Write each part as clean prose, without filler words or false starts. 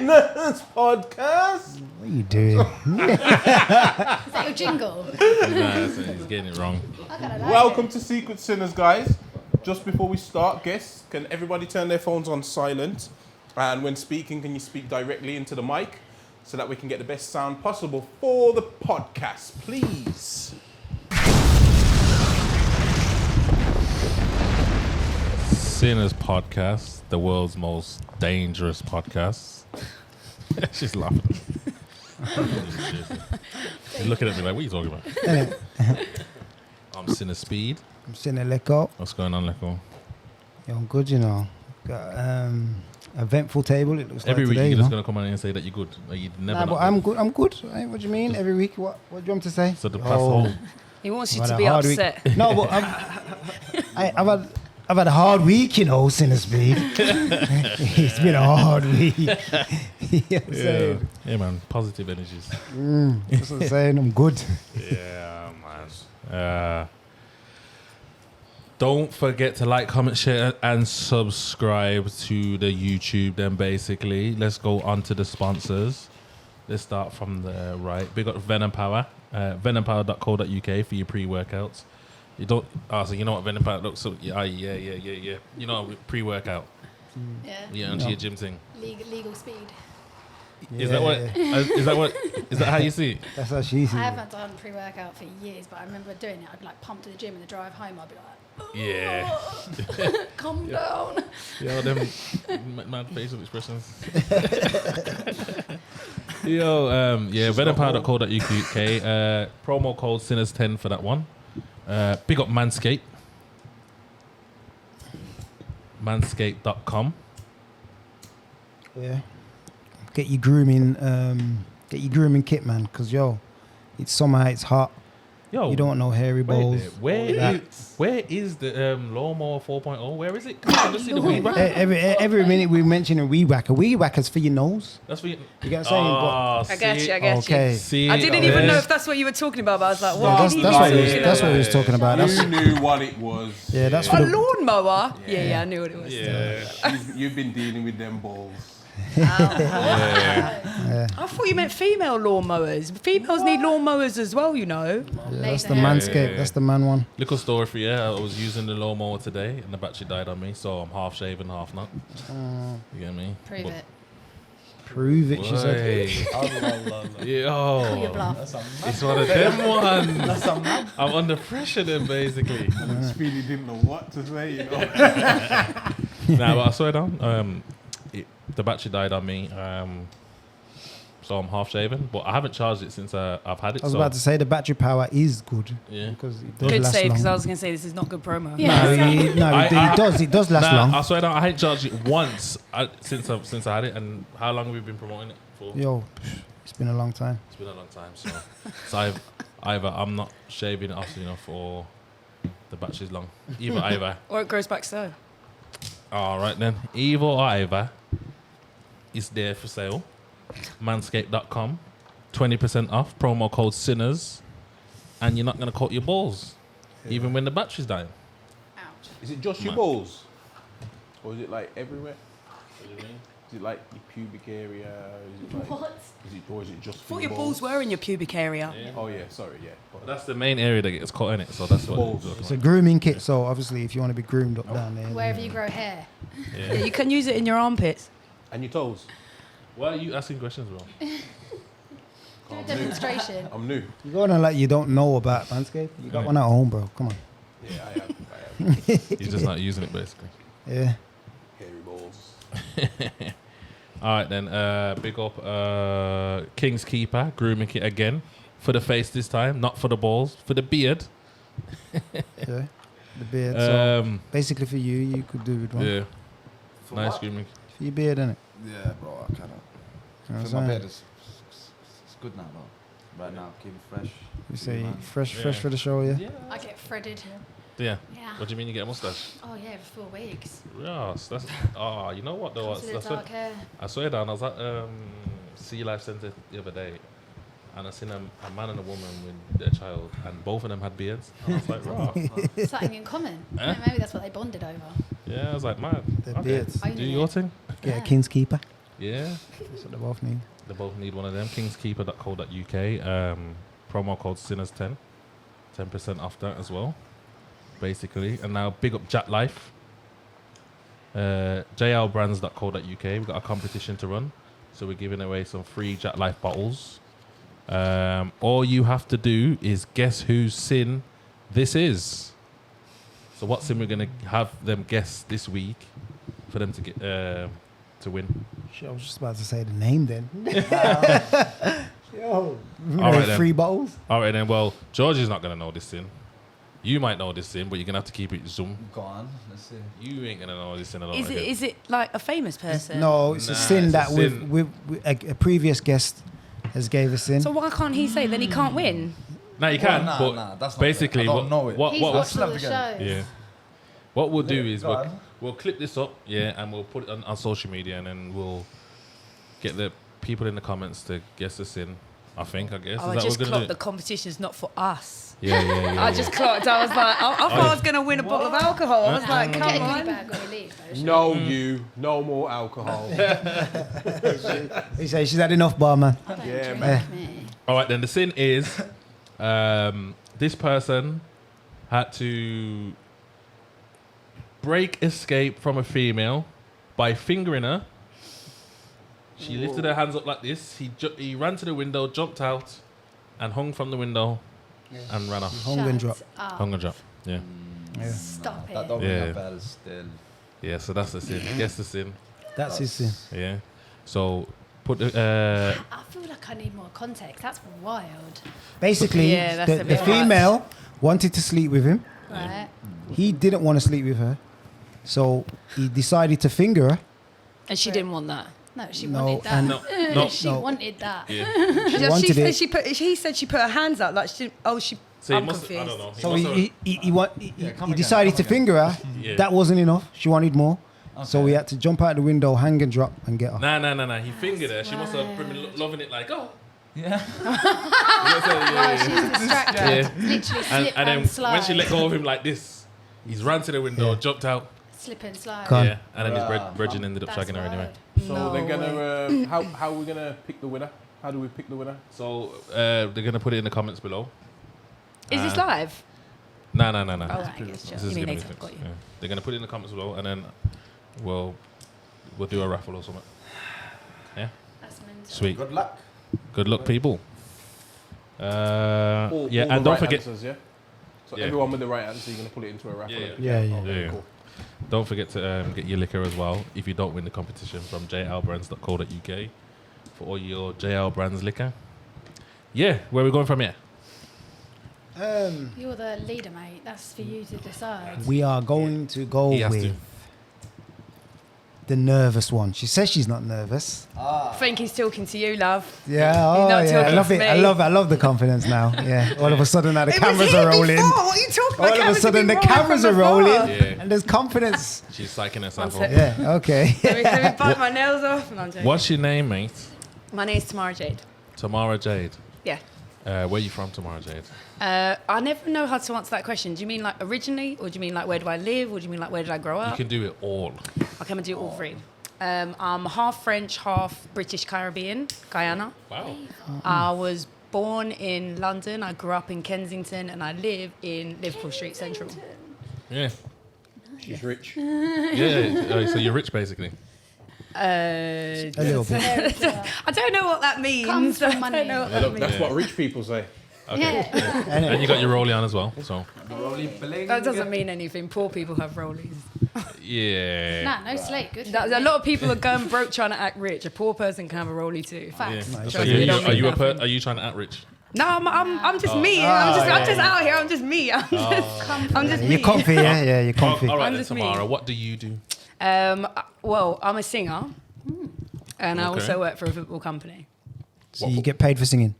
Sinners Podcast. What are you doing? Is that your jingle? Nah, he's getting it wrong. Welcome to Secret Sinners, guys. Just before we start, guests, can everybody turn their phones on silent? And when speaking, can you speak directly into the mic so that we can get the best sound possible for the podcast, please? Sinners Podcast, the world's most dangerous podcast. She's laughing. She's looking at me like, what are you talking about? I'm Sinner Speed. I'm sitting there, Lecco. What's going on, Lecco? Yeah, I'm good, you know. Got eventful table. It looks Every like week today, you're you just know? going to come on and say that you're good. Like, you'd never Nah, not but I'm good. I'm good. Hey, what do you mean? Every week? What do you want me to say? So the past whole... He wants you I've to had be a hard week. upset. No, but I've had a hard week, you know, Sinner Speed. It's been a hard week. You know what I'm saying? Yeah, man. Positive energies. That's what I'm saying. I'm good. Yeah, man. Don't forget to like, comment, share, and subscribe to the YouTube. Then basically, let's go on to the sponsors. Let's start from the right. Big up Venom Power, venompower.co.uk for your pre-workouts. You don't. So you know what Venom Power looks. So yeah. You know, pre-workout. Yeah. Yeah, onto your gym thing. Legal speed. Is that what? Is that how you see it? That's how she sees I it. haven't done pre-workout for years, but I remember doing it. I'd like pump to the gym and the drive home. I'd be like, Yeah. calm down. Yo, them mad facial expressions. Yo, venompower.co.uk. Promo code Sinners10 for that one. Big up Manscaped. Manscaped.com. Yeah. Get your grooming kit, man, because, yo, it's summer, it's hot. Yo, You don't want no hairy balls. Where is the lawnmower 4.0? Where is it? Come on, let's see the weed whacker. Every minute we mention a weed whacker. Weed whacker's for your nose. That's for you. You get what I'm saying? I get you. I get Okay. you. See, I didn't even know if that's what you were talking about, but I was like, what? That's what we was talking about. You knew what it was. Yeah, that's A for the, lawnmower? Yeah, I knew what it was. Yeah. You've been dealing with them balls. I thought you meant female lawnmowers. Females need lawnmowers as well, you know. that's the Manscaped. That's the man one. Little story for you. I was using the lawnmower today, and the battery died on me, so I'm half shaven, half not. You get me? Prove it. Prove it, she said. Yo, Call your bluff. it's one of them ones. I'm under pressure then, basically. Speedy didn't know what to say, you know. Nah, but I swear down. The battery died on me, so I'm half shaven. But I haven't charged it since I've had it. I was about to say the battery power is good. Yeah. Because it does Good last save, because I long. was going to say this is not good promo. Yeah. It does last long. I swear down. I ain't charged it once since I had it. And how long have we been promoting it for? Yo, it's been a long time. It's been a long time. So either I'm not shaving it often enough, or the battery's long. Either. Or it grows back slow. All right then. Either or either. It's there for sale. Manscaped.com. 20% off. Promo code Sinners. And you're not going to cut your balls. Even when the battery's dying. Ouch. Is it just your balls? Or is it like everywhere? Is it like your pubic area? Is it like, What? or is it just I for thought your your balls were in your pubic area. Yeah. Oh yeah, sorry, yeah. But that's the main area that gets cut in it. So that's what Balls. It's a grooming kit, so obviously if you want to be groomed up down there. Wherever you grow hair. Yeah, you can use it in your armpits. And your toes. Why are you asking questions, bro? Do a demonstration. I'm new. You go on like you don't know about Manscaped. You got one at home, bro. Come on. Yeah, I am. He's just not using it, basically. Yeah. Hairy balls. All right, then. Big up King's Keeper, grooming kit again. For the face this time, not for the balls. For the beard. Yeah. The beard. So basically for you could do with one. Yeah. For Nice what? grooming. For your beard, innit? Yeah, bro, I cannot. You know what For I'm my saying? bed, it's good now, though. Right now, keep it fresh. You say Man. fresh Yeah. for the show, yeah? I get threaded. Yeah. Yeah. What do you mean you get a mustache? Oh yeah, for 4 weeks. Yes, that's. You know what though? Comes with the dark hair. I swear down. I was at Sea Life Centre the other day, and I seen a man and a woman with their child, and both of them had beards. And I was like, raw. Something in common. Eh? Yeah, maybe that's what they bonded over. Yeah, I was like, man. Their Okay. beards. I Do knew your it. thing. Get a King's Keeper. Yeah. That's what they both need. They both need one of them. Kingskeeper.co.uk. Promo code Sinners10. 10% off that as well. Basically. And now big up Jack Life. jlbrands.co.uk. We've got a competition to run. So we're giving away some free Jack Life bottles. All you have to do is guess whose sin this is. So what sin we're going to have them guess this week for them to get to win. Shit, I was just about to say the name then. Yo, All right then. free bottles. All right then. Well, Georgie's not going to know this sin. You might know this sin, but you're going to have to keep it zoom. Go on. Let's see. You ain't going to know this sin a lot. Is it like a famous person? No, it's a Nah, sin it's a that sin. a previous guest has gave us in. So why can't he say? Then he can't win. No, you can. Nah, but nah, that's not basically, it. I don't know it. He's what watched all the Snap shows. yeah. What we'll do is Go on. we'll clip this up, yeah, and we'll put it on social media, and then we'll get the people in the comments to guess the sin. I guess. Oh, Is I that just what we're clocked gonna the do? competition's not for us. Yeah. I just clocked. I was like, I thought I was going to win a bottle of alcohol. I was like, We'll get a come goodie on. bag when we leave, though. No, you. No more alcohol. He says she's had enough, barman. I don't Yeah, drink man. me. All right, then the sin is this person had to break escape from a female by fingering her. She lifted her hands up like this. He ran to the window, jumped out, and hung from the window and ran off. Hung and drop. Shut up. Hung and drop. Yeah. Yeah. Stop That it. don't Yeah. ring a bell still. Yeah, so that's the sin. Guess the sin. That's his sin. Yeah. So put the I feel like I need more context. That's wild. Basically, Yeah, that's a the bit female wanted to sleep with him. Right? He didn't want to sleep with her, so he decided to finger her. And she didn't want that. No, she No, wanted that. and- No. She No. wanted that. yeah. She wanted it. He said she put her hands out like she. Oh, she. So I'm I confused. don't know. So must have- he decided to finger her. Yeah. That wasn't enough. She wanted more. So Okay. we had to jump out the window, hang and drop, and get off. Nah. He fingered her. She must have been loving it like, oh. Yeah. While she's distracted. Yeah. Literally And slip then and slide. when she let go of him like this, he's ran to the window, Yeah. jumped out. Slip and slide. Can't. Yeah. And then his Bruh. virgin ended up That's shagging her anyway. wild. So No they're gonna. How are we gonna pick the winner? How do we pick the winner? So they're going to put it in the comments below. Is this live? No. Oh, I guess This you is mean gonna be later. fixed. Got you. Yeah. They're going to put it in the comments below, and then we'll do a raffle or something. Yeah. That's mental. Sweet. Good luck. Good luck, people. All Yeah, the and don't right forget. Answers, yeah. So Yeah. everyone with the right answer, you're gonna put it into a raffle. Yeah. Yeah. Okay, Yeah. cool. Don't forget to get your liquor as well if you don't win the competition from jlbrands.co.uk for all your JL Brands liquor. Yeah, where are we going from here? You're the leader, mate. That's for you to decide. We are going to go He has with to. the nervous one. She says she's not nervous. I think he's talking to you, love. Yeah, not yeah. I talking love to it. me. I love the confidence now. Yeah. All of a sudden now the cameras are rolling. What are you talking about? All of a sudden the cameras are rolling. rolling, Yeah. and there's confidence. She's psyching herself One up. sec. Yeah. Okay. Let me bite my nails off. No, I'm joking. What's your name, mate? My name's Tamara Jade. Tamara Jade. Yeah. Where are you from, Tamara Jade? I never know how to answer that question. Do you mean like originally, or do you mean like where do I live, or do you mean like where did I grow You up? can do it all. I can do all three. I'm half French, half British Caribbean, Guyana. Wow. I was born in London. I grew up in Kensington, and I live in Liverpool Street Central. Yeah. She's rich. Yeah. So you're rich, basically. A little bit. I don't know what that means. Comes from I money. don't know what Yeah, that look, means. that's what rich people say. Okay. Yeah. And you got your rollie on as well. So That doesn't mean anything. Poor people have rollies. yeah. Nah, no slate. Good. A lot of people are going broke trying to act rich. A poor person can have a rollie too. Facts. Yeah. Trust So me, it don't mean are nothing. you trying to act rich? No, I'm just me. I'm just out here. I'm just me. I'm just me. You're comfy, yeah, yeah. You're comfy. All right, I'm then, just me. Tamara. What do you do? Well, I'm a singer, and I Okay. also work for a football company. So you get paid for singing.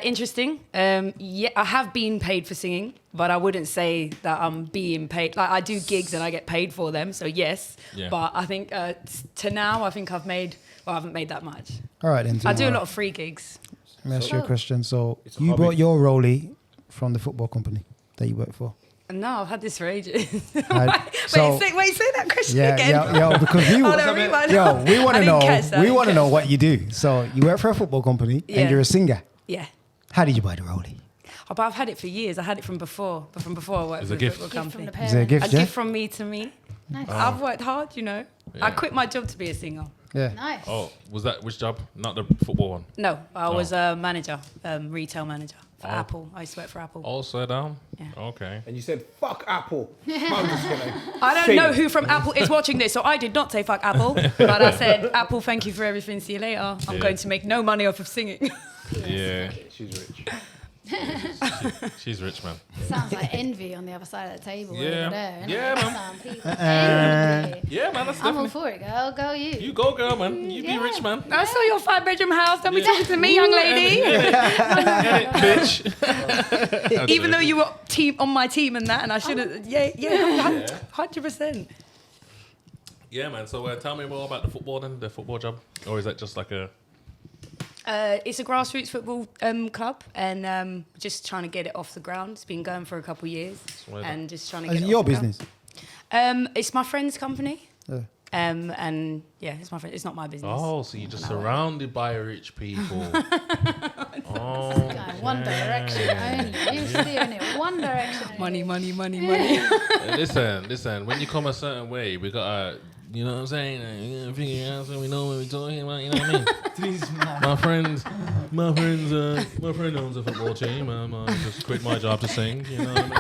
Interesting. Yeah, I have been paid for singing, but I wouldn't say that I'm being paid. Like I do gigs and I get paid for them, so yes. Yeah. But I think to now, I think I've made. Well, I haven't made that much. All right, then. I do a Tamara. lot of free gigs. Let me ask you a question. So It's a you hobby. brought your rollie from the football company that you work for. No, I've had this for ages. So- wait, say that question Yeah, again. yo, because we, Oh, no, rewind. we want I to didn't know. catch that, I We didn't want to catch know that. what you do. So you work for a football company Yeah. and you're a singer. Yeah. How did you buy the rollie? Oh, but I've had it for years. I had it from before. But from before I worked It's for a a gift. football Gift from company. the Is there a parents. gift? A Yeah. gift from me to me. Nice. I've worked hard, you know. Yeah. I quit my job to be a singer. Yeah. Nice. Oh, was that which job? Not the football one. No, I Oh. was a manager, retail manager for Oh. Apple. I used to work for Apple. Oh, slow down. Yeah. Okay. And you said, fuck Apple. I'm just gonna I don't say know it. who from Apple is watching this, so I did not say fuck Apple, but I said, Apple, thank you for everything. See you later. I'm Yeah. going to make no money off of singing. Yeah. She's rich. She's rich, man. Sounds like envy on the other side of the table. Yeah. Over there, innit? Yeah, man. Some people envy. Yeah, man. That's I'm all definitely. for it, girl. Go you. You go, girl, man. You be Yeah. rich, man. I saw your 5-bedroom house. Don't be Yeah. talking to me, young lady. Bitch. Even though you were on my team and that, and I should have, yeah, 100%. Yeah, man. So tell me more about the football then, the football job, or is that just like a? It's a grassroots football club, and just trying to get it off the ground. It's been going for a couple of years, Swear and just trying to Is get it it your off the ground. business? It's my friend's company, Yeah. and yeah, it's my friend. It's not my business. Oh, so you're just No. surrounded by rich people. Oh, Going one direction only. You steering it one direction only. Money. Listen. When you come a certain way, we gotta, you know what I'm saying? You gotta figure it out so we know what we're talking about. You know what I mean? Please, man. my friend owns a football team. I just quit my job to sing. You know what I mean?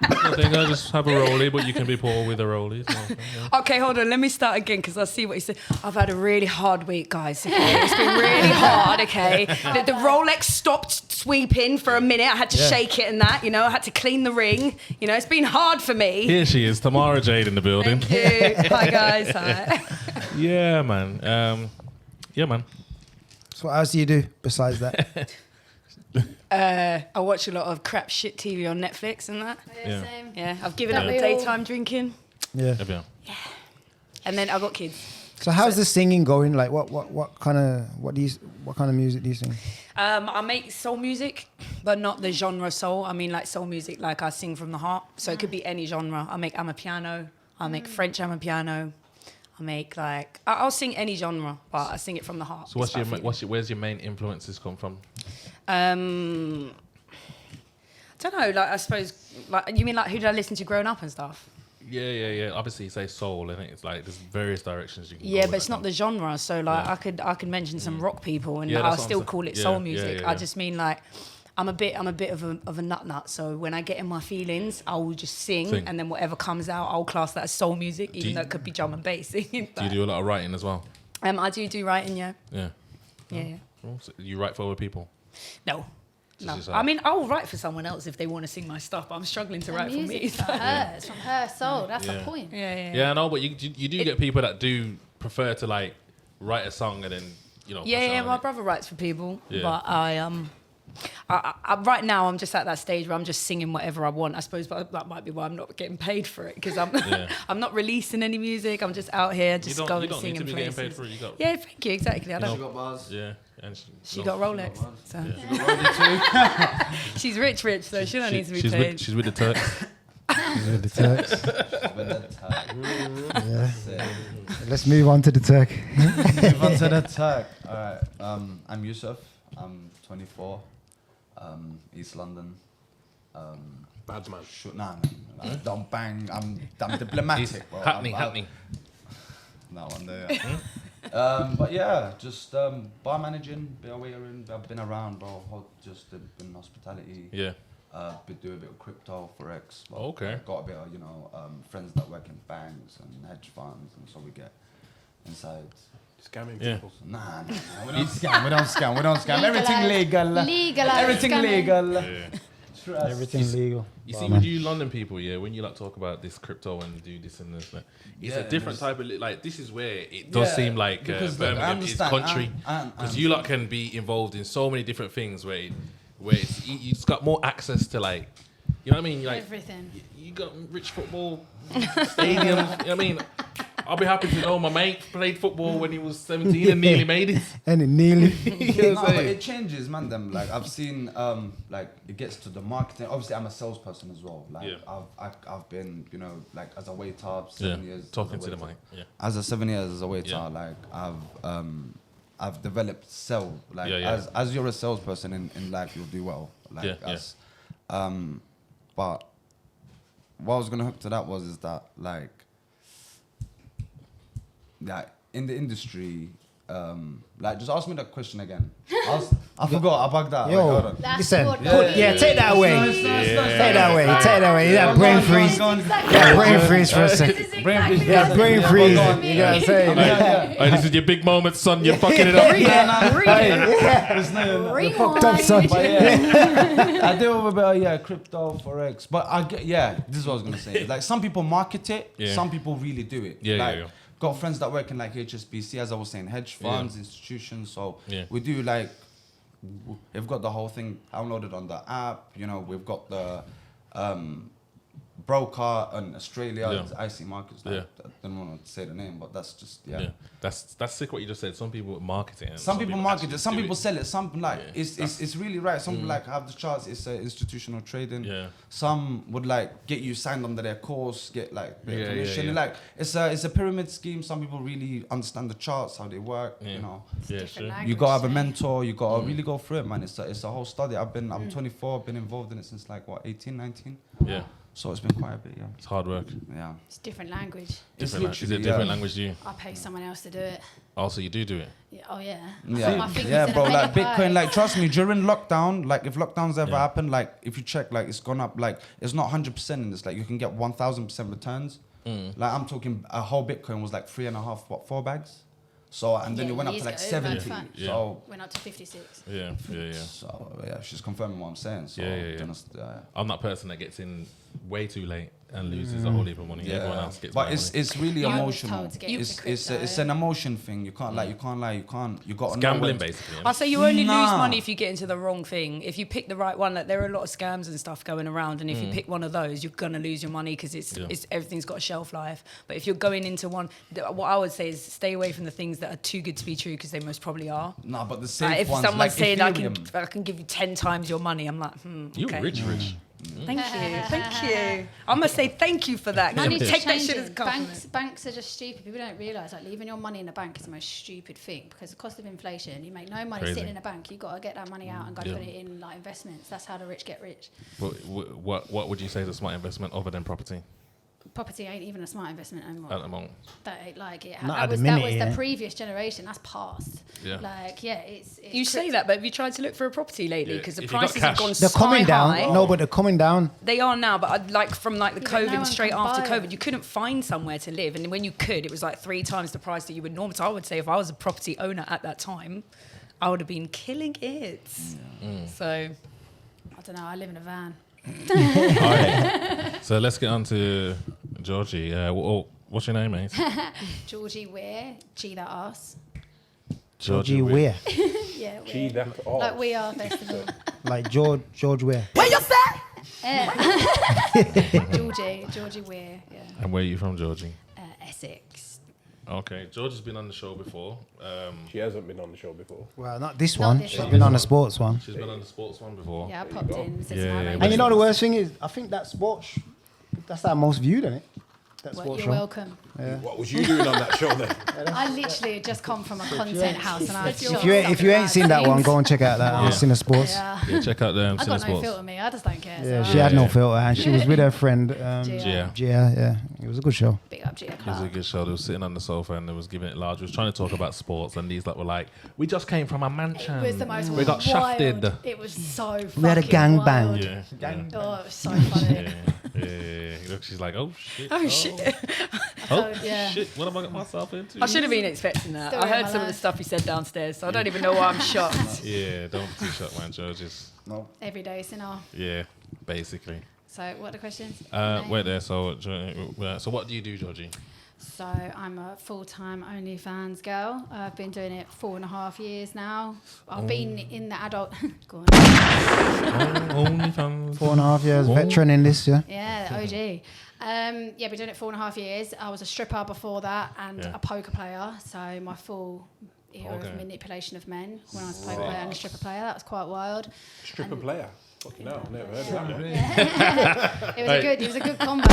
I think I just have a rollie, but you can be poor with a rollie. It's nothing, yeah. Okay, hold on. Let me start again because I see what he said. I've had a really hard week, guys. Okay? It's been really hard, okay? The Rolex stopped sweeping for a minute. I had to shake it and that, you know. I had to clean the ring. You know, it's been hard for me. Here she is, Tamara Jade in the building. Thank you. Hi, guys. Hi. Yeah, man. Yeah, man. So what else do you do besides that? I watch a lot of crap shit TV on Netflix and that. Yeah. Same. Yeah, I've given Don't up we all? daytime drinking. Yeah. Yeah. And then I've got kids. So how's the singing going? Like what kind of music do you sing? I make soul music, but not the genre soul. I mean, like soul music, like I sing from the heart. So it could be any genre. I make amapiano. I make French amapiano. I make like I'll sing any genre, but I sing it from the heart. So where's your main influences come from? I don't know. Like I suppose, like you mean like who did I listen to growing up and stuff? Yeah. Obviously, you say soul, and it's like there's various directions you can go Yeah, with but it's that not the genre. So like I could mention some rock people, and Yeah, I'll that's what I'm still saying. call it Yeah, soul yeah, music. yeah. I just mean like I'm a bit of a nut. So when I get in my feelings, I will just sing, and then whatever comes out, I'll class that as soul music, even you- though it could be drum and bass. Do you do a lot of writing as well? I do writing, yeah. Yeah. Yeah. Cool. So you write for other people? No. No. yourself? I mean, I'll write for someone else if they want to sing my stuff, but I'm struggling to The write for me. music's for her. It's from her soul. That's the Yeah. point. Yeah. Yeah, I know, but you do get people that do prefer to like write a song and then push it Yeah, on my it. brother writes for people, Yeah. but I right now I'm just at that stage where I'm just singing whatever I want. I suppose that might be why I'm not getting paid for it because Yeah. I'm not releasing any music. I'm just out here just You going don't singing need to be places. getting paid for it. You got Yeah, thank you. Exactly. I know- don't. She got bars. yeah, and She got Rolex, so She got Rolly too. she's rich, so she don't need to be she's paid. with she's with the Turks. The Turks. With the tag. Yeah. Let's move on to the Turk. Move on to the tag. All right. I'm Yusuf. I'm 24. East London. Bad man. Nah. Don't bang. I'm diplomatic, bro. Happening. No one there. But yeah, just bar managing, bit of waitering. I've been around, bro. Just been hospitality. Yeah. Been doing a bit of crypto, forex. But Okay. Got a bit of friends that work in banks and hedge funds, and so we get inside. Scamming Yeah. people. Nah, we don't scam. We don't scam. Everything legal. Legalised Everything scamming. legal. Yeah. Trust. Everything legal. You see, with you London people, yeah, when you like talk about this crypto and do this and this, like, it's Yeah, a different there's- type of like. This is where it does Yeah, seem like because, look, I Birmingham is understand, country I because you lot can be involved in so many different things where it's, you've got more access to like, you know what I mean? Like Everything. you you got rich football stadiums. I mean, I'll be happy to know my mate played football when he was 17 and nearly made it. And it nearly. You know No, what I'm but saying? it changes, man. Them like I've seen, like it gets to the marketing. Obviously, I'm a salesperson as well. Like Yeah. I've been, you know, like as a waiter, 7 years. Talking as a to the waiter. mic. Yeah. As a 7 years as a waiter, Yeah. like I've developed sell. Like Yeah. as you're a salesperson in life, you'll do well. Like Yeah, as, but what I was gonna hook to that is that like in the industry. Like, just ask me that question again. I forgot. I bugged out. Yo, Like, hold on. That's listen. what- Take that away. Take that away. Take that away. Yeah, brain freeze. Yeah, brain freeze for a second. Yeah, brain freeze. You know what I'm saying? Hey, this is your big moment, son. You're fucking it up. Fucked up, son. But yeah, I deal with a bit of crypto, forex. But I get this is what I was gonna say. Like some people market it, Yeah. some people really do it. Yeah, like, yeah. Got friends that work in like HSBC, as I was saying, hedge funds, institutions. So we do like we've got the whole thing downloaded on the app. You know, we've got the broker in Australia, IC Markets. Like, I don't want to say the name, but that's just That's sick what you just said. Some people market it. And Some people market actually it, some do people sell it, some like Yeah. it's really right. Some like have the charts, it's institutional trading. Yeah. Some would like get you signed under their course, get like bit of Yeah, commission. yeah. Like it's a pyramid scheme. Some people really understand the charts, how they work, you know. Yeah, sure. You gotta have a mentor, you gotta really go through it, man. It's a whole study. I'm 24, been involved in it since like 18, 19. Yeah. So it's been quite a bit, yeah. It's hard work. Yeah. It's different language. It's Is it literally, different language to you? I pay someone else to do it. Also, you do it. Yeah, oh yeah. Yeah, My fingers yeah, in bro. a Like paper Bitcoin, pie. like trust me. During lockdown, like if lockdowns ever Yeah. happen, like if you check, like it's gone up. Like it's not 100% in this. Like you can get 1,000% returns. Like I'm talking, a whole Bitcoin was like 3.5, 4 bags. So and then Yeah, it went up years to like ago, 70. matter of fact. So Went up to 56. Yeah. so yeah, she's confirming what I'm saying. So Yeah. I'm that person that gets in way too late and loses a whole heap of money. Everyone else gets but more money. it's really I was emotional. told to get into It's crypto. an emotion thing. You can't you got It's to know gambling, when- basically. I say you only lose Nah. money if you get into the wrong thing. If you pick the right one, like there are a lot of scams and stuff going around, and if you pick one of those, you're gonna lose your money because it's everything's got a shelf life. But if you're going into one, what I would say is stay away from the things that are too good to be true because they most probably are. Nah, but the safe If ones, someone's like saying Ethereum. I can give you 10 times your money, I'm like, You're okay. rich. Thank you. I must say thank you for that. Money's Take that changing. shit as a compliment. Banks are just stupid. People don't realise like leaving your money in the bank is the most stupid thing because the cost of inflation, you make no money Crazy. sitting in a bank. You got to get that money out and go Yeah. put it in like investments. That's how the rich get rich. What would you say is a smart investment other than property Property ain't even a smart investment anymore. at the moment? That ain't like it. Not That at the was minute, yeah. the previous generation. That's past. Yeah. Like it's You say that, but have you tried to look for a property lately? Yeah. Because the If you got prices have cash. gone They're coming sky down. high. No, but they're coming down. They are now, but I'd like from like the Yeah, but no COVID one straight can after buy COVID, it. you couldn't find somewhere to live, and when you could, it was like 3 times the price that you would normally. So I would say if I was a property owner at that time, I would have been killing it. So I don't know. I live in a van. So let's get on to Georgie. What's your name, mate? Georgie Weir, G that ass. Georgie Weir. Yeah, Gee, Weir. that off. Like We Are Festival. Like George Weir. Georgie Weir. Yeah. And where are you from, Georgie? Essex. Okay, Georgie's been on the show before. She hasn't been on the show before. Well, not this Not one. this She's one. been on the sports one. She's been on the sports one before. Yeah, I popped in. Said Yeah, some yeah, outrageous And you know the things. worst thing is, I think that sports, that's our most viewed, isn't it? That Well, sports you're show. welcome. What was you doing on that show then? I literally had just come from a content house and I was If you ain't seen that one, go and check out that. I've seen the sports. Yeah. Yeah, check out I Cine got no Sports. filter me. I just don't care. Yeah, so she had no Yeah. filter, and she was with her friend Gia. Yeah. Gia. Yeah, it was a good show. Big up Gia It was a Clark. good show. They were sitting on the sofa and they was giving it large. We was trying to talk about sports and these like were like, we just came from a mansion. It was the most We got wild. shafted. It was so fucking We had a gang wild. bang. Yeah. Yeah. Oh, it was so funny. Yeah. Look, she's like, oh shit. Oh shit! Oh yeah. shit. What have I got myself into? I should have been expecting that. Story I of heard my some of the life. stuff he said downstairs, so I don't even know why I'm shocked. Yeah, don't be too shocked, man. George's. No. Every day, Sinner. Yeah, basically. So, what are the questions? Wait there. So what do you do, Georgie? So I'm a full-time OnlyFans girl. I've been doing it 4.5 years now. I've been in the adult... Go on. OnlyFans. 4.5 years veteran in this, yeah. Yeah, the OG. Yeah, been doing it 4.5 years. I was a stripper before that and a poker player. So my full era of manipulation of men when I was a poker player and a stripper player. That was quite wild. Stripper player. Fucking hell, never heard of that one. It was a good combo.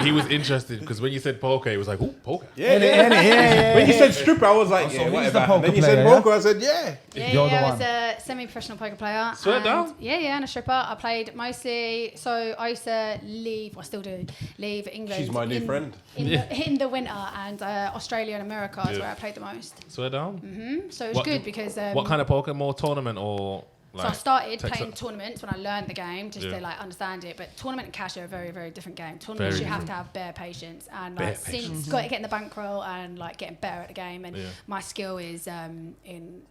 He was interested because when you said poker, he was like, "Oh, poker." Yeah. When you said stripper, I was like, yeah, whatever. And then you said poker, I said, yeah. I was a semi-professional poker player. Swear down. Yeah, and a stripper. I played mostly. So I used to leave. I still do leave England. She's my new friend. In the winter, and Australia and America is where I played the most. Swear down. So it was good because. What kind of poker? More tournament or? So I started playing tournaments when I learned the game, just to like understand it. But tournament and cash are a very, very different game. Tournaments you have to have bare patience and like since got to get in the bankroll and like getting better at the game. And my skill is in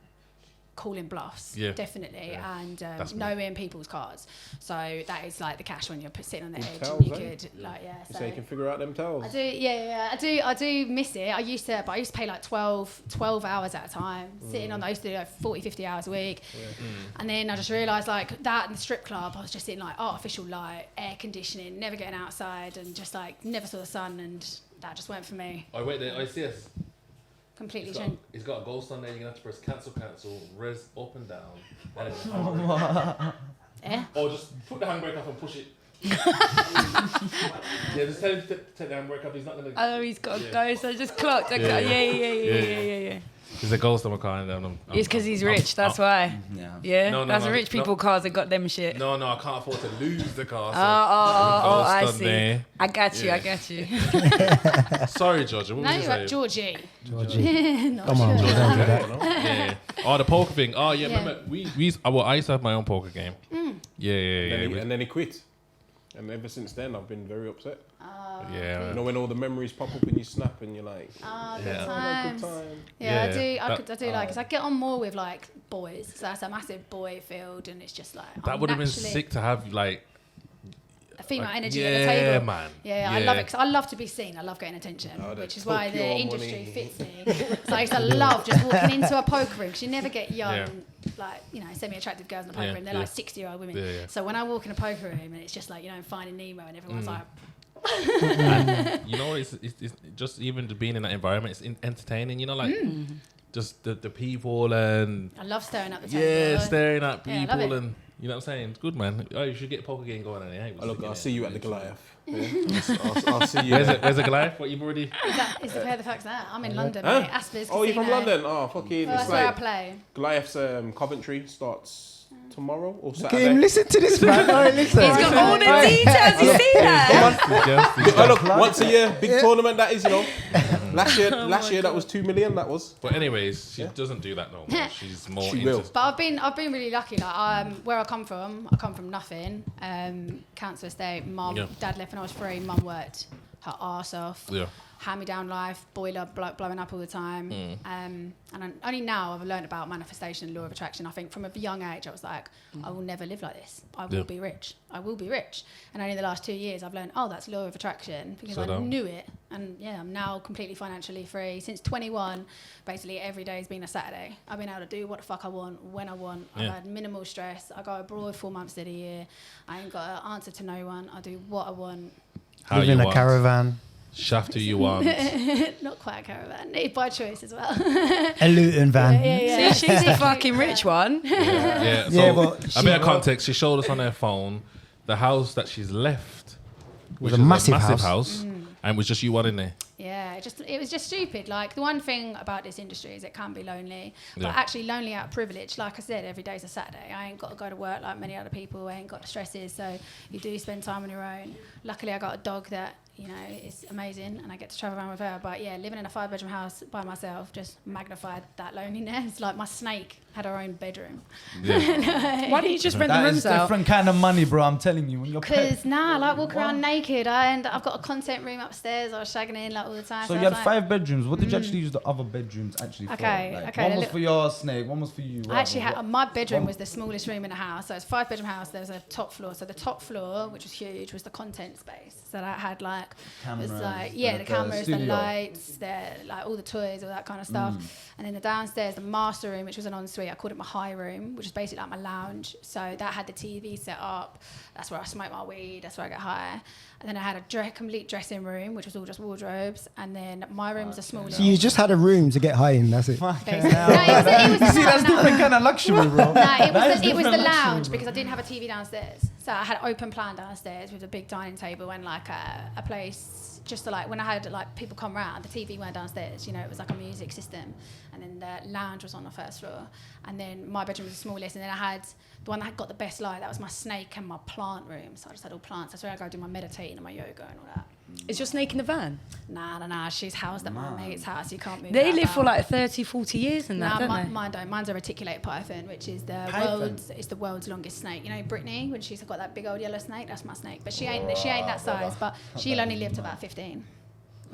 calling bluffs, definitely, and knowing people's cards. So that is like the cash when you're sitting on the edge. Tells, and you could like so you can figure out them tells. I do. I do miss it. I used to pay like 12 hours at a time, sitting on. I used to do like 40, 50 hours a week, and then I just realised like that in the strip club, I was just in like artificial light, air conditioning, never getting outside, and just like never saw the sun, and that just went for me. Oh wait, there, I see us. Completely changed. He's got a ghost on there. You're gonna have to press cancel, res up and down. Or just put the handbrake off and push it. Just tell him to take the handbrake off. He's not gonna. Oh, he's got a ghost. I just clocked. Yeah. There's a ghost on my car. It's because he's rich. That's why. Yeah. No, that's rich people cars that got them shit. No, I can't afford to lose the car. So I see. There. I got you. Sorry, Georgie. What was you saying? Georgie. Come on, sure. don't do that. Yeah. Oh, the poker thing. Oh, yeah. Remember, I used to have my own poker game. Yeah. And then he quit. And ever since then, I've been very upset. Yeah. You know when all the memories pop up in your snap and you're like, good times. good time. Yeah, I do like, because I get on more with like boys. So that's a massive boy field, and it's just like that would have been sick to have like a female energy at the table. Yeah, man. Yeah, I love it because I love to be seen. I love getting attention, which is why the industry fits me. So I used to love just walking into a poker room because you never get young, like, you know, semi-attractive girls in a poker room. They're like 60-year-old women. So when I walk in a poker room and it's just like, you know, Finding Nemo and everyone's like... And, you know, it's just even being in that environment, it's entertaining, you know, like... Just the people and... I love staring at the table. Yeah, staring at people I love it. and... You know what I'm saying? It's good, man. Oh, you should get a poker game going on here. Look, I'll see you at the Goliath. I'll see you. Where's the Goliath? What you've already... Is the where the fuck's that? I'm in London, mate. Asper's Oh, you're from Casino. London? Oh, fucking... Well, that's where I play. Goliath's Coventry starts tomorrow or Okay, Saturday. listen to this, man. No, listen. He's got all the details. You see that? Oh, look, once a year, big tournament that is, you know. Last year that was 2 million. That was. But anyways, she doesn't do that no more. She's more She into... will. But I've been really lucky. Like where I come from nothing. Council estate. Dad left when I was 3. Mum worked her arse off. Yeah. Hand-me-down life, boiler blowing up all the time. And only now I've learned about manifestation and law of attraction. I think from a young age I was like, I will never live like this. I will be rich. I will be rich. And only the last 2 years I've learned, that's law of attraction, because I knew it. And yeah, I'm now completely financially free. Since 21, basically every day has been a Saturday. I've been able to do what the fuck I want, when I want. I've had minimal stress. I go abroad 4 months of the year. I ain't got an answer to no one. I do what I want. How Live in a caravan. Shaft who you want. Not quite a caravan. By choice as well. A Luton van. Yeah. See, she's the fucking rich one. Yeah. So Yeah, but a bit of context. She showed us on her phone the house that she's left, which a is massive a massive house. and it was just you one in there. Yeah, it was just stupid. Like, the one thing about this industry is it can be lonely, but Yeah. actually lonely out of privilege. Like I said, every day's a Saturday. I ain't got to go to work like many other people. I ain't got the stresses, so you do spend time on your own. Luckily, I got a dog that, you know, is amazing, and I get to travel around with her. But yeah, living in a 5-bedroom house by myself just magnified that loneliness. Like, my snake had her own bedroom. Yeah. Why don't you just rent the That rooms is out? different kind of money, bro. I'm telling you. When you're Because I like walk around naked. I've got a content room upstairs. I was shagging in like all the time. So you I had was 5 bedrooms. What did you actually use the other bedrooms actually for? Okay, Like, okay, one was for your snake. One was for you. I actually whatever. had my bedroom was the smallest room in the house. So it's a 5-bedroom house. There was a top floor. So the top floor, which was huge, was the content space. So that had like like Cameras, it was like the the cameras, the studio. lights, like all the toys, all that kind of stuff. And then the downstairs, the master room, which was an ensuite, I called it my high room, which is basically like my lounge. So that had the TV set up. That's where I smoke my weed. That's where I get high. And then I had a complete dressing room, which was all just wardrobes. And then my room was the smallest. So you just had a room to get high in. That's it. Basically. No, it was See, that's different kind of luxury, bro. No, it was the lounge because I didn't have a TV downstairs. So I had open plan downstairs with a big dining table and like a place just to like when I had like people come round, the TV went downstairs. You know, it was like a music system, and then the lounge was on the first floor, and then my bedroom was the smallest, and then I had the one that got the best light. That was my snake and my plant room. So I just had all plants. That's where I go do my meditating and my yoga and all that. Is your snake in the van? Nah. She's housed at my mate's house. You can't move. They that live for about. like 30, 40 years and that, don't they? Mine don't. Mine's a reticulated python, which is the world's longest snake. You know, Brittany, when she's got that big old yellow snake, that's my snake. But she ain't that size. But she'll only live to about 15.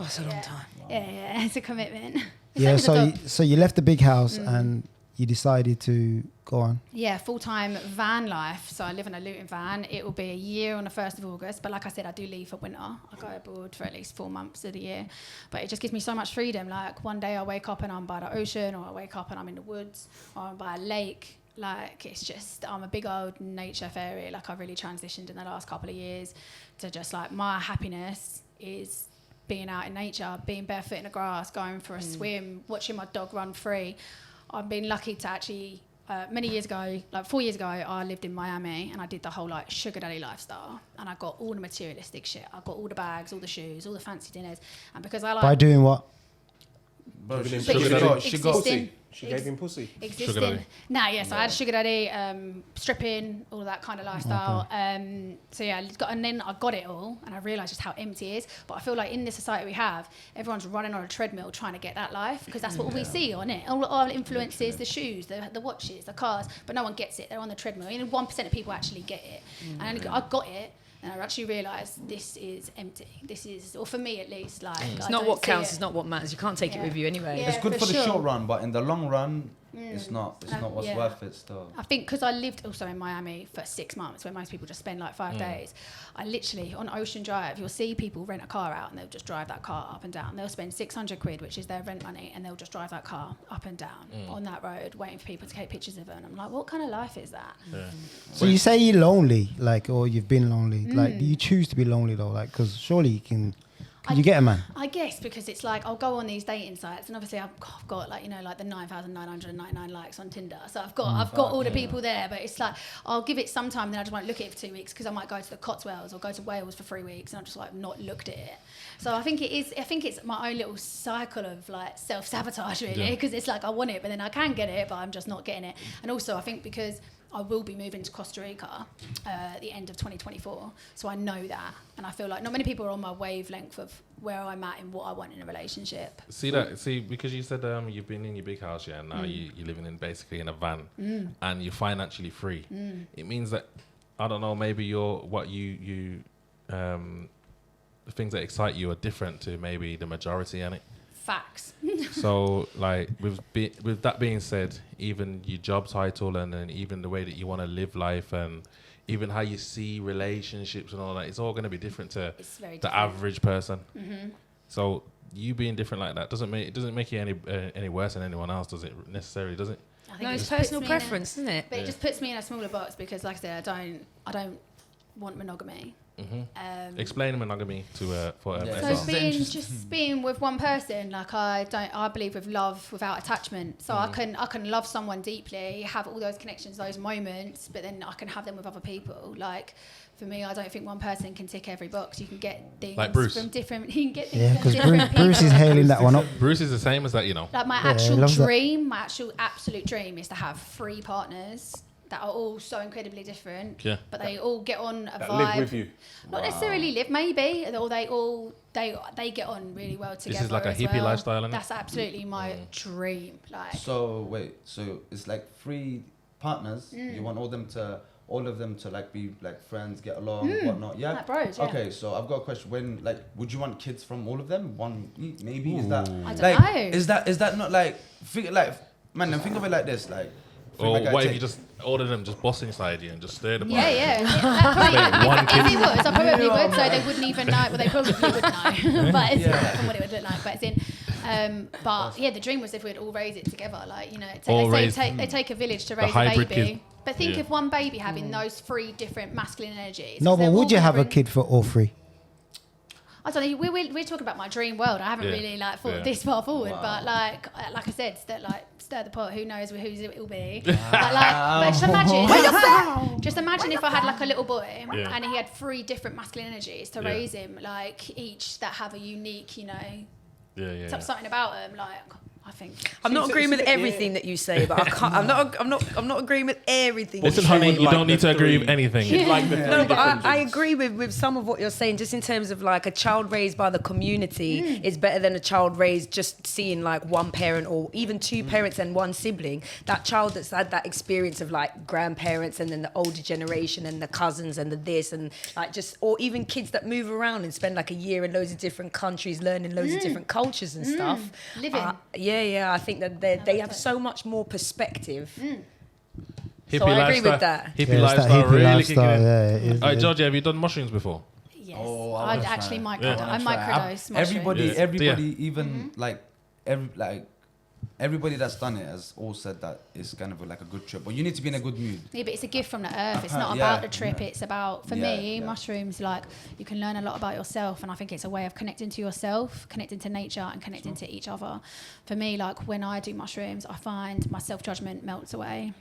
Oh, it's a long time. Yeah, it's a commitment. Yeah, Same with the so you left the big house and you decided to go on. Yeah, full-time van life. So I live in a Luton van. It will be a year on the 1st of August. But like I said, I do leave for winter. I go abroad for at least 4 months of the year. But it just gives me so much freedom. Like one day I wake up and I'm by the ocean, or I wake up and I'm in the woods, or I'm by a lake. Like it's just, I'm a big old nature fairy. Like I've really transitioned in the last couple of years to just like my happiness is being out in nature, being barefoot in the grass, going for a swim, watching my dog run free. I've been lucky to actually, many years ago, like 4 years ago, I lived in Miami and I did the whole like sugar daddy lifestyle, and I got all the materialistic shit. I got all the bags, all the shoes, all the fancy dinners, and because I like By doing what? Bro, she Existing. got Pussy. She gave him pussy. existing. daddy. Nah, yeah. So I had sugar daddy, stripping, all of that kind of lifestyle. So yeah, and then I got it all, and I realised just how empty it is. But I feel like in the society we have, everyone's running on a treadmill trying to get that life, because that's what we see on it. All our influences, the shoes, the watches, the cars, but no one gets it. They're on the treadmill. Only 1% of people actually get it, and I got it. And I actually realised this is empty. This is, or for me at least, like It's I not don't what see counts, it. it's not what matters. You can't take it with you anyway. Yeah. It's good for for the sure. short run, but in the long run, it's not what's yeah. worth it still. I think because I lived also in Miami for 6 months, where most people just spend like 5 days. I literally, on Ocean Drive, you'll see people rent a car out and they'll just drive that car up and down. They'll spend 600 quid, which is their rent money, and they'll just drive that car up and down on that road, waiting for people to take pictures of it. And I'm like, what kind of life is that? Yeah. So you say you're lonely, like, or you've been lonely. Like, do you choose to be lonely though? Like, because surely you can you get a man? I guess because it's like I'll go on these dating sites, and obviously I've got like, you know, like the 9,999 likes on Tinder. So I've got all the people there, but it's like I'll give it some time, then I just won't look at it for 2 weeks, because I might go to the Cotswolds or go to Wales for 3 weeks, and I've just like not looked at it. So I think it's my own little cycle of like self-sabotage really, because it's like I want it, but then I can get it, but I'm just not getting it. And also I think because I will be moving to Costa Rica at the end of 2024. So I know that. And I feel like not many people are on my wavelength of where I'm at in what I want in a relationship. See, because you said you've been in your big house, yeah, and now you're living in basically in a van, and you're financially free. It means that, I don't know, maybe the things that excite you are different to maybe the majority, and it. Facts. So, like, with that being said, even your job title and then even the way that you want to live life and even how you see relationships and all that, it's all going to be different to the average person. So you being different like that doesn't make you any worse than anyone else, does it necessarily? Does it? I think No, it it's just puts personal me in preference, isn't it? But it just puts me in a smaller box because, like I said, I don't want monogamy. Explain monogamy to for So being with one person, like I believe with love without attachment. So I can love someone deeply, have all those connections, those moments, but then I can have them with other people. Like for me, I don't think one person can tick every box. You can get things like Bruce. from different. You can get things Yeah, from because different people. Bruce is hailing that one up. Bruce is the same as that, you know. Like my Yeah, he actual loves that. dream, my actual absolute dream is to have 3 partners that are all so incredibly different, but they all get on a That vibe. live with you. Not necessarily live, maybe, or they get on really well together. This is like a as hippie well. lifestyle, isn't it? That's absolutely my dream. Like, So it's like 3 partners. You want all of them to like be like friends, get along, whatnot. Yeah. like bros. Yeah. Okay, so I've got a question. When would you want kids from all of them? One maybe. Is that I don't like know. is that not like think of it like this, like Or bag what if take. you just order them, just boss inside you and just stir the pot? Yeah. One If it kid. was, I probably would, so they wouldn't even know. Well, they probably would know, but it's from what it would look like. But it's in. But yeah, the dream was if we'd all raise it together. Like, you know, they take a village to raise a hybrid baby. kid. But think of one baby having those 3 different masculine energies. No, Is there but would all you have a different- kid for all 3? I don't know. We're talking about my dream world. I haven't really like thought this far forward, but like I said, stir the pot. Who knows whose it will be? But just imagine if I had like a little boy and he had 3 different masculine energies to raise him, like each that have a unique, you know, something about them. Like I think I'm not agreeing with everything that you say, but I can't. I'm not agreeing with everything. Listen, She honey, would you like don't need to the agree 3. with anything. She'd like the 3 No, but different I genes. agree with some of what you're saying, just in terms of like a child raised by the community is better than a child raised just seeing like one parent or even 2 parents and 1 sibling. That child that's had that experience of like grandparents and then the older generation and the cousins and the this and like just, or even kids that move around and spend like a year in loads of different countries learning loads of different cultures and stuff. Living. I think that they have so much more perspective. Hippie So I agree lifestyle- with that. Hippie Yeah, it's that lifestyle hippie really lifestyle, kicking in. yeah, it is, Alright, yeah. Georgie, have you done mushrooms before? yes, Oh, I'd wanna actually try. microdose. I microdose mushrooms. Everybody, even like everybody that's done it has all said that it's kind of like a good trip, but you need to be in a good mood. Yeah, but it's a gift from the earth. It's not Yeah. about the trip. It's about, for Yeah, me, yeah. mushrooms, like, you can learn a lot about yourself. And I think it's a way of connecting to yourself, connecting to nature, and connecting to each other. For me, like, when I do mushrooms, I find my self-judgment melts away.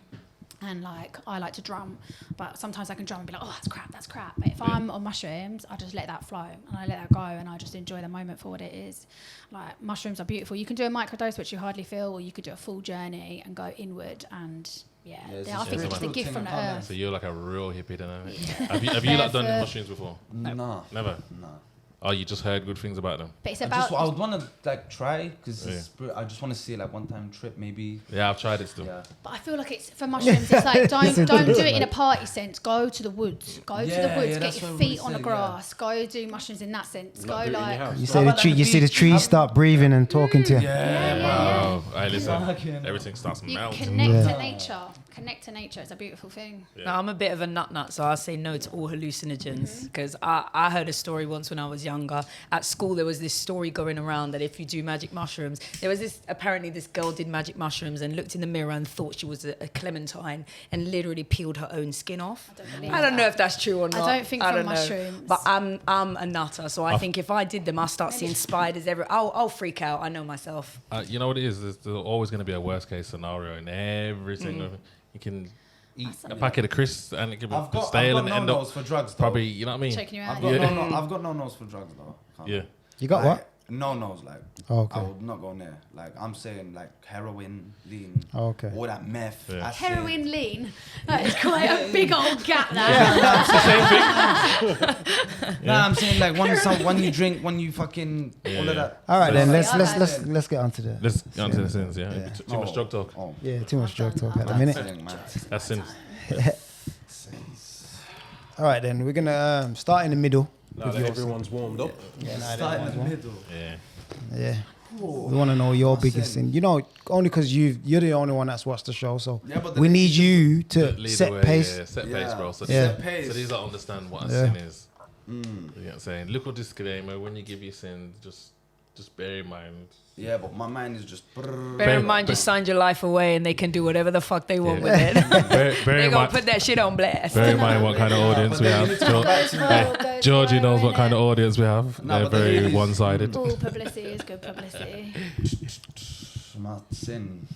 And, like, I like to drum. But sometimes I can drum and be like, oh, that's crap. But if I'm on mushrooms, I just let that flow. And I let that go. And I just enjoy the moment for what it is. Like, mushrooms are beautiful. You can do a microdose, which you hardly feel, or you could do a full journey and go inward. And, it's I just think a it's just a good gift thing from the about earth. So you're like a real hippie then, aren't you? Have you like done Never. mushrooms before? No, Never? no. Oh, you just heard good things about them? But it's I about would want to like try because I just want to see like one-time trip maybe. Yeah, I've tried it still. Yeah. But I feel like it's for mushrooms. It's like don't do it in a party sense. Go to the woods. Go to the Yeah, woods. yeah, Get that's your what feet everybody on the said, grass. Go do mushrooms in that sense. Not Go do it in your like house. You see the tree. You see the trees start breathing and talking to you. Oh, hey, listen, Fucking- everything starts you melting. connect to nature. Connect to nature. It's a beautiful thing. No, I'm a bit of a nut, so I say no to all hallucinogens because I heard a story once when I was younger. At school, there was this story going around that if you do magic mushrooms, there was apparently this girl did magic mushrooms and looked in the mirror and thought she was a clementine and literally peeled her own skin off. I don't know if that's true or not. don't think I from don't know. mushrooms. But I'm a nutter, so I think if I did them, I'll start seeing spiders I'll freak out. I know myself. You know what it is? There's always going to be a worst case scenario in every single. You can eat a packet of crisps and it can be I've got stale and no end nose up for drugs though. probably. You know what I mean? Checking you out. I've got no nose for drugs though. Can't. Yeah. You got what? No nose, like. Oh, okay. I would not go near. Like I'm saying, like heroin, lean. Oh, okay. All that meth. Yeah. acid. Heroin lean. That is quite a big old gap there. Nah, I'm saying like when you drink, when you fucking all of that. All right, then Yeah. let's get on to the. Let's get on to the sins. Yeah. Yeah. Too much drug talk. Oh, Yeah, too much drug talk at the mad minute. thing, man. That's sins. All right, then we're gonna start in the middle. Now that everyone's warmed up. Start in the middle. Yeah. Yeah. We want to know your biggest sin. You know, only because you're the only one that's watched the show, so Yeah, but the we thing need is- you to Lead the set way, pace. Yeah, set Yeah. pace, bro. So, Yeah. Set pace. so these are understand what a Yeah. sin is. You know what I'm saying? Little disclaimer: when you give your sin, just bear in mind. Yeah, but my mind is just. Bear in mind, you signed your life away, and they can do whatever the fuck they want Yeah. with it. Bear They're in gonna mind. put that shit on blast. Bear in mind what kind of audience we have. Georgie knows what kind of audience we have. No, They're but the very thing is- one-sided. All publicity is good publicity. My sin.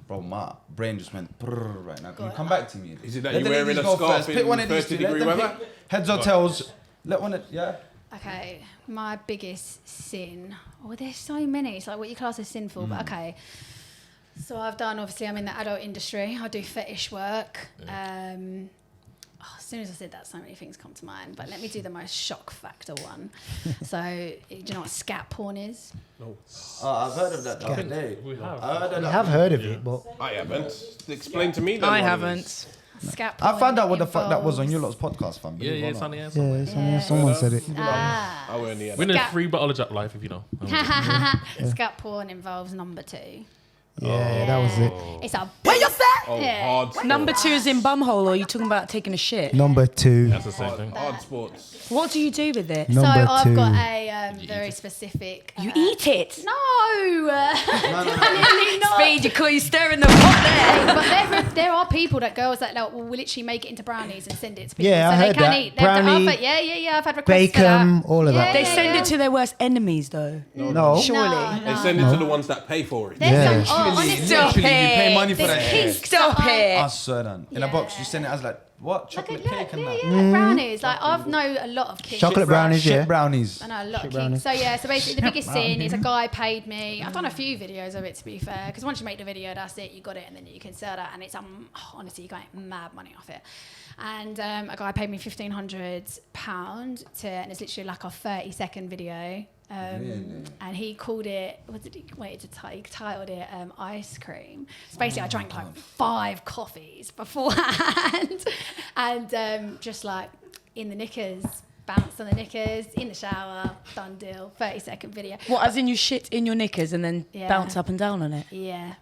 Bro, my brain just went right now. Can you Go come on. back to me? Is it that Let you're the wearing ladies a go scarf first. Pick one in of these 30 two. Let degree them weather? pick heads or tails. Let one. Yeah. Okay, my biggest sin. Oh, there's so many. It's like what you class as sinful, but okay. So I'm in the adult industry. I do fetish work. As soon as I said that, so many things come to mind. But let me do the most shock factor one. So, do you know what scat porn is? I've heard of that the other day. We have. I heard of I that. have heard of it, but I haven't. Explain to me then. I what it haven't. is. Scat porn I found out what the fuck that was on involves- your lot's podcast, fam. Yeah, believe it yeah, or it's not. on the air yeah, somewhere. someone said it. Ah. I weren't here. We're in a Scat- free bottle of Jack Life, if you know. Scat porn involves number 2. Yeah, that was it. It's a Oh, Yeah. hard sports. Number 2 is in bumhole, or are you talking about taking a shit? Number 2. That's the same thing. Hard sports. What do you do with it? So Number I've 2. got a very specific. You eat it. No, definitely not. Speed, you stirring the pot there. But there are people girls that will literally make it into brownies and send it to people. Yeah, so I they heard can that. eat. Brownie, I've had requests bacon, for that. all of that. They send it to their worst enemies, though. No. Surely. No, They no. send it to the ones that pay for it. There's Yeah. some, honestly, Stop Literally, you pay it. money for there's that. kinks Stop that it. I swear then. In a box, you send it as like, what? Chocolate cake and that? like brownies. Like I've know a lot of kinks. Chocolate brownies, Shit yeah. brownies. I know a lot Shit of brownies. kinks. So yeah, so basically the biggest sin is a guy paid me. I've done a few videos of it, to be fair, because once you make the video, that's it. You got it, and then you can sell that, and it's honestly you got mad money off it. And a guy paid me £1,500 and it's literally like a 30-second video. And he called it, he titled it ice cream. So basically I drank like 5 coffees beforehand and just like in the knickers, bounced on the knickers, in the shower, done deal, 30-second video. What, as in you shit in your knickers and then Yeah. bounce up and down on it? Yeah.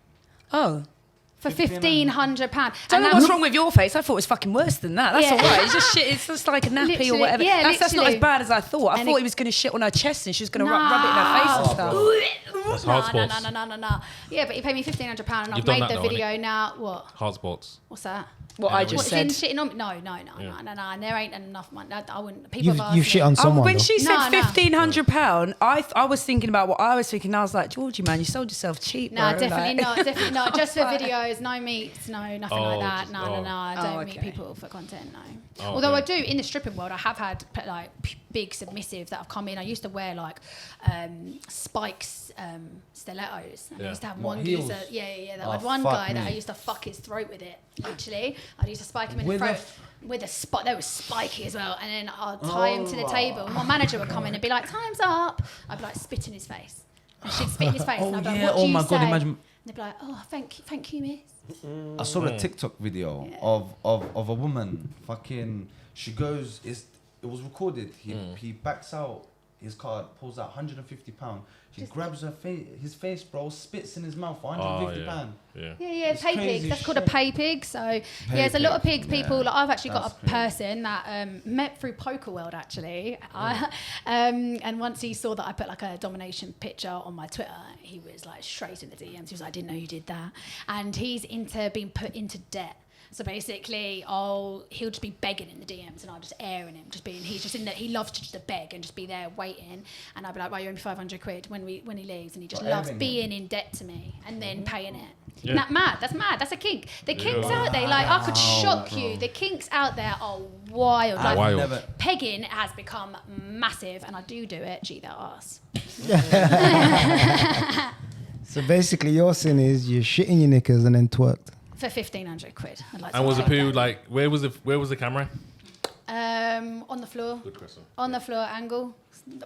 Oh. For £1,500. Don't know what's wrong with your face. I thought it was fucking worse than that. That's Yeah. all right. It's just shit. It's just like a nappy Literally, or whatever. yeah, That's not as literally. bad as I thought. I And thought it- he was going to shit on her chest and she was going to rub it in her face and stuff. That's hard sports. No. Yeah, but he paid me £1,500 and I've You've done made that the though, video now. What? Hard sports. What's that? What I just What's said. in shitting on me? No. And there ain't enough money. I wouldn't. People have asked You've me. shit on someone. when though. she said No. £1,500, I was thinking about what I was thinking. I was like, Georgie, man, you sold yourself cheap. No, bro. definitely Like- not. Definitely not. Just for videos, no meats, no nothing like that. just- No. I Oh, don't meet okay. people for content. No. Oh, Although okay. I do in the stripping world, I have had like big submissives that have come in. I used to wear like spikes, stilettos. And I Yeah. used to have What, one heels? geezer. Yeah. I Oh, had one fuck guy that I me. used to fuck his throat with it. Literally, I used to spike him in With the a throat. With a spot, they were spiky as well, and then I'd tie him to the table. And my manager would come in and be like, "Time's up." I'd be like, spit in his face, and she'd spit in his face, and I'd be like, yeah. "What do Oh you my say?" God, imagine- And they'd be like, "Oh, thank you, miss." I saw a TikTok video of a woman fucking. She goes. It was recorded. He backs out his card, pulls out £150. She grabs his face, bro, spits in his mouth for £150. Yeah. Yeah, It's pay crazy pigs. That's called a shit. pay pig. So there's a lot of pig, people. yeah. Like, I've actually got That's a person that met through Poker World actually. And once he saw that I put like a domination picture on my Twitter, he was like straight in the DMs. He was like, "I didn't know you did that." And he's into being put into debt. So basically, he'll just be begging in the DMs, and I'll just airing him, he's just in there. He loves to just beg and just be there waiting, and I'll be like, "Right, you owe me £500 when he leaves," and he just loves airing being in debt to me and then paying it. Yeah. Isn't that mad? That's mad. That's a kink. The kinks out there, like I could shock you. The kinks out there are wild. Like Wild. Never. pegging has become massive, and I do it. Gee, that ass. So basically, your sin is you shit in your knickers and then twerked. For £1,500. I'd like to And was the take poo that. like? Where was the camera? On the floor. Good question. On the floor angle.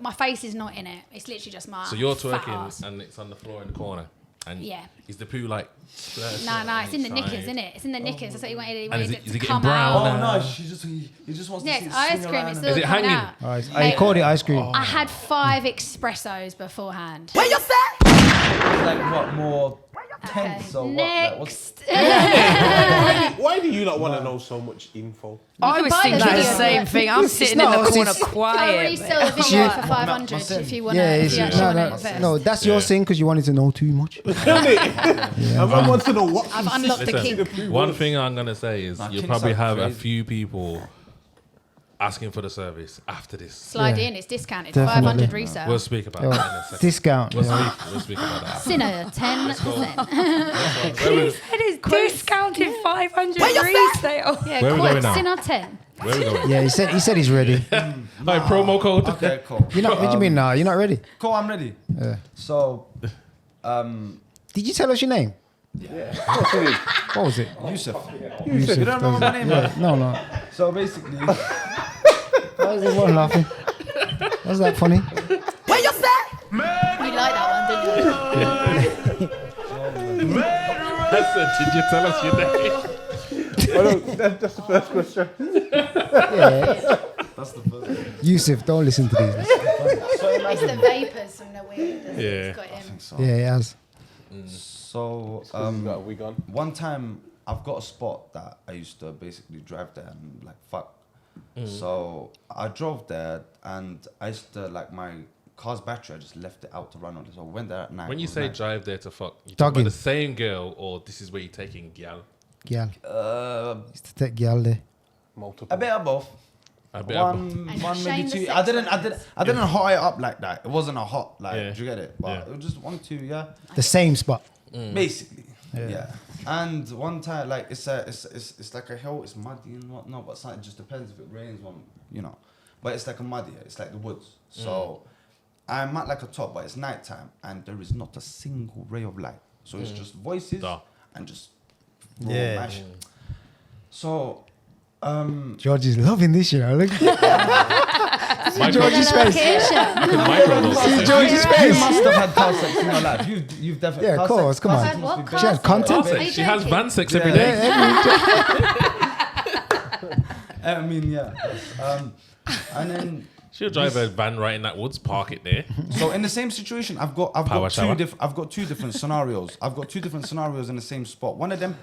My face is not in it. It's literally just my So you're fat twerking ass. and it's on the floor in the corner. And Yeah. is the poo like? No, it's in the knickers, isn't it? It's in the knickers. That's what he wanted. He And wanted is it it to getting come brown? out. Oh no, he just wants Yes, to see it ice swing cream. around It's and- still Is it coming hanging? out. I called it ice cream. I had 5 espressos beforehand. like what more tense or what? Like, what's- Next. Why do you not want to know so much info? I was buy thinking the the video. same thing. I'm sitting in not- the corner it's- I already quiet. sell the video for 500 if you want to. Yeah, If it's, you actually no, want to no, invest. no, that's your Yeah. sin because you wanted to know too much. Everyone wants to know what. I've unlocked the kink. Listen, one thing I'm gonna say is Nah, you'll kinks probably are have a crazy. few people asking for the service after this. Slide Yeah. in, it's discounted. Definitely. 500 resale. We'll speak about Oh, that in a second. discount. We'll yeah. speak about that. Sinner, 10%. It is discounted 500 resale. Yeah, Where we quote going now? Sinner 10. Where are we going? Yeah, he said he's ready. My promo code. Okay, cool. You're not. What do you mean now? You're not ready? Cool, I'm ready. Yeah. So, Did you tell us your name? What was it? Yusuf. Yusuf. You don't remember my name, Yeah. No. So basically, Why is everyone laughing? Was that funny? You like that one, didn't you? I said, did you tell us your name? Oh, no, that's the first question. Yeah. that's the first. Yusuf, don't listen to these. It's the vapors from the weed. Yeah. Got him. Yeah, he has. So You got a wig on. one time I've got a spot that I used to basically drive there and like fuck. So I drove there and I used to like my car's battery. I just left it out to run on. So I went there at night. When it you was say night. drive there to fuck, you talk Dogging. about the same girl, or this is where you're taking gal? Gal. Used to take gal there. Multiple. a bit of both. I bet I- And One shame maybe the two. I sex didn't hot it up like that. It wasn't a hot like. Yeah. Do you get it? But Yeah. it was just 1, 2. Yeah. The same spot. Basically. Yeah. Yeah. And one time, like it's like a hill. It's muddy and whatnot, but it just depends if it rains or But it's like a muddy. It's like the woods. So I'm at like a top, but it's nighttime, and there is not a single ray of light. So it's just voices Duh. and just raw Yeah. mash. So. Georgie's loving this, you know. Look. Micro- Georgie's face. microdose. See Georgie's You face. must have had car sex in your life. You've definitely. Yeah, of car course, sex- come car on. sex must be What big. She had content. Are you She has joking? van sex every Yeah. day. I mean, yeah. And then She'll drive a van right in that woods, park it there. so in the same situation, I've got Power shower. two different scenarios. I've got two different scenarios in the same spot. One of them,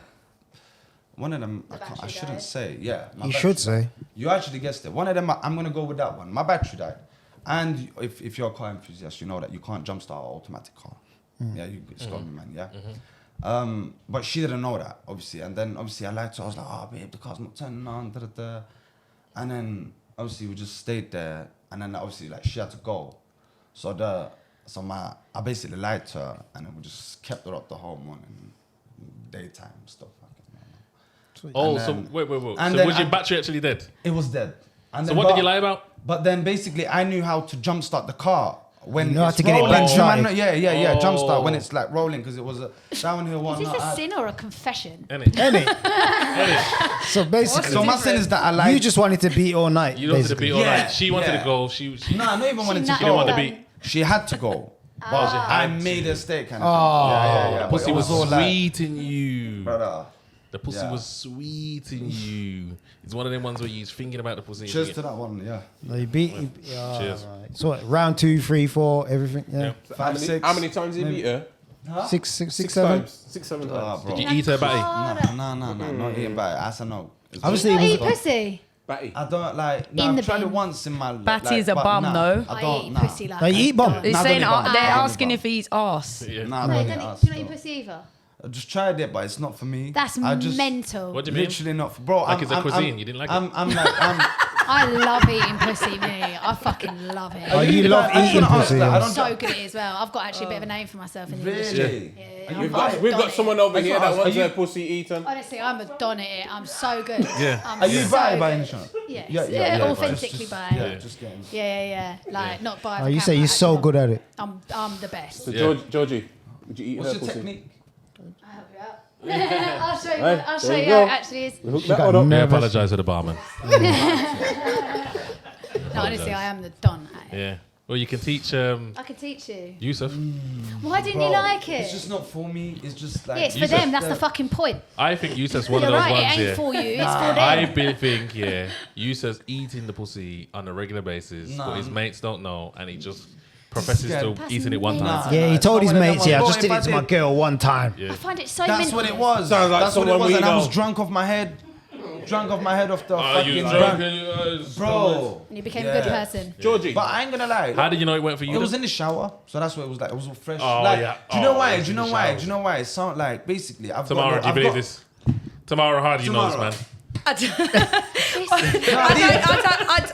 I shouldn't say. Yeah, my You battery should say. died. You actually guessed it. One of them, I'm gonna go with that one. My battery died, and if you're a car enthusiast, you know that you can't jumpstart an automatic car. Yeah, it's got me, man. Yeah. But she didn't know that, obviously. And then obviously I lied to her. I was like, oh babe, the car's not turning on. Da, da, da. And then obviously we just stayed there. And then obviously like she had to go. I basically lied to her, and then we just kept her up the whole morning, daytime stuff. Oh, And so then- wait. and So then was your I- battery actually dead? It was dead. And So then, what did you lie about? But then basically I knew how to jumpstart the car when You know how it's to get it rolling. back started. Yeah, jumpstart when Oh. it's like rolling, because it was a downhill one. Is this I- a sin or a confession? Innit? Innit? So basically, So my sin is that I lied. you just wanted to beat all night. You wanted to basically. be all Yeah, right. She wanted yeah. to go. She No, I not even wanted to not- didn't go. want to be. She had to go. But she I had made a mistake. Kind of Oh. yeah. The But pussy it was all like, sweet in you. brother. The pussy Yeah. was sweet in you. It's one of them ones where you're thinking about the pussy. Cheers to that one. Yeah. No, you beat. Yeah, Cheers. right. So what, round 2, 3, 4, everything. Yeah. Yeah. Five, six. How many times did you beat her? Six, 7. times. 6, 7 Ah, times. bro. Did you eat her batty? No, not eating by it. I said no. It's Obviously, Not it was eat pussy. Batty. I don't like. No, In I've the tried bin. it once in my life. Batty is a but bum, nah, though. I I don't. eat Nah. pussy like No, you a eat bum. dog. He's Nah, saying don't eat bum. they're Don't eat asking bum. if he eats ass. Yeah. Nah, No, I don't don't eat eat, ass, do you not eat though. pussy either? I just tried it, but it's not for me. That's I just mental. What do you mean? literally not, bro. Like it's a cuisine, you didn't like it? I'm like, I love eating pussy, me. I fucking love it. Oh, you love I eating shouldn't ask pussy. that. I yeah. don't So good at it as well. I've got actually a bit of a name for myself in the industry. really. Yeah, We've got someone over That's here what I that was- wants are you- her pussy eaten. Honestly, I'm a don at it. I'm so good. Yeah. I'm Are you so bi by good. any chance? Yes. Yeah, Authentically just, bi. Yeah, Yeah, just getting. yeah. Like, not bi. Oh, for you say camera, you're so actually. good at it. I'm the best. So Yeah. Georgie, would you eat What's her your pussy? technique? I'll help you out. I'll show you. Hey, I'll show there you you how go. it actually is. Hook She that got one up. I nervous. apologize to the barman. No, honestly, I am the don at it. Yeah. Well, you can teach I could teach you. Yusuf. Why didn't Bro, you like it? It's just not for me. It's just like. Yeah, it's for Yusuf. them. That's the fucking point. I think Yusuf's one You're of those right. ones. It ain't Yeah. for you. It's for I them. think, yeah, Yusuf's eating the pussy on a regular basis, Nah. but his mates don't know, and he just professes Yeah. to That's eting it one time. mental. Yeah, he it's told not his one of them mates, yeah, I ones. just Bro, did if it to I my did- girl one time. Yeah. I find it so That's mental. what it was. Sounds like That's what it someone was, we and I was know. drunk off my head. Drunk off my head off the Are you fucking drunk? drunk. Bro. And you became a Yeah. good person. Georgie. But I ain't gonna lie. How did you know it went for you? It was in the shower, so that's what it was like. It was all fresh. Oh, like, yeah. Do you know Oh, why? it Do was you in know the why? shower. Do you know why? It sound like basically I've Tamara, got. do you believe this? Tamara, how do you know this, Tamara. man?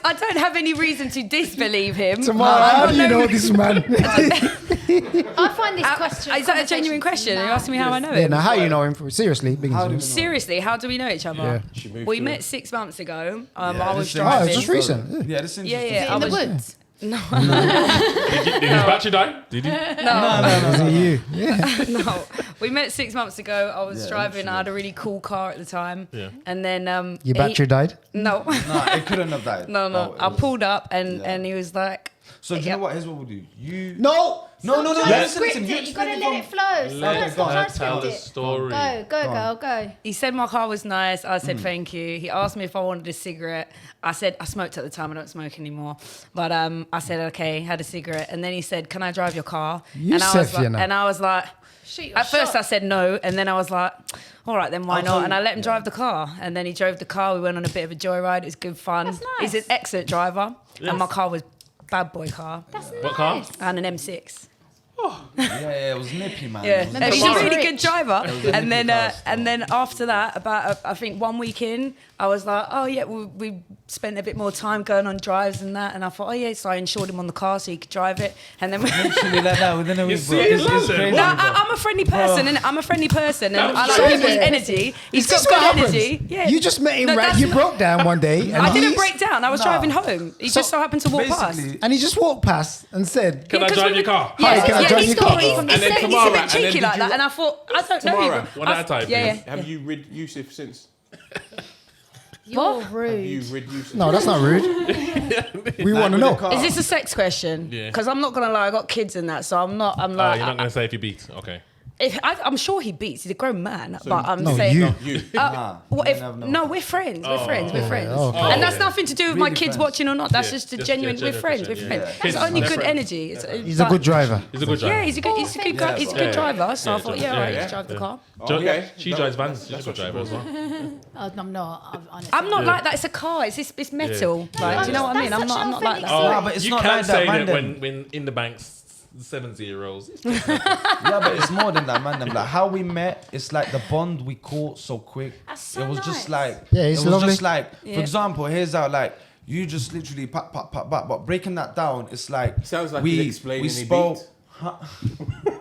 I don't have any reason to disbelieve him. Tamara, how do you know this man? I find this question. Is that a genuine question? Are you asking me how I know Yeah, him? now how you know him? Seriously, because How do you know? Seriously, how do we know each other? Yeah. She moved We to met 6 months ago. Yeah, I was this thing- Oh, driving. it's just recent. Yeah, this Yeah, interesting. yeah. in I the was woods. Did his battery die? Did he? Was it you? Yeah. No, we met 6 months ago. I was Yeah, driving. I had a really cool car at the time. Yeah. And then Your battery died? No, Nah, it couldn't have died. no. Oh, it I was- pulled up and Yeah. he was like, So do you Yeah. know what? Here's what we'll do. You. No! No. Trying to Listen, script listen. it. You gotta explain let it from- flow. Let Stop trying her to tell script the it. story. Go, girl, go. he said my car was nice. I said thank you. He asked me if I wanted a cigarette. I said I smoked at the time. I don't smoke anymore. But I said okay, had a cigarette, and then he said, "Can I drive your car?" You and I was said, like, you know. and I was like, Shoot your At first, shot. I said no, and then I was like, all right, then why I'll not? tell And you- I let him drive the car, and then he drove the car. We went on a bit of a joyride. It was good fun. That's nice. He's an excellent driver, and my car was bad boy car That's What car? nice. and an M6. Yeah, it was nippy, man. Yeah, It was and nippy. she's a Tomorrow. really good driver. was a And then, nippy car and still. then after that, about I think 1 week in, I was like, oh yeah, we spent a bit more time going on drives and that. And I thought, oh yeah, so I insured him on the car so he could drive it. And then Literally like that within a week, bro. see, It's London. crazy, No, bro. I'm a friendly person, and I'm a friendly person, and I like true. people's energy. He's got This what good happens. energy. Yeah. You just met him No, right. that's You not- broke down one day. And I didn't he's- break down. I was Nah. driving home. He just so happened to walk past. Basically, And he just walked past and said, Can I 'cause drive we your were- car? Hi, can I drive he's your got- car? he's- And he's then a Tamara, bit and then cheeky did like you- that, and I thought, I don't know Tamara, you. one at a time, Yeah, please. yeah. Have you rid Yusuf since? You're Have rude. you rid Yusuf? no, that's not rude. We want to know. Is this a sex question? Yeah. Because I'm not gonna lie, I got kids in that, so I'm not. I'm Oh, like, you're not going to say if you beat. Okay. I'm sure he beats. He's a grown man, but I'm No, saying. you. You. Nah, What you if, never know. no, we're friends. We're friends. We're friends. okay. And that's yeah. nothing to do with my Really kids friends. watching or not. That's Yeah, just a just genuine. genuine We're friends. We're friendship, friends. yeah. It's only They're good friends. energy. He's a good driver. He's a good driver. Yeah, he's a good. He's a good guy. He's a good Yeah. driver. So I thought, yeah, Yeah, all right, yeah. let's drive the car. Okay. She drives vans. She's a good driver as well. Oh, I'm not. Honestly. I'm not like that. It's a car. It's metal. Like, do you know what I mean? That's I'm such an not like authentic that. story. Nah, but it's you not can like say that, man. that them. when in the banks 7-0s. Yeah, but it's more than that, man. Them. Like how we met, it's like the bond we caught so quick. That's so it was nice. just like, Yeah, it's it was lovely. just like, Yeah. for example, here's how like you just literally pop, pop, pop, pop, but breaking that down, it's like Sounds like we he's explaining we he spoke. beat.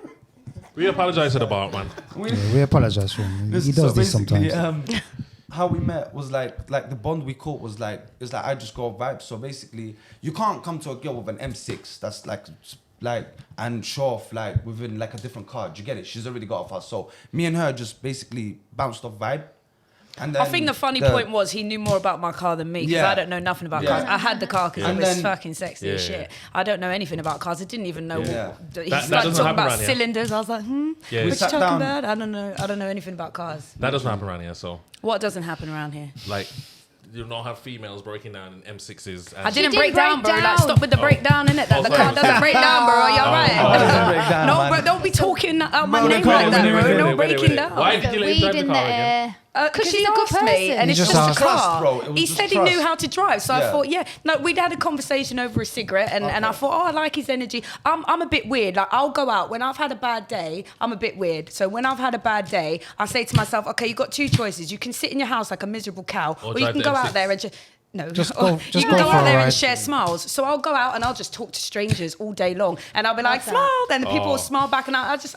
We apologise to the bar, man. We, Yeah, we apologize for him. He Listen, does so this basically, sometimes. How we met was like the bond we caught was like it's like I just go vibe. So basically, you can't come to a girl with an M6 that's like and show off like within like a different car. Do you get it? She's already got off us. So me and her just basically bounced off vibe. And then I think the funny point was he knew more about my car than me because Yeah. I don't know nothing about Yeah. cars. I had the car because And it was then- fucking sexy as Yeah, shit. I don't know anything about cars. I didn't even know. Yeah. What, he That started doesn't talking happen about around here. cylinders. I was like, Yeah. what We you sat talking down. about? I don't know. I don't know anything about cars. That doesn't happen around here, so What doesn't happen around here? like you don't have females breaking down in M6s. And I didn't didn't break down, break bro. Like, down. stop with the breakdown, innit? That Oh, the sorry. car doesn't break down, bro. You're right. it doesn't break down, No, man. bro, don't be talking out my Bro, name the car like that, doesn't bro. break No down. breaking down. Why The did you let him weed drive the in the car again? air. Because she's he a good asked me, person. and He it's just just a asked. car. Trust, bro. It was He just said he trust. knew how to drive, so I Yeah. thought, yeah. No, we'd had a conversation over a cigarette, and I thought, oh, I like his energy. I'm a bit weird. Like I'll go out when I've had a bad day. I'm a bit weird. So when I've had a bad day, I say to myself, okay, you've got two choices. You can sit in your house like a miserable cow, Or or you drive can the go out M6. there and just. No, Just go- you just can go go for out a there and ride. share smiles. So I'll go out and I'll just talk to strangers all day long, and I'll be like, that. smile. Then the people Oh. will smile back, and I'm just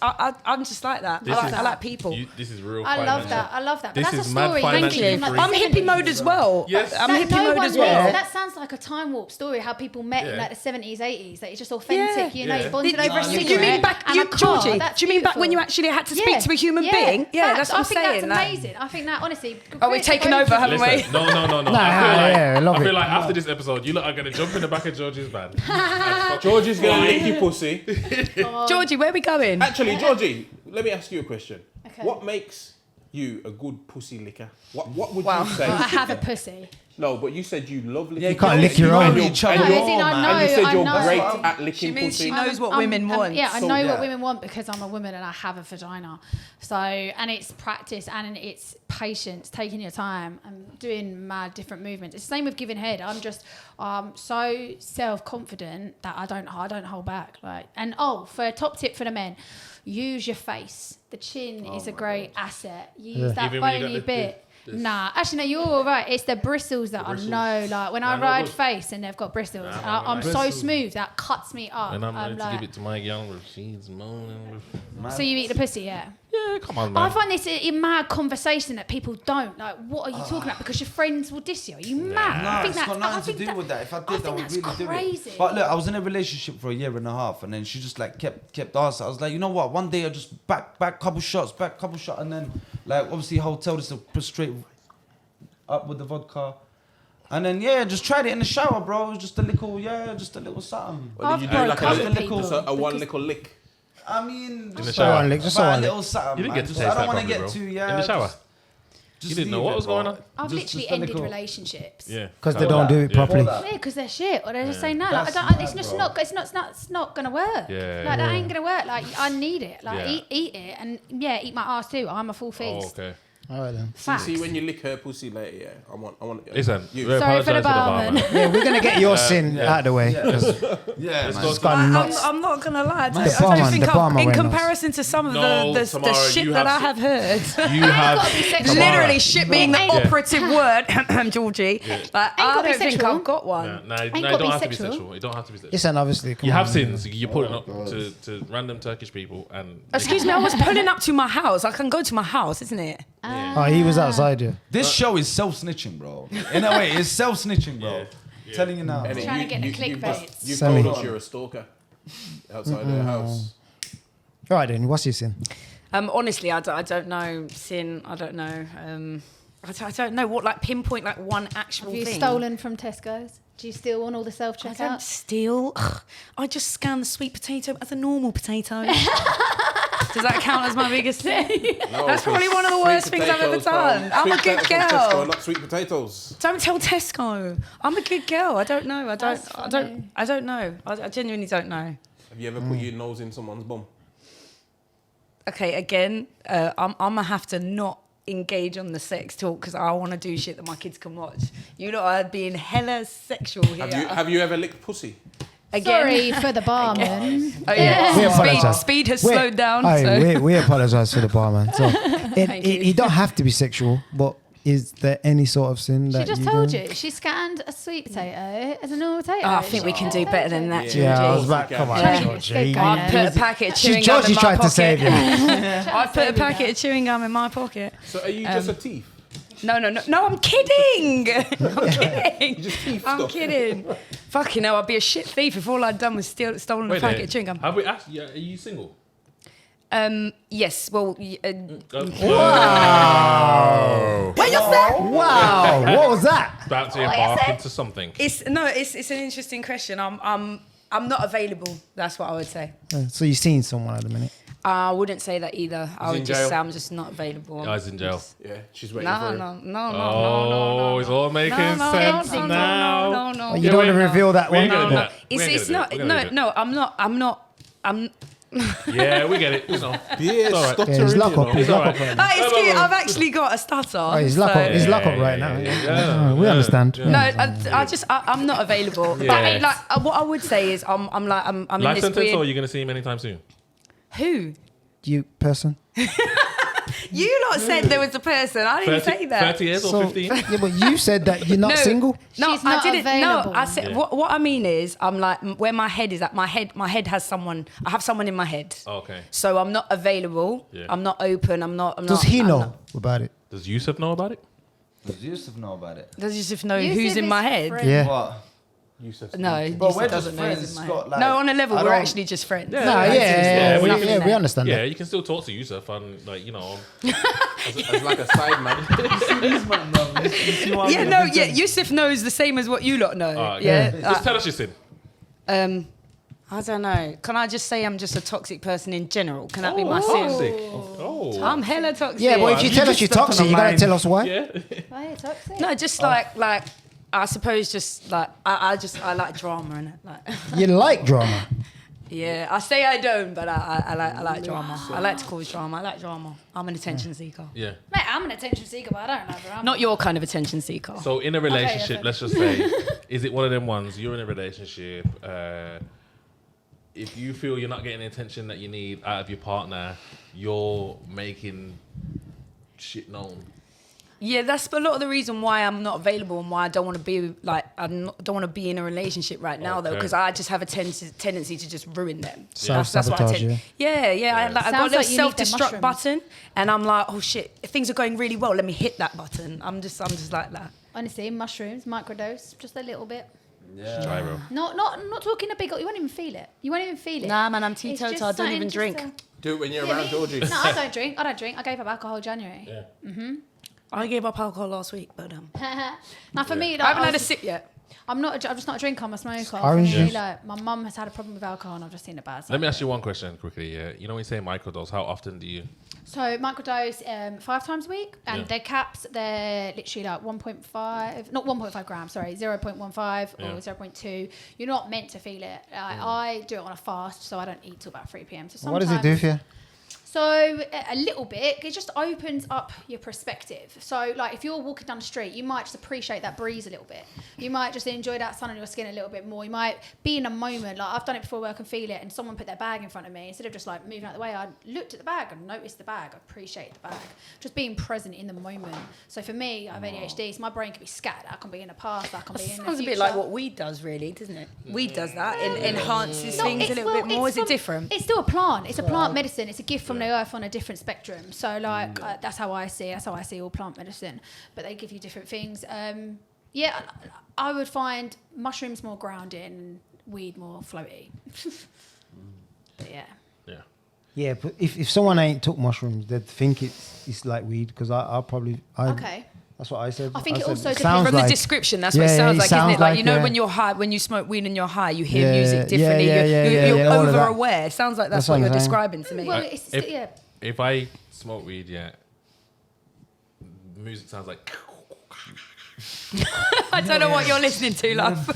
like that. This I like people. This is real. I love financial. that. I love that. But This that's a is mad story. financial You think freedom. I'm hippie mode as well. Yes. I'm That hippie no mode one as well. lives. That sounds like a time warp story. How people met in Yeah. like the 70s, 80s. That it's just authentic. Yeah. You know, Yeah. you bonded over a you cigarette. Do you mean back, and you, a car. Georgie? That's Do you mean back when you beautiful. actually had to speak to a human being? Yeah, that's what I'm I think saying. that's like- amazing. I think that honestly. Oh, we've taken over, haven't we? Listen, no. Nah, I feel yeah, I love I feel it. like after this episode, you lot are gonna jump in the back of Georgie's van. Georgie's gonna lick your pussy. Georgie, where are we going? Actually, Georgie, let me ask you a question. Okay. What makes you a good pussy licker? What would Wow. you say? Well, I have a pussy. No, but you said you love licking. Yeah, you can't lick your own. And Each other. No, you're- as in I and know, you said I you're know. great That's what at licking She means pussy. she knows what women want. Yeah, I So, know yeah. what women want because I'm a woman and I have a vagina. So, and it's practice and it's patience, taking your time and doing mad different movements. It's the same with giving head. I'm just so self-confident that I don't hold back. Like, and for a top tip for the men, use your face. The chin is a great asset. Use that Even when you got bony the- bit. this- Nah, actually no, you're all right. It's the bristles that I know. Like when I no ride good. face and they've got bristles, Nah, I'm so bristles. smooth that cuts me up. And I'm ready to like, give it to my girl where she's moaning. so you eat the pussy, yeah? Yeah, come on, I man. find this a mad conversation that people don't. Like, what are you talking about? Because your friends will diss you. Are you mad? No, I think it's that, got I nothing think to do with that. If I did, I think would that's really do crazy. it. But look, I was in a relationship for a year and a half, and then she just like kept asking. I was like, you know what? One day I just back couple shots, and then like obviously hotel just straight up with the vodka. And then just tried it in the shower, bro. It was just a little something. Or did you do I've like broke a up with people just a one because- little lick? I mean, the just shower. One lick, just about one a lick. little something. You didn't man. get to Just- taste I don't that want to properly, get bro. too In the shower. You didn't know what was going on? I've literally ended relationships. Yeah. Because they don't do it properly. Yeah, because they're shit, or they just say no. Like, it's not gonna work. Yeah. Like that ain't gonna work. Like I need it. Like Yeah. eat it, and eat my ass too. I'm a full feast. Oh, okay. All right then. Facts. See, when you lick her pussy later, yeah, I want. Listen, you. we Sorry for the apologise to barman. Yeah, we're gonna get your sin out of the way. Yeah, man. It's gone nuts. I'm not gonna lie. The I don't barman- think the barman in went comparison to some of No, the Tamara, shit you that I have have heard. You have Sexual. Tamara. Literally shit being the Yeah. operative word, Georgie. Like, I gotta be don't think sexual. I've got one. No, gotta you be don't have to be sexual. sexual. You don't have to be sexual. Listen, obviously, come You on. have sins. You're pulling up to random Turkish people and. Excuse me, I was pulling up to my house. I can go to my house, isn't it? Oh, he was outside you. This show is self-snitching, bro. In a way, it's self-snitching, bro. Yeah. Telling you now. And Trying to get the you've clickbaits. Semi. told us you're a stalker outside their house. All right then, what's your sin? Honestly, I don't know sin. I don't know. I don't know what pinpoint one actual Have you thing. stolen from Tesco's? Do you steal on all the I don't self-checkout? steal. I just scan the sweet potato as a normal potato. Does that count as my biggest sin? No, That's probably one of the sweet worst things I've ever potatoes from- done. I'm a sweet good potatoes from Tesco, girl. not sweet potatoes. Don't tell Tesco. I'm a good girl. I don't know. That's I funny. don't know. I genuinely don't know. Have you ever put your nose in someone's bum? Okay, again, I'm gonna have to not engage on the sex talk because I want to do shit that my kids can watch. You know, I'm being hella sexual here. Have you ever licked pussy? Again. Sorry for the barman. Oh yeah, We apologise. speed has slowed down. Aye, So. we apologise for the barman. So Thank you. it don't have to be sexual, but is there any sort of sin She that just you told do? you. She scanned a sweet potato as a normal potato. Oh, I think we can do better than that, Georgie. Yeah, I was like, come on, Yeah. Georgie. Yeah. I put a packet of chewing gum in Georgie my tried pocket. to save you. I put a packet of chewing gum in my pocket. So are you just a thief? No, I'm kidding. I'm kidding. You just thief I'm stuff. kidding. Fucking hell, I'd be a shit thief if all I'd done was stolen a packet of chewing gum. Have we asked? Yeah, are you single? Yes, well, Wow. Wow, what was that? About to embark into something. it's an interesting question. I'm not available. That's what I would say. So you've seen someone at the minute? I wouldn't say that either. I He's would in just jail? say I'm just not available. Guys in jail. Yeah, she's waiting for No, him. no. It's all making No, sense no, now. no. Oh, you don't want to reveal that We one? ain't gonna do that. It's not. No. I'm not. Yeah, we get it. You know. Yeah, It's all right. stuttering, Yeah, he's locked you up. know. He's It's all locked up right. right now. It's cute. I've actually got a stutter. Oh, he's locked up. He's locked up right now. Yeah. We understand. No, I'm not available. Yeah. But what I would say is I'm in Life this sentence, weird. or are you going to see him anytime soon? Who? You person? You lot said there was a person. I didn't say that. 30 years or So, 15? yeah, but you said that you're not No. single. No, She's not I didn't. available. No, I said Yeah. what I mean is I'm like where my head is at. My head has someone. I have someone in my head. Okay. So I'm not available. Yeah. I'm not open. I'm not. Does he I'm know not- about it? Does Yusuf know about it? Does Yusuf know about it? Does Yusuf know Yusuf who's in is my head? friend. Yeah. What? Yusuf. No, But Yusuf we're just doesn't know who's friends, in my Scott, head. like, No, on a level, I we're don't- actually just friends. No, Like, yeah, there's we nothing there. understand Yeah, that. you can still talk to Yusuf and, like, you know. As like a side man. Yeah, no, yeah. Yusuf knows the same as what you lot know. Yeah. Yeah. Just tell us your sin. I don't know. Can I just say I'm just a toxic person in general? Can that be my sin? Toxic. Oh. I'm hella toxic. Yeah, but if you tell us you're toxic, you gotta tell us why. Yeah. Why are you toxic? No, just like I suppose just like I like drama and like You like drama. yeah. I say I don't, but I like drama. I like to cause drama. I like drama. I'm an attention seeker. Yeah. Mate, I'm an attention seeker, but I don't love her. Not your kind of attention seeker. So in a relationship, Okay. let's just say, is it one of them ones, you're in a relationship, if you feel you're not getting the attention that you need out of your partner, you're making shit known. Yeah, that's a lot of the reason why I'm not available and why I don't want to be like don't want to be in a relationship right now though, Okay. because I just have a tendency to just ruin them. Self-sabotage, I got Sounds a like little you need them self-destruct mushrooms. button, and I'm like, oh shit, if things are going really well, let me hit that button. I'm just like that. Honestly, mushrooms, microdose, just a little bit. Yeah. Gyro. Not talking a big. You won't even feel it. You won't even feel it. Nah, man, I'm It's teetotal. just I don't something even just drink. to- Do it when you're Yeah, around me? Georgie. No, I don't drink. I gave up alcohol January. Yeah. I gave up alcohol last week, but Now for me, like, I haven't had a sip yet. I'm just not a drinker. I'm a smoker. Orange For me, juice. like, my mum has had a problem with alcohol, and I've just seen the bad side. Let me ask you one question quickly. Yeah. You know when you say microdose, how often do you? So microdose 5 times a week, and their caps, they're literally like 1.5 grams, sorry, 0.15 or 0.2. You're not meant to feel it. I do it on a fast, so I don't eat till about 3 p.m. So What does it do for you? So a little bit, it just opens up your perspective. So like if you're walking down the street, you might just appreciate that breeze a little bit. You might just enjoy that sun on your skin a little bit more. You might be in a moment, like I've done it before where I can feel it and someone put their bag in front of me. Instead of just like moving out the way, I looked at the bag and noticed the bag. I appreciate the bag. Just being present in the moment. So for me, I have ADHD, so my brain can be scattered. I can be in the past, I can be in the future. Sounds a bit like what weed does, really, doesn't it? Weed does that, enhances things a little bit more. Is it different? It's still a plant. It's a plant medicine. It's a gift from the earth on a different spectrum. So like that's how I see it. That's how I see all plant medicine. But they give you different things. I would find mushrooms more grounding, weed more floaty. But yeah. Yeah, but if someone ain't took mushrooms, they'd think it's like weed because I probably Okay. That's what I said. I think it also sounds depends From the like- description, that's what it sounds like, isn't it? Like, you know, when you're high, when you smoke weed and you're high, you hear music differently. You're all of that. over-aware. It sounds like that's what I'm you're saying. describing to me. Well, it's If I smoke weed, music sounds like. I don't know what you're listening to, love.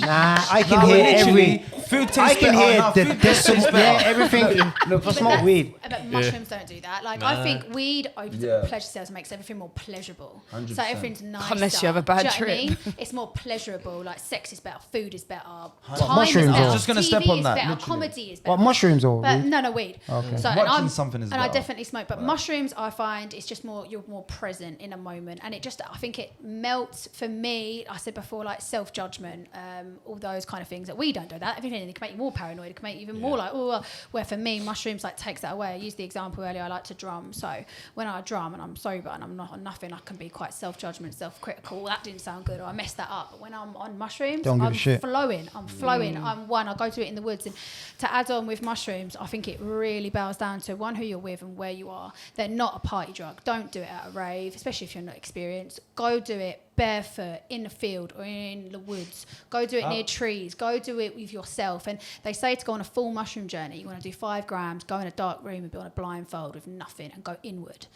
Nah, I can hear every. Food tastes I can hear better. the decimal. Yeah, everything. Look, I smoke weed. But mushrooms don't do that. Like I think weed opens up the pleasure cells and makes everything more pleasurable. 100%. So everything's nicer. Unless you have a bad Do you know what I trip. mean? It's more pleasurable. Like sex is better, food is better, time mushrooms is better, are- Just gonna TV step on is that, better, literally. comedy is better. What, mushrooms or But weed? no, weed. Okay. So Watching something is and I better. definitely smoke, but mushrooms I find it's just more you're more present in a moment, and it just I think it melts for me. I said before, like self-judgment, all those kind of things that we don't do that. If anything, it can make you more paranoid. It can make you even more like where for me mushrooms like takes that away. I used the example earlier. I like to drum, so when I drum and I'm sober and I'm not on nothing, I can be quite self-judgment, self-critical. That didn't sound good, or I messed that up. But when I'm on mushrooms, Don't give I'm a shit. flowing. I'm one. I go to it in the woods, and to add on with mushrooms, I think it really boils down to one, who you're with and where you are. They're not a party drug. Don't do it at a rave, especially if you're not experienced. Go do it barefoot in the field or in the woods. Go do it near trees. Go do it with yourself. And they say to go on a full mushroom journey, you want to do 5 grams, go in a dark room and be on a blindfold with nothing and go inward.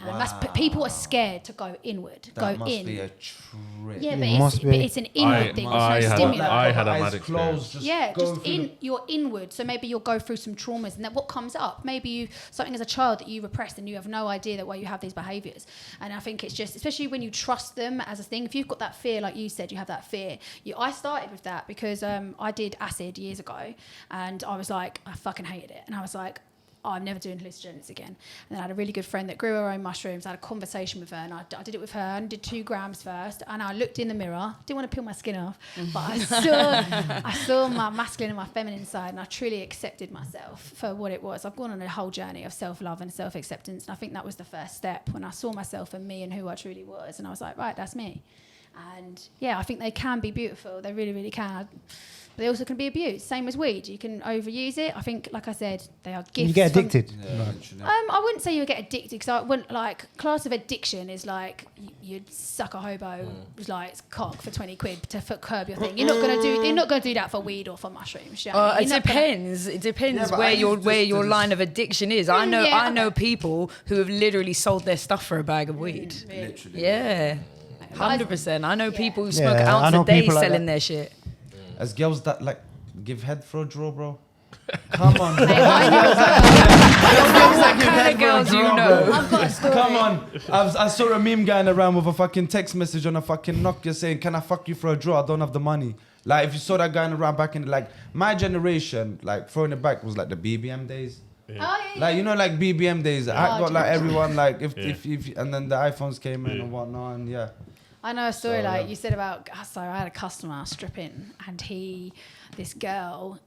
And that's people are scared to go inward. That go must in. be a trip. Yeah, It must but be. it's an inward thing. There's no stimulant. I had a Eyes mad experience. closed, You're inward, so maybe you'll go through some traumas, and then what comes up, maybe something as a child that you repressed and you have no idea that why you have these behaviours. And I think it's just, especially when you trust them as a thing, if you've got that fear, like you said, you have that fear. I started with that because I did acid years ago, and I was like, I fucking hated it, and I was like, I'm never doing hallucinogens again. And then I had a really good friend that grew her own mushrooms. I had a conversation with her, and I did it with her and did 2 grams first. And I looked in the mirror, didn't want to peel my skin off, but I saw my masculine and my feminine side, and I truly accepted myself for what it was. I've gone on a whole journey of self-love and self-acceptance, and I think that was the first step when I saw myself and me and who I truly was. And I was like, right, that's me. And yeah, I think they can be beautiful. They really, really can. But they also can be abused. Same as weed. You can overuse it. I think, like I said, they are gifts. You get addicted. I wouldn't say you get addicted, because I wouldn't, like, class of addiction is like you'd suck a hobo like cock for 20 quid to curb your thing. You're not gonna do that for weed or for mushrooms. You know what I mean? It depends. It depends but where I used your to line of addiction is. I know yeah, I know people who have literally sold their stuff for a bag of weed. Literally. Yeah. 100%. I know people who Yeah, smoke an I ounce know a day people like selling that. their shit. As girls that like give head for a draw, bro. Come on. What kind of girls do you know? I've got a story. Come on. I saw a meme going around with a fucking text message on a fucking Nokia saying, "Can I fuck you for a draw? I don't have the money." Like, if you saw that going around back in, like, my generation, like, throwing it back was like the BBM days. Oh, yeah, Like, you know, like BBM days. I got like 100%. everyone, like, if and then the iPhones came in and whatnot, and yeah. I know a story So, like yeah. you said about. So I had a customer stripping, and this girl,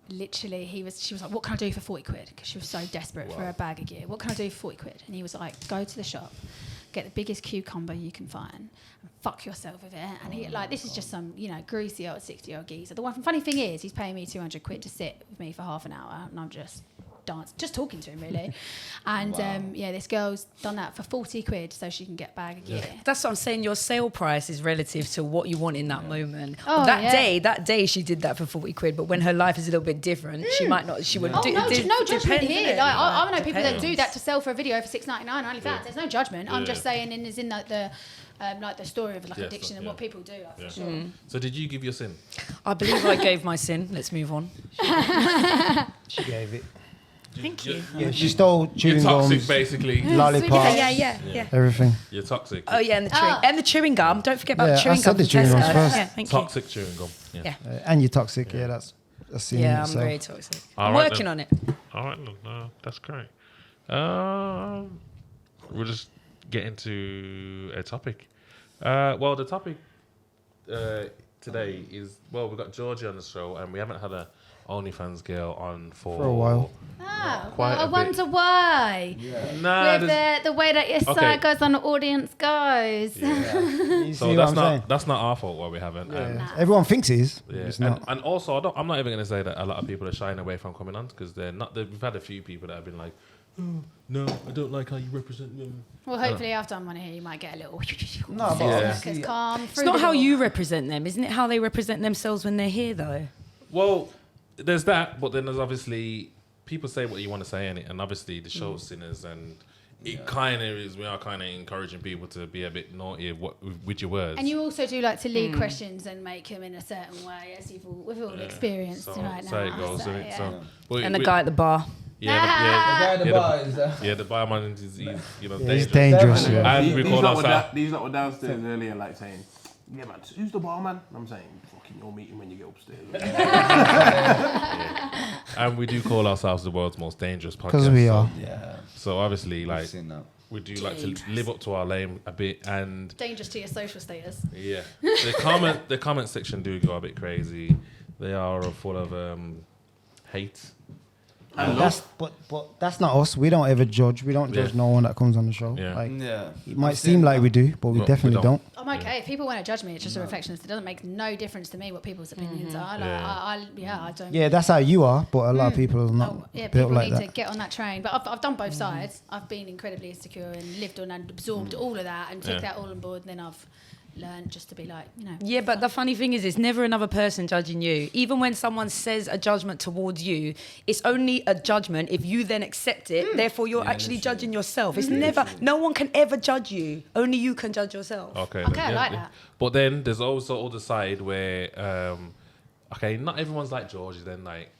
literally, she was like, "What can I do for 40 quid?" Because she was so desperate for a bag of gear. "What can I do for 40 quid?" And he was like, "Go to the shop, get the biggest cucumber you can find, and fuck yourself with it." And he this is just some greasy old 60-year-old geezer. The funny thing is, he's paying me 200 quid to sit with me for half an hour, and I'm just dance, just talking to him really. And this girl's done that for 40 quid so she can get a bag a gear. That's what I'm saying. Your sale price is relative to what you want in that moment. Oh, that day she did that for 40 quid, but when her life is a little bit different, she might not, she wouldn't do it. No judgment Depends, here. innit? Like, I know people that Depends. do that to sell for a video for $6.99 on OnlyFans. There's no judgment. I'm just saying the story of like addiction and what people do. For sure. So did you give your sin? I believe I gave my sin. Let's move on. She gave it. Thank you. Yeah, she stole You're chewing toxic, gums, basically. lollipops, Yeah. everything. You're toxic. Oh yeah, and the chewing gum. Don't forget about Yeah, the chewing I said gum. the from chewing gums Tesco. first. Yeah, thank Toxic chewing gum. Yeah. And you're toxic. Yeah, that's in Yeah, I'm itself. very toxic. All I'm right, working then. on it. All right, no, that's great. We'll just get into a topic. Well, the topic today is, well, we've got Georgie on the show, and we haven't had a OnlyFans girl on for a while. Quite I a bit. wonder why. Nah, With the way that your site goes on, the audience goes. You so see what I'm saying? that's not our fault why we haven't. And, Everyone thinks it is. yeah. It's and, not. and also, I'm not even going to say that a lot of people are shying away from coming on because they're not. We've had a few people that have been like, "Oh, no, I don't like how you represent them." Well, hopefully after I'm on here, you might get a little. No, but Yeah. obviously, Calm. It's not how you represent them, isn't it? How they represent themselves when they're here, though. Well, there's that, but then there's obviously people say what you want to say in it, and obviously the show's sinners, and it kind of is. We are kind of encouraging people to be a bit naughty with your words. And you also do like to lead questions and make them in a certain way, as we've all experienced right now. So it goes, so, isn't it? yeah. So, but And the guy at the bar. the guy in the bar is the barman is He's dangerous. Definitely. Yeah. And we call ourselves. These lot were downstairs earlier, like saying, "Yeah, man, who's the barman?" And I'm saying, "Fucking your meeting when you get upstairs." And we do call ourselves the world's most dangerous podcast. Because we are. Yeah. So obviously, like, Seen that. we do like to live up to our name a bit, and Dangerous to your social status. yeah, the comment section do go a bit crazy. They are full of hate. But that's not us. We don't ever judge. We don't judge no one that comes on the show. Yeah. Like, Yeah. it might seem like we do, but we But we definitely don't. I'm okay. If people want to judge me, it's just a reflection. It doesn't make no difference to me what people's opinions are. Like, I don't. Yeah, that's how you are, but a lot of people are not Yeah, built people like need that. to get on that train. But I've done both sides. I've been incredibly insecure and lived on and absorbed all of that and took that all on board. And then I've learned just to be like, Yeah, but the funny thing is, it's never another person judging you. Even when someone says a judgment towards you, it's only a judgment if you then accept it. Therefore, you're actually judging yourself. It's never, no one can ever judge you. Only you can judge yourself. Okay, I like that. But then there's also the other side where, not everyone's like Georgie. Then like,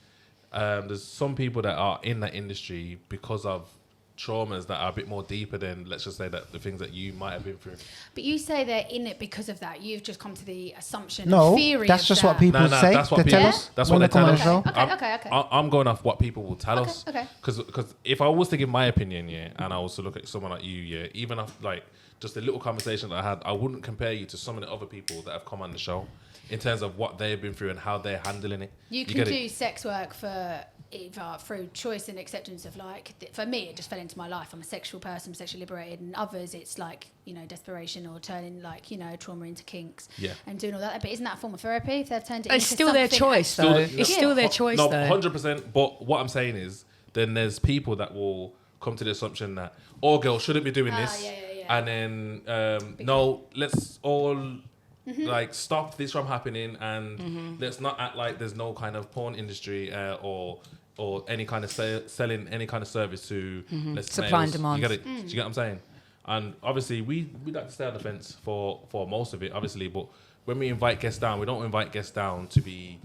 there's some people that are in that industry because of traumas that are a bit more deeper than, let's just say, that the things that you might have been through. But you say they're in it because of that. You've just come to the assumption, No, theory that's of just that. what people say. that's what They people, tell us that's when what they they come tell on us. the show. Okay. I'm going off what people will tell us. Okay. Because if I was to give my opinion, and I was to look at someone like you, even off like just a little conversation that I had, I wouldn't compare you to some of the other people that have come on the show in terms of what they've been through and how they're handling it. You can do sex work for either through choice and acceptance of like, for me, it just fell into my life. I'm a sexual person, I'm sexually liberated, and others, it's like, desperation or turning like, trauma into kinks and doing all that. But isn't that a form of therapy if they've turned it into It's still their choice, though. It's still their choice, no, though. 100%. But what I'm saying is, then there's people that will come to the assumption that all girls shouldn't be doing this, and then no, let's all like stop this from happening, and let's not act like there's no kind of porn industry or any kind of selling any kind of service to let's supply and males. demand. You get it? Do you get what I'm saying? And obviously, we like to stay on the fence for most of it, obviously. But when we invite guests down, we don't invite guests down to be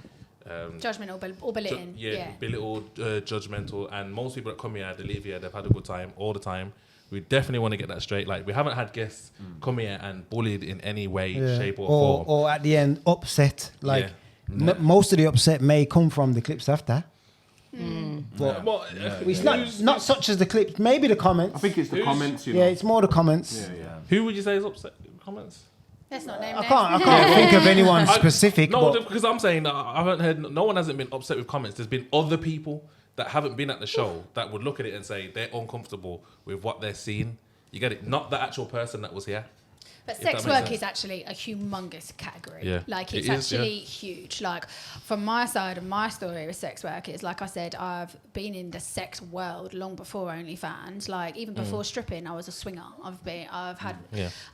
judgmental or belittling. belittled, judgmental. And most people that come here, they leave here, they've had a good time all the time. We definitely want to get that straight. Like, we haven't had guests come here and bullied in any way, shape, or form. Or at the end, upset. Like, most of the upset may come from the clips after. It's not such as the clips, maybe the comments. I think it's the comments. Yeah, it's more the comments. Who would you say is upset? Comments? Let's not name I names. can't think of anyone specific. No, but because I'm saying I haven't heard. No one hasn't been upset with comments. There's been other people that haven't been at the show that would look at it and say they're uncomfortable with what they're seeing. You get it? Not the actual person that was here. But If sex that makes work sense. is actually a humongous category. Yeah, Like, it it's is, actually huge. Like, from my side of my story with sex work is, like I said, I've been in the sex world long before OnlyFans. Like, even before stripping, I was a swinger. I've had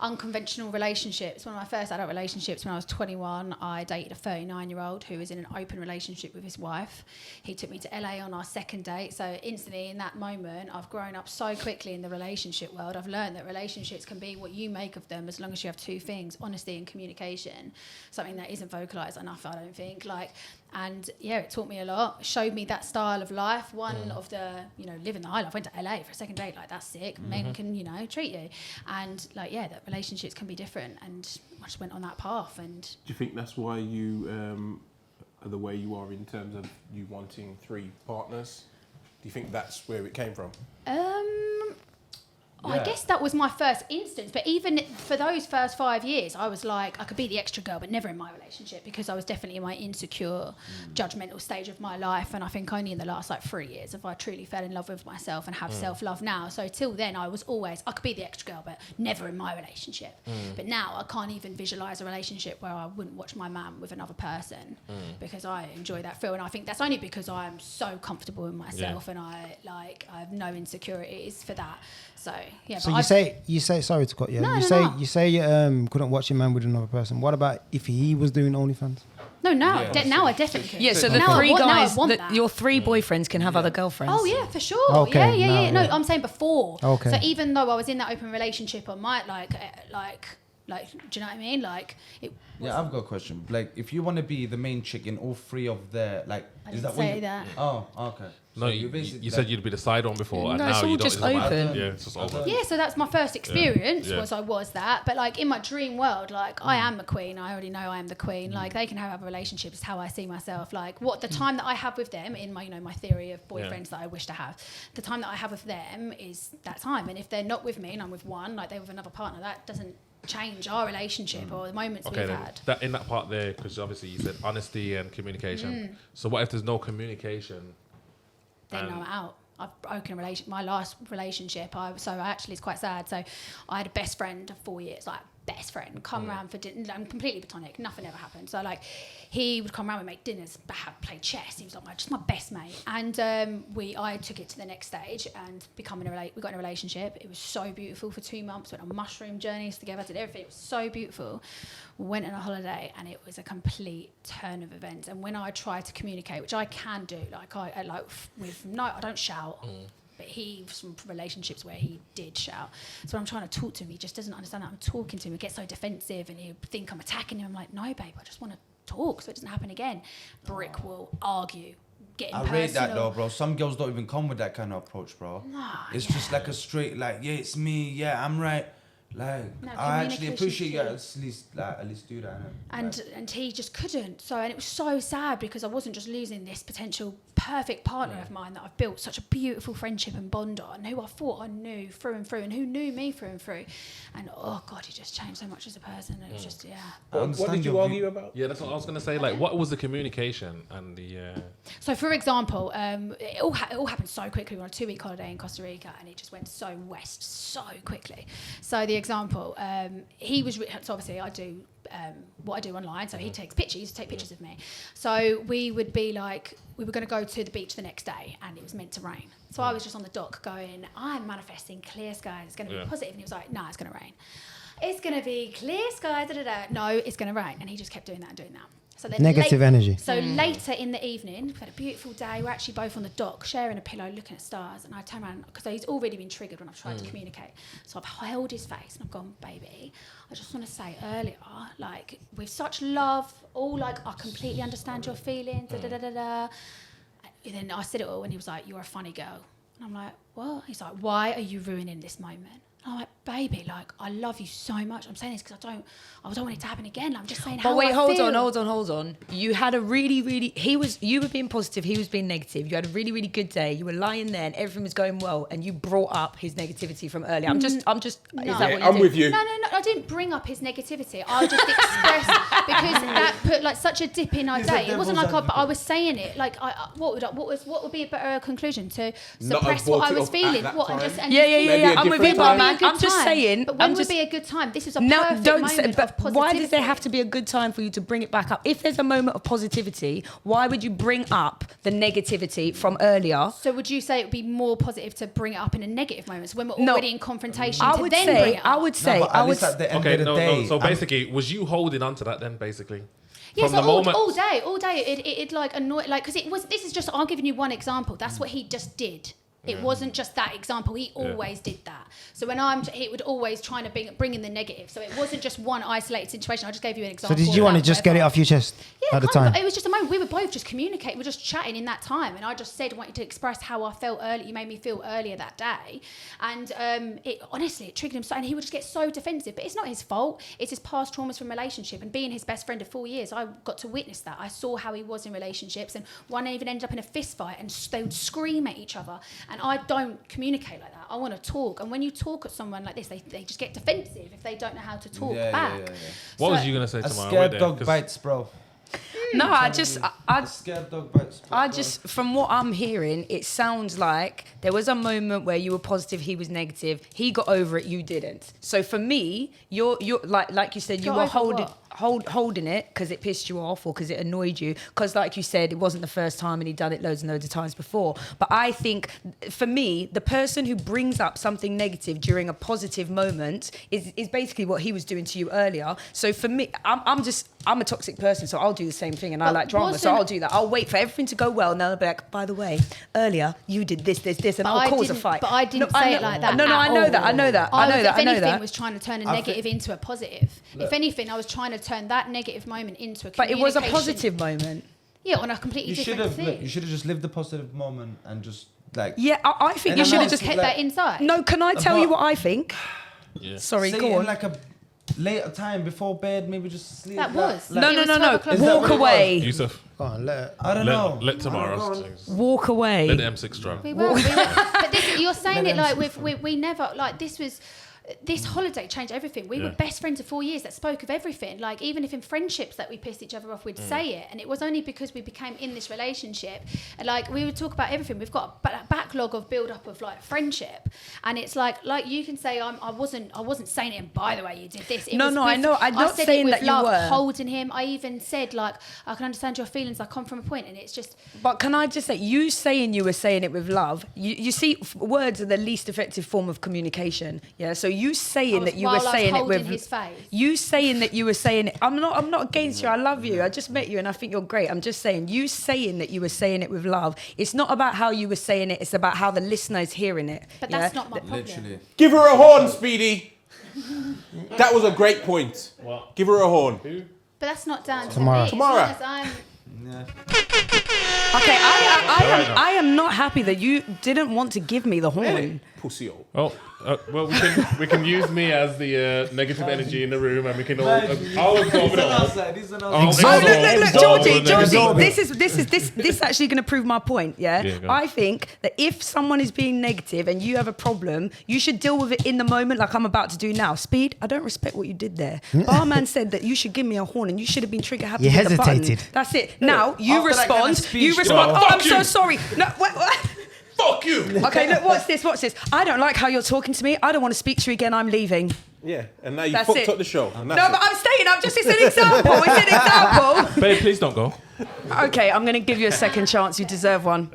unconventional relationships. One of my first adult relationships when I was 21, I dated a 39-year-old who was in an open relationship with his wife. He took me to LA on our second date. So instantly, in that moment, I've grown up so quickly in the relationship world. I've learned that relationships can be what you make of them, as long as you have two things: honesty and communication. Something that isn't vocalized enough, I don't think. And it taught me a lot. Showed me that style of life. One of the, living the high life. Went to LA for a second date. Like, that's sick. Men can, treat you. And that relationships can be different. And I just went on that path. And Do you think that's why you are the way you are in terms of you wanting 3 partners? Do you think that's where it came from? I guess that was my first instance, but even for those first 5 years, I was like, I could be the extra girl, but never in my relationship, because I was definitely in my insecure, judgmental stage of my life. And I think only in the last 3 years have I truly fell in love with myself and have self-love now. So till then, I was always, I could be the extra girl, but never in my relationship. But now I can't even visualize a relationship where I wouldn't watch my man with another person, because I enjoy that feel. And I think that's only because I'm so comfortable in myself and I have no insecurities for that. So yeah. So but you say sorry to cut you. No, you say you couldn't watch your man with another person. What about if he was doing OnlyFans? No, now I definitely could. Yeah, so the now 3 guys, want that. your 3 boyfriends can have other girlfriends. Oh yeah, for sure. Okay, Yeah. now, No, I'm saying before. Okay. So even though I was in that open relationship, I might like, do you know what I mean? Like, it. Yeah, I've got a question. Like, if you want to be the main chick in all 3 of their, like, I is didn't that what say you... that. Oh, okay. No, you said you'd be the side one before, and No, now it's all you don't. just it's not open. bad. Yeah, it's just open. Yeah, so that's my first experience. Yeah. I was that, but like in my dream world, like I am the queen. I already know I am the queen. Like, they can have a relationship. It's how I see myself. Like, what the time that I have with them in my my theory of boyfriends that I wish to have, the time that I have with them is that time. And if they're not with me and I'm with one, like they're with another partner, that doesn't change our relationship or the moments we've had. That in that part there, because obviously you said honesty and communication. So what if there's no communication? Then I'm out. I've broken my last relationship. It's quite sad. So I had a best friend of 4 years, like best friend, come around for dinner. I'm completely platonic. Nothing ever happened. So like, he would come around and make dinners, play chess. He was like just my best mate. And I took it to the next stage and we got in a relationship. It was so beautiful for 2 months. Went on mushroom journeys together. Did everything. It was so beautiful. Went on a holiday and it was a complete turn of events. And when I try to communicate, which I can do, I don't shout. But he's from relationships where he did shout. So when I'm trying to talk to him, he just doesn't understand that I'm talking to him. He gets so defensive and he'll think I'm attacking him. I'm like, no, babe, I just want to talk so it doesn't happen again. Brick will argue. Getting personal. I rate that though, bro. Some girls don't even come with that kind of approach, bro. It's just like a straight, like, yeah, it's me, yeah, I'm right. Like, No, I actually communication appreciate you key. at least do that. And he just couldn't. And it was so sad because I wasn't just losing this potential perfect partner of mine that I've built such a beautiful friendship and bond on, who I thought I knew through and through, and who knew me through and through. And oh God, he just changed so much as a person. And it was just, What did you argue about? Yeah, that's what I was gonna say. Like, what was the communication and the? So, for example, it all happened so quickly. We were on a 2-week holiday in Costa Rica, and it just went so west so quickly. So, the example, he was. So obviously, I do what I do online. So he takes pictures. He used to take pictures of me. So we would be like, we were going to go to the beach the next day, and it was meant to rain. So I was just on the dock going, I'm manifesting clear skies. It's going to be positive. And he was like, nah, it's going to rain. It's going to be clear skies. No, it's going to rain. And he just kept doing that and doing that. So then Negative energy. So later in the evening, we had a beautiful day. We're actually both on the dock, sharing a pillow, looking at stars. And I turn around, because he's already been triggered when I've tried to communicate. So I've held his face and I've gone, baby, I just want to say earlier, like, with such love, all like, I completely understand your feelings, And then I said it all, and he was like, you're a funny girl. And I'm like, what? He's like, why are you ruining this moment? And I'm like, baby, like, I love you so much. I'm saying this because I don't want it to happen again. Like, I'm just saying how But wait, I hold feel. on. You had a really, you were being positive, he was being negative. You had a really, really good day. You were lying there and everything was going well, and you brought up his negativity from earlier. I'm just, No. is that what you I'm did? with you. No, I didn't bring up his negativity. I just expressed, because that put like such a dip in our day. It wasn't like I was saying it. Like, what would be a better conclusion to Not suppress have what brought I it was up at feeling? that What, and time. just, and Yeah. just Maybe a I'm with you, different but time. man, Good I'm just time. saying. But when I'm would just, be a good time? This is a no, perfect don't moment say. of But positivity. why does there have to be a good time for you to bring it back up? If there's a moment of positivity, why would you bring up the negativity from earlier? So would you say it would be more positive to bring it up in a negative moment? So when we're No. already in confrontation, I to would then bring say. it up? I would say. No, but I at would. least at the end Okay, of the no, day, no. So basically, was you holding on to that then, basically? Yeah, From so the all moment- day, it like annoyed, like, because it was, this is just, I'm giving you one example. That's what he just did. It wasn't just that example. He always did that. So when he would always trying to bring in the negative. So it wasn't just one isolated situation. I just gave you an So example. did you want to just get it off your chest Yeah, at the kind of. time? It was just a moment. We were both just communicating. We were just chatting in that time. And I just said, I wanted to express how I felt earlier. You made me feel earlier that day. And it honestly, it triggered him so, and he would just get so defensive. But it's not his fault. It's his past traumas from relationship. And being his best friend of 4 years, I got to witness that. I saw how he was in relationships. And one even ended up in a fist fight, and they would scream at each other. And I don't communicate like that. I want to talk. And when you talk at someone like this, they just get defensive if they don't know how to talk back. What So- was you gonna say, a Tamara? scared Wait there, dog 'cause- bites, bro. No, I A scared dog bites. Bro. I just, from what I'm hearing, it sounds like there was a moment where you were positive, he was negative. He got over it, you didn't. So for me, you're like you said, you Got were over holding it because it pissed you off or because it annoyed you. Because like you said, it wasn't the first time and he'd done it loads and loads of times before. But I think, for me, the person who brings up something negative during a positive moment is basically what he was doing to you earlier. So for me, I'm a toxic person, so I'll do the same thing, and I But like drama, so wasn't- I'll do that. I'll wait for everything to go well, and then I'll be like, by the way, earlier you did this, and But I'll I cause a didn't- fight. but I didn't No, say know- it like that No, at I know all. that. I know that. If anything, was trying to turn a I negative into a positive. If anything, I was trying to turn that negative moment into a But it was a communication. positive moment. Yeah, on a completely You should different have. thing. You should have just lived the positive moment and just like. Yeah, I think And you then should I have just. kept like- that inside. No, can I tell you But- what I think? Yeah. Sorry, Say go it on. in like a later time before bed, maybe just sleep. That was. Like, No, It no, was no, 12 no. o'clock. Is that Walk what it away. Yusuf, Go on, I don't know. let Tamara. Walk away. Let the M6 drive. We were, but this, you're saying it Let like them we never, like this was, this holiday changed everything. We were best friends of 4 years that spoke of everything. Like even if in friendships that we pissed each other off, we'd say it. And it was only because we became in this relationship. And like we would talk about everything. We've got a backlog of build up of like friendship. And it's like you can say I wasn't saying it. And by the way, you did this. It No, was no, I with- know. I'm not said it saying with that you love, were. holding him. I even said like I can understand your feelings. I come from a point, and it's just. But can I just say, you saying you were saying it with love, you see, words are the least effective form of communication. Yeah, so you saying that you were While I was saying it holding with his face. you saying that you were saying it. I'm not against you. I love you. I just met you and I think you're great. I'm just saying, you saying that you were saying it with love. It's not about how you were saying it. It's about how the listener is hearing it. But yeah? that's not my problem. Literally. Give her a horn, Speedy. That was a great point. What? Give her a horn. But that's not down to Tamara. me. Tamara. As long as I'm Okay, I am not happy that you didn't want to give me the horn. Pussy hole. Oh, well, we can use me as the negative energy in the room, and we can all. I'll absorb it all. These are I'll not. Oh, absorb- look, absorb the Georgie, negative. this is actually going to prove my point, yeah? Yeah, go on. I think that if someone is being negative and you have a problem, you should deal with it in the moment like I'm about to do now. Speed, I don't respect what you did there. Barman said that you should give me a horn and you should have been trigger happy You with the button. hesitated. That's it. Now, you After that kind of respond. speech, You respond. yeah. Oh, I'm Fuck so you. sorry. No, wait. Fuck you. Okay, look, what's this? I don't like how you're talking to me. I don't want to speak to you again. I'm leaving. Yeah, and now you That's fucked it. up the show. And No, that's but it. I'm staying. It's an example. It's an example. Babe, please don't go. Okay, I'm going to give you a second chance. You deserve one.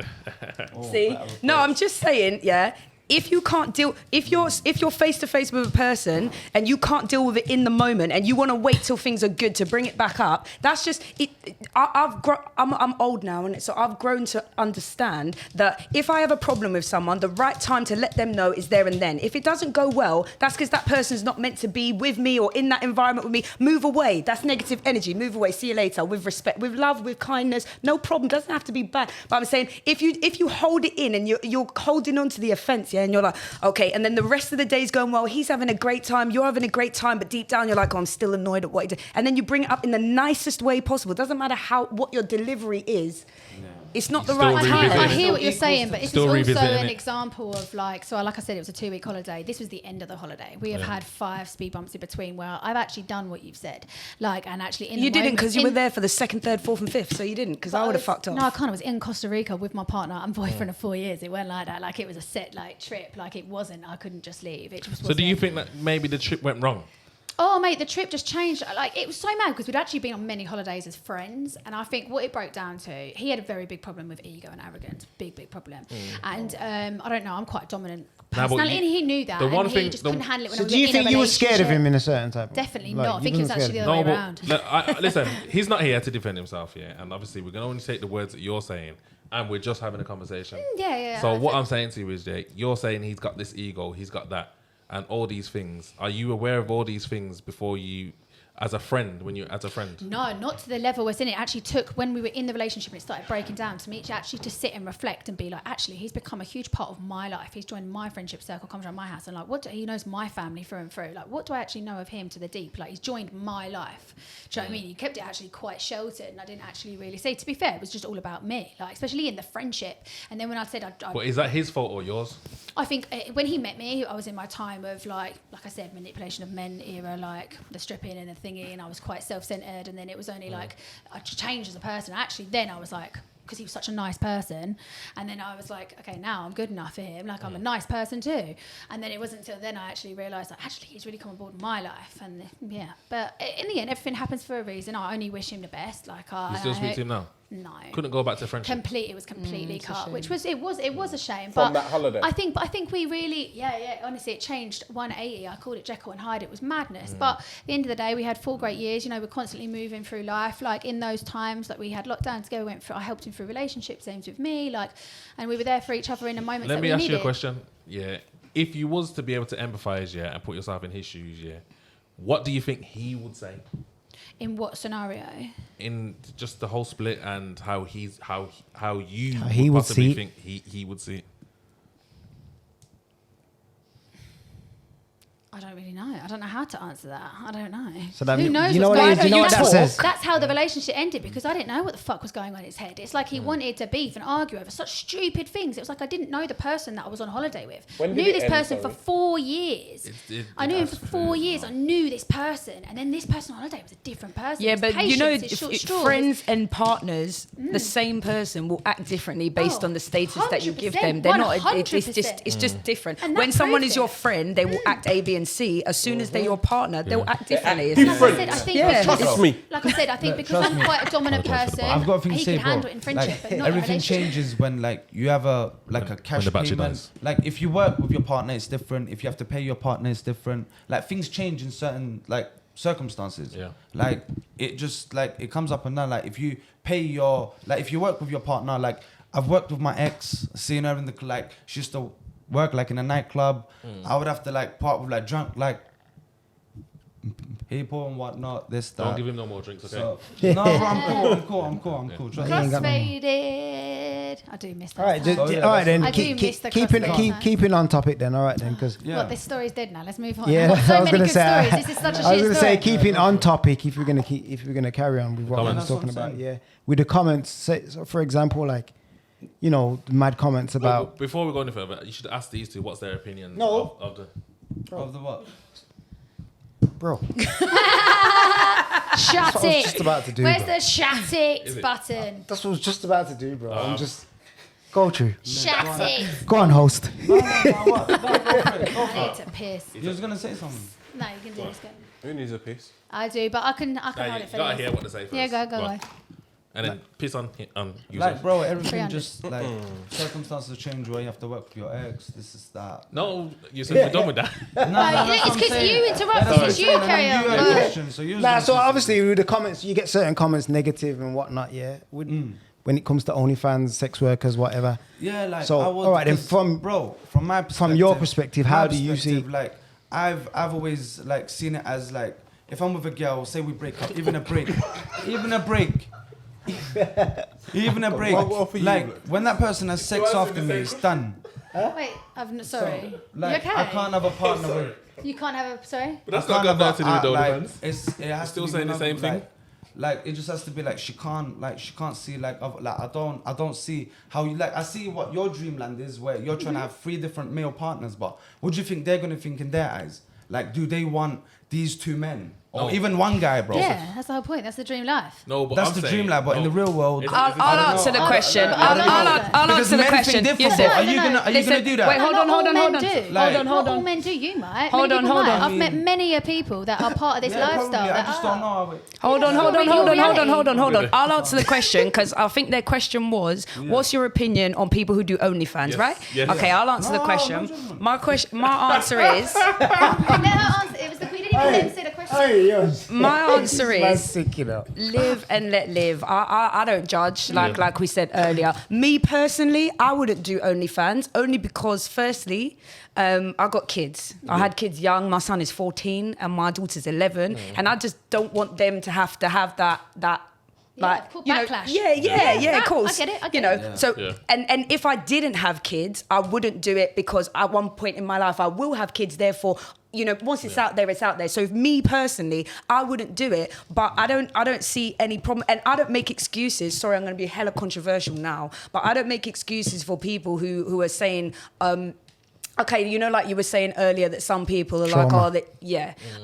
See? No, I'm just saying, yeah. If you can't deal, if you're face to face with a person and you can't deal with it in the moment and you want to wait till things are good to bring it back up, that's just it. I'm old now, and so I've grown to understand that if I have a problem with someone, the right time to let them know is there and then. If it doesn't go well, that's because that person's not meant to be with me or in that environment with me. Move away. That's negative energy. Move away. See you later. With respect, with love, with kindness. No problem. Doesn't have to be bad. But I'm saying if you hold it in and you're holding on to the offence, yeah, and you're like, okay, and then the rest of the day's going well, he's having a great time, you're having a great time, but deep down you're like, oh, I'm still annoyed at what he did. And then you bring it up in the nicest way possible. It doesn't matter what your delivery is. it's not the Still right revisiting time. I it. hear what you're saying, but this is Still also revisiting an it. example of like, so like I said, it was a 2-week holiday. This was the end of the holiday. We have had 5 speed bumps in between where I've actually done what you've said. Like, and actually in You the didn't moment- because you in- were there for the 2nd, 3rd, 4th, and 5th, so you didn't because I would have fucked off. No, I kind of was in Costa Rica with my partner and boyfriend of 4 years. It weren't like that. Like, it was a set like trip. Like, it wasn't. I couldn't just leave. It just So do you wasn't. think that maybe the trip went wrong? Oh, mate, the trip just changed. Like, it was so mad because we'd actually been on many holidays as friends. And I think what it broke down to, he had a very big problem with ego and arrogance. Big problem. And I don't know, I'm quite a dominant Nah, but personality. you- And he knew that. the one and thing- he just the- couldn't handle it when So I was do you in think a you were scared of relationship. him in a certain type? Definitely Like, not. I you think it was wasn't actually the scared other of way but around. look, listen, he's not here to defend himself, yeah, and obviously we're gonna only take the words that you're saying, and we're just having a conversation. Yeah. So I what think- I'm saying to you is, Jake, you're saying he's got this ego, he's got that, and all these things. Are you aware of all these things before you, as a friend, when you as a friend? No, not to the level we're in. It actually took, when we were in the relationship and it started breaking down, to me actually to sit and reflect and be like, actually, he's become a huge part of my life. He's joined my friendship circle, comes around my house, and like, he knows my family through and through. Like, what do I actually know of him to the deep? Like, he's joined my life. Do you know what I mean? He kept it actually quite sheltered, and I didn't actually really say. To be fair, it was just all about me, like, especially in the friendship. And then when I said, But is that his fault or yours? I think when he met me, I was in my time of like I said, manipulation of men era, like the stripping and the thingy, and I was quite self-centered. And then it was only like I changed as a person. Actually, then I was like, because he was such a nice person, and then I was like, okay, now I'm good enough for him. Like, I'm a nice person too. And then it wasn't until then I actually realised that actually he's really come aboard in my life. And yeah, but in the end, everything happens for a reason. I only wish him the best. Like, You still speak to him now? No. Couldn't go back to friendship. It was completely cut, which was it was a shame. From but that holiday? I think we really, honestly, it changed 180. I called it Jekyll and Hyde. It was madness. But at the end of the day, we had 4 great years. You know, we're constantly moving through life. Like, in those times, like, we had lockdown together. I helped him through relationships, same with me. Like, and we were there for each other in the moments Let that me we ask needed. you a question. Yeah, if you was to be able to empathise, yeah, and put yourself in his shoes, yeah, what do you think he would say In what scenario? in just the whole split and how he would possibly see it? think he would see it? I don't really know. I don't know how to answer that. I don't know. So that Who mean- knows you know what's what going it is? on? You know what that says? That's how the relationship ended, because I didn't know what the fuck was going on in his head. It's like he wanted to beef and argue over such stupid things. It was like I didn't know the person that I was on holiday with. When I did knew it this end, person for sorry? 4 years. I knew him for 4 years. I knew this person, and then this person on holiday was a different person. Yeah, It's but you know, patience, it's short straws. friends and partners, the same person will act differently based Oh, on the status that you give 100%, them. They're not. It's 100%. just different. And When that someone proves is your it. friend, they will act A, B, and C. As soon as they're your partner, they'll act differently. Like I said, I think Yeah. because- Trust me. Like I said, I think because I'm quite a dominant person, I've got a thing to he say, can bro. handle it in friendship, Like, but not in a everything relationship. changes when like you have a cash the battery payment. dies. Like if you work with your partner, it's different. If you have to pay your partner, it's different. Like things change in certain like circumstances. Yeah. Like it just like it comes up and down. Like if you pay your if you work with your partner, like I've worked with my ex, seen her in the like she used to work like in a nightclub. I would have to like part with like drunk like people and whatnot. This that. Don't give him no more drinks, okay? So, no, bro, I'm cool. Trust me. ain't got no more. Crossfaded. I do miss that. All right, sound. So, yeah, all right then. I do miss the Keeping crossfade. keeping on topic then. All right then, because Yeah. What, this story's dead now. Let's move on. yeah, I've got so I was many gonna good say. stories. This is such a I was shit gonna story. say keeping on topic. If we're gonna carry on with what Comments. we were That's what talking I'm about, saying. yeah, with the comments. Say, so for example, like, you know, mad comments Well, about. before we go any further, you should ask these two what's their opinion No. of the. Of the what? Bro, Shut what I was it. just about to do, Where's bro. the shut Is it it? button? that's what I was just about to do, bro. I'm just go through. Shut it. Go on, host. No, what? No, go for it. Go I for need it. to piss. You was gonna say something. No, you can do this. Go. Who needs a piece? I do, but I can Nah, hold you it for gotta this. hear what they say first. Yeah, go. on. And then piss on you. Like, bro, everything 300. just like circumstances change where you have to work with your ex. This is that. No, you said we're done with that. No, it's 'cause you interrupted. It's you, carry on. You had Go a ahead. question, so you was Nah, gonna so say obviously with the comments, you get certain comments negative and whatnot. Yeah, when it comes to OnlyFans, sex workers, whatever. something. Yeah, like So, I would, all right, then 'cause, from my perspective, from your perspective, how my do you see- perspective, like I've always like seen it as like if I'm with a girl, say we break up, even a break, What for you, like bro? when that person has sex answer after the me, same it's done. Wait, sorry. Like you okay? I can't have a partner with. You can't have a. Sorry. But that's I not can't got have nothing to do with like, OnlyFans. it has Still to be saying the same monogamy, thing? Like it just has to be like she can't see like I don't see how you like I see what your dreamland is where you're trying to have 3 different male partners, but what do you think they're gonna think in their eyes? Like, do they want these 2 men or even one guy, bro? Yeah, that's the whole point. That's the dream life. No, but That's I'm the saying, dream life, but in the real world, I'll answer the question. I'll answer the question. Listen, are you gonna do that? Wait, hold on. Hold on. Hold All on. men do, you might. Hold Many on, people hold might. on. I've met many people that are part of this lifestyle. Probably, I that just are. don't know. Hold on. I'll answer the question because I think their question was, what's your opinion on people who do OnlyFans, right? Yes. Okay, I'll answer the question. My answer is, We didn't even let him say the question. my answer is, Sick, you know. live and let live. I don't judge, like we said earlier. Me personally, I wouldn't do OnlyFans only because, firstly, I got kids. I had kids young. My son is 14 and my daughter's 11, and I just don't want them to have that. Like, cool, you know, backlash. of course. I get it. You know, so and if I didn't have kids, I wouldn't do it because at one point in my life I will have kids. Therefore, you know, once it's out there, it's out there. So me personally, I wouldn't do it, but I don't see any problem, and I don't make excuses. Sorry, I'm going to be hella controversial now, but I don't make excuses for people who are saying. Okay, you know, like you were saying earlier that some people are like,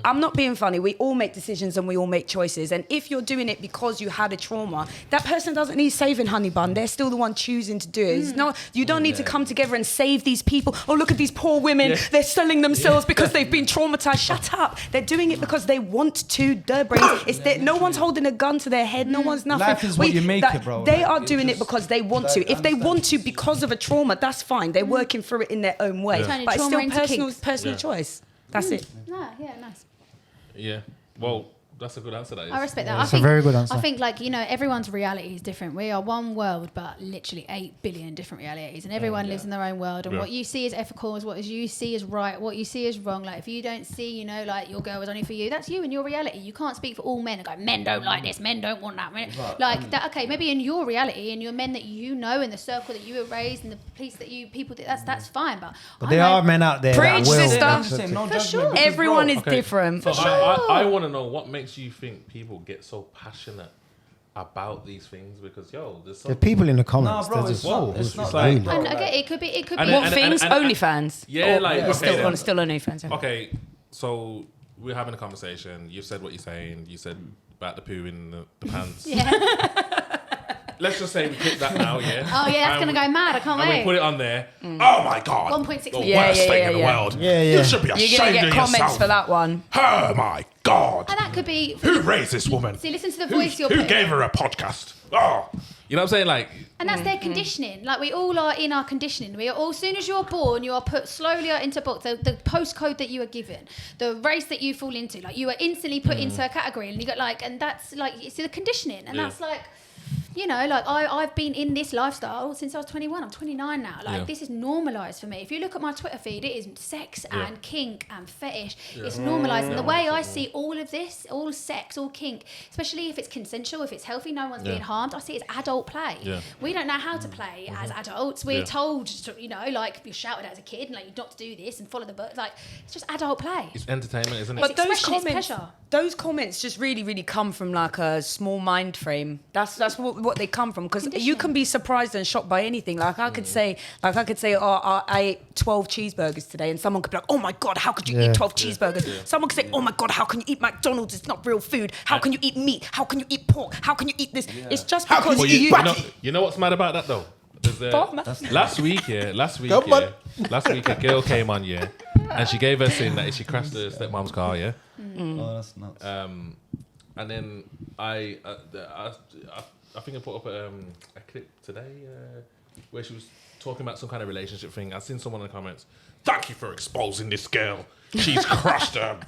I'm not being funny. We all make decisions and we all make choices. And if you're doing it because you had a trauma, that person doesn't need saving, honey bun. They're still the one choosing to do it. It's not, you don't need to come together and save these people. Oh, look at these poor women. Yeah. They're selling themselves because they've been traumatized. Shut up. They're doing it because they want to. Their brains. No one's holding a gun to their head. No one's nothing. Life is what you make it, bro. They are doing it because they want to. If they want to because of a trauma, that's fine. They're working through it in their own way. Turning But it's trauma still into personal choice. That's it. No, yeah, nice. Yeah. Well, that's a good answer. That is. I respect that. That's a very good answer. I think, like, you know, everyone's reality is different. We are one world, but literally 8 billion different realities, and everyone lives in their own world. And what you see is ethical, is what you see is right, what you see is wrong. Like, if you don't see, you know, like your girl was only for you, that's you and your reality. You can't speak for all men and go, men don't like this, men don't want that. Like that. Okay, maybe in your reality, and your men that you know, in the circle that you were raised, and the police that you people did, that's fine. But there are men out there that Preach, will. sister. For sure. Everyone is different. So I want to know what makes you think people get so passionate about these things, because there's The people in the comments, Nah, bro, they're it's just not. It's not really. like, bro. And okay, it could be. What things? OnlyFans. Yeah, like It's still OnlyFans. Okay, so we're having a conversation. You've said what you're saying. You said about the poo in the pants. Yeah. Let's just say we clip that now, yeah? Oh, yeah, that's going to go mad. I can't And wait. we put it on there. Oh my God. 1.6 The million. worst Yeah, thing yeah, in the yeah. world. Yeah, yeah. You should be You're going ashamed to get of comments yourself. for that one. Oh my God. And that could be. Who raised this woman? See, listen to the voice you're Who putting. gave her a podcast? Oh. You know what I'm saying? Like, And that's their conditioning. Like, we all are in our conditioning. We are all, as soon as you're born, you are put slowly into box. The postcode that you are given, the race that you fall into, like, you are instantly put into a category, and you got like, and that's like, it's the conditioning, and that's like. You know, like I've been in this lifestyle since I was 21. I'm 29 now. Like this is normalised for me. If you look at my Twitter feed, it is sex and kink and fetish. It's normalised. And the way I see all of this, all sex, all kink, especially if it's consensual, if it's healthy, no one's being harmed, I see it as adult play. Yeah. We don't know how to play as adults. We're told, to, you know, like you're shouted at as a kid, and like not to do this and follow the book. Like it's just adult play. it's entertainment, isn't it? But It's those comments just really come from like a small mind frame. That's what they come from, because you can be surprised and shocked by anything. Like I could say, oh, I ate 12 cheeseburgers today, and someone could be like, oh my God, how could you eat 12 cheeseburgers? Yeah. Someone could say, oh my God, how can you eat McDonald's? It's not real food. How can you eat meat? How can you eat pork? How can you eat this? It's just because you know what's mad about that though? Last week a girl came on, and she gave us in that she crashed the stepmom's car, Oh, that's nuts. And then I think I put up a clip today where she was talking about some kind of relationship thing. I've seen someone in the comments, thank you for exposing this girl. She's crushed her.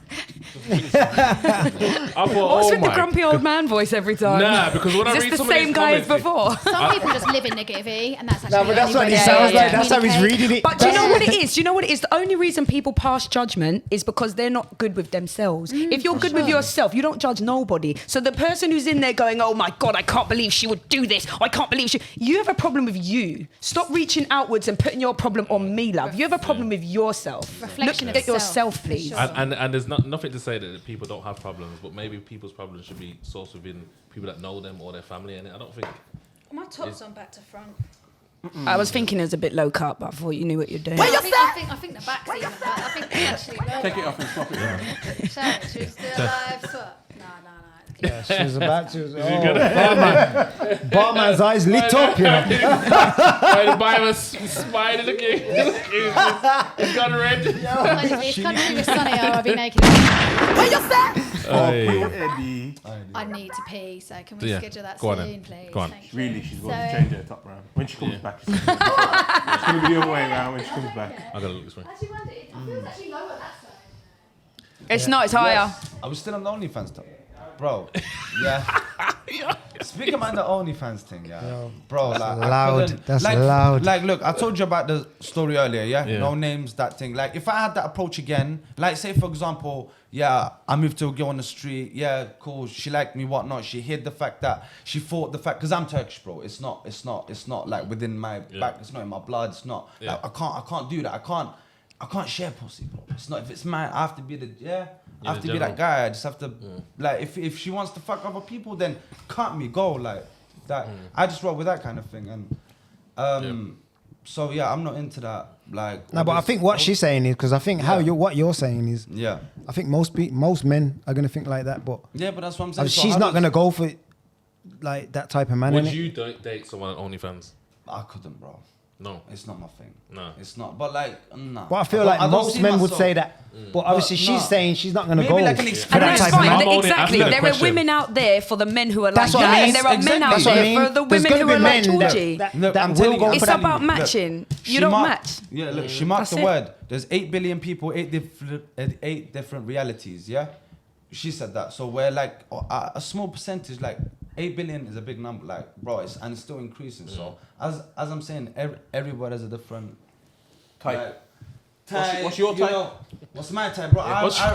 I thought, what's with the grumpy old man voice every time? Nah, because when I read the some same of these guy as comments, before. Some people just live in negativity, and that's actually. No, but that's what he way sounds to like. That's how he's communicate. reading it. But do you know what it is? Do you know what it is? The only reason people pass judgment is because they're not good with themselves. If you're good with yourself, you don't judge nobody. So the person who's in there going, oh my God, I can't believe she would do this. I can't believe you have a problem with you. Stop reaching outwards and putting your problem on me, love. You have a problem with yourself. Reflection Look of at yourself, please. Sure. and there's nothing to to say that people don't have problems, but maybe people's problems should be sourced within people that know them or their family. And I don't think. My top's on back to front. I was thinking it was a bit low cut, but I thought you knew what you're doing. I think the back's even. I think they actually know. Take it off and swap it. Shout, she's still alive. Swap. No. Yeah, she was about to. Barman's eyes lit up, you know. The Bible spied the king. It's gone red. It's country with sunny. I'll be naked. I need to pee, so can we schedule that soon, please? Go on. Thank you. Really, she's going to change her top round. When she comes back, it's going to be the other way around when she comes back. I gotta look this way. Actually, wonder, I feel it's actually lower that side. It's not, it's higher. I was still on the OnlyFans top. Bro, yeah. Speaking about the OnlyFans thing, bro, like loud. That's like, loud. Like, look, I told you about the story earlier, yeah? No names, that thing. Like, if I had that approach again, like, say for example, I moved to a girl on the street, cool, she liked me, whatnot. She hid the fact that she thought the fact, because I'm Turkish, bro. It's not like within my back. It's not in my blood. It's not. Like, I can't do that. I can't share pussy, bro. It's not. If it's mine, I have to be I have to be that guy. I just have to, like, if she wants to fuck other people, then cut me, go, like, that. I just roll with that kind of thing. And, so, I'm not into that, like. No, but I think what she's saying is, because I think what you're saying is, I think most men are going to think like that, but. Yeah, but that's what I'm saying. She's not going to go for, like, that type of man. Would you date someone on OnlyFans? I couldn't, bro. No. It's not my thing. No. It's not. But like, no. But I feel like most men would say that. But obviously she's saying she's not going to go like for an that type of man. Exactly. There are women out there for the men who are like That's what I mean. and there are men out there for the women who are like Georgie. That will go It's for that. about matching. You don't match. Yeah, look, she marked the word. There's 8 billion people, 8 different realities, yeah? She said that. So we're like, a small percentage, like, 8 billion is a big number, like, bro, and it's still increasing. So, as I'm saying, everybody has a different Type. type. What's your type? What's my type, bro?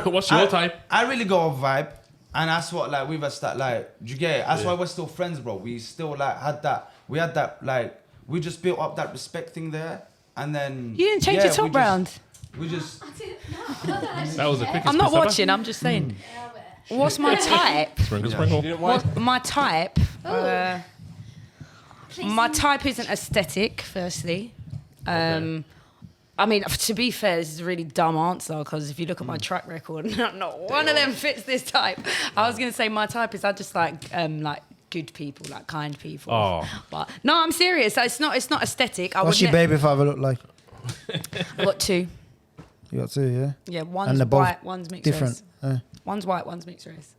What's your type? I really go off vibe, and that's what, like, we've established, like, do you get it? That's why we're still friends, bro. We still, like, had that, like, we just built up that respect thing there, and then... You didn't change your top round. We just... That was the quickest. I'm not watching, I'm just saying. What's my type? Sprinkle. My type? My type isn't aesthetic, firstly. I mean, to be fair, this is a really dumb answer because if you look at my track record, not one of them fits this type. I was going to say my type is I just like good people, like kind people. Oh. But no, I'm serious. It's not aesthetic. What's your baby father look like? I got 2. You got 2, yeah? Yeah, one's white, one's mixed different. race. One's white, one's mixed race.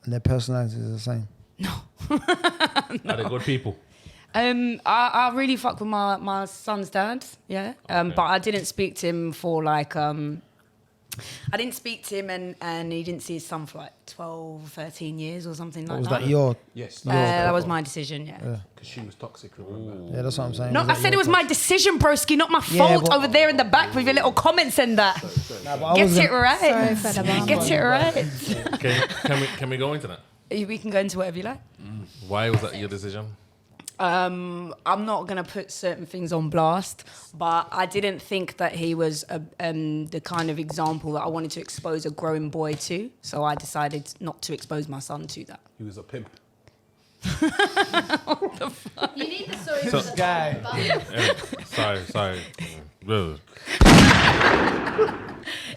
And their personalities are the same? No. Are they good people? I really fuck with my son's dad, yeah. But I didn't speak to him for like I didn't speak to him and he didn't see his son for like 12, 13 years or something like that. Was that your? Yes. That was my decision, yeah. Because she was toxic, remember? Yeah, that's what I'm saying. No, I said it was my decision, broski, not my fault over there in the back with your little comments and that. Get it right. Get it right. Can we go into that? We can go into whatever you like. Why was that your decision? I'm not going to put certain things on blast, but I didn't think that he was the kind of example that I wanted to expose a growing boy to. So I decided not to expose my son to that. He was a pimp. What the fuck? You need the story This guy. Sorry. Bro.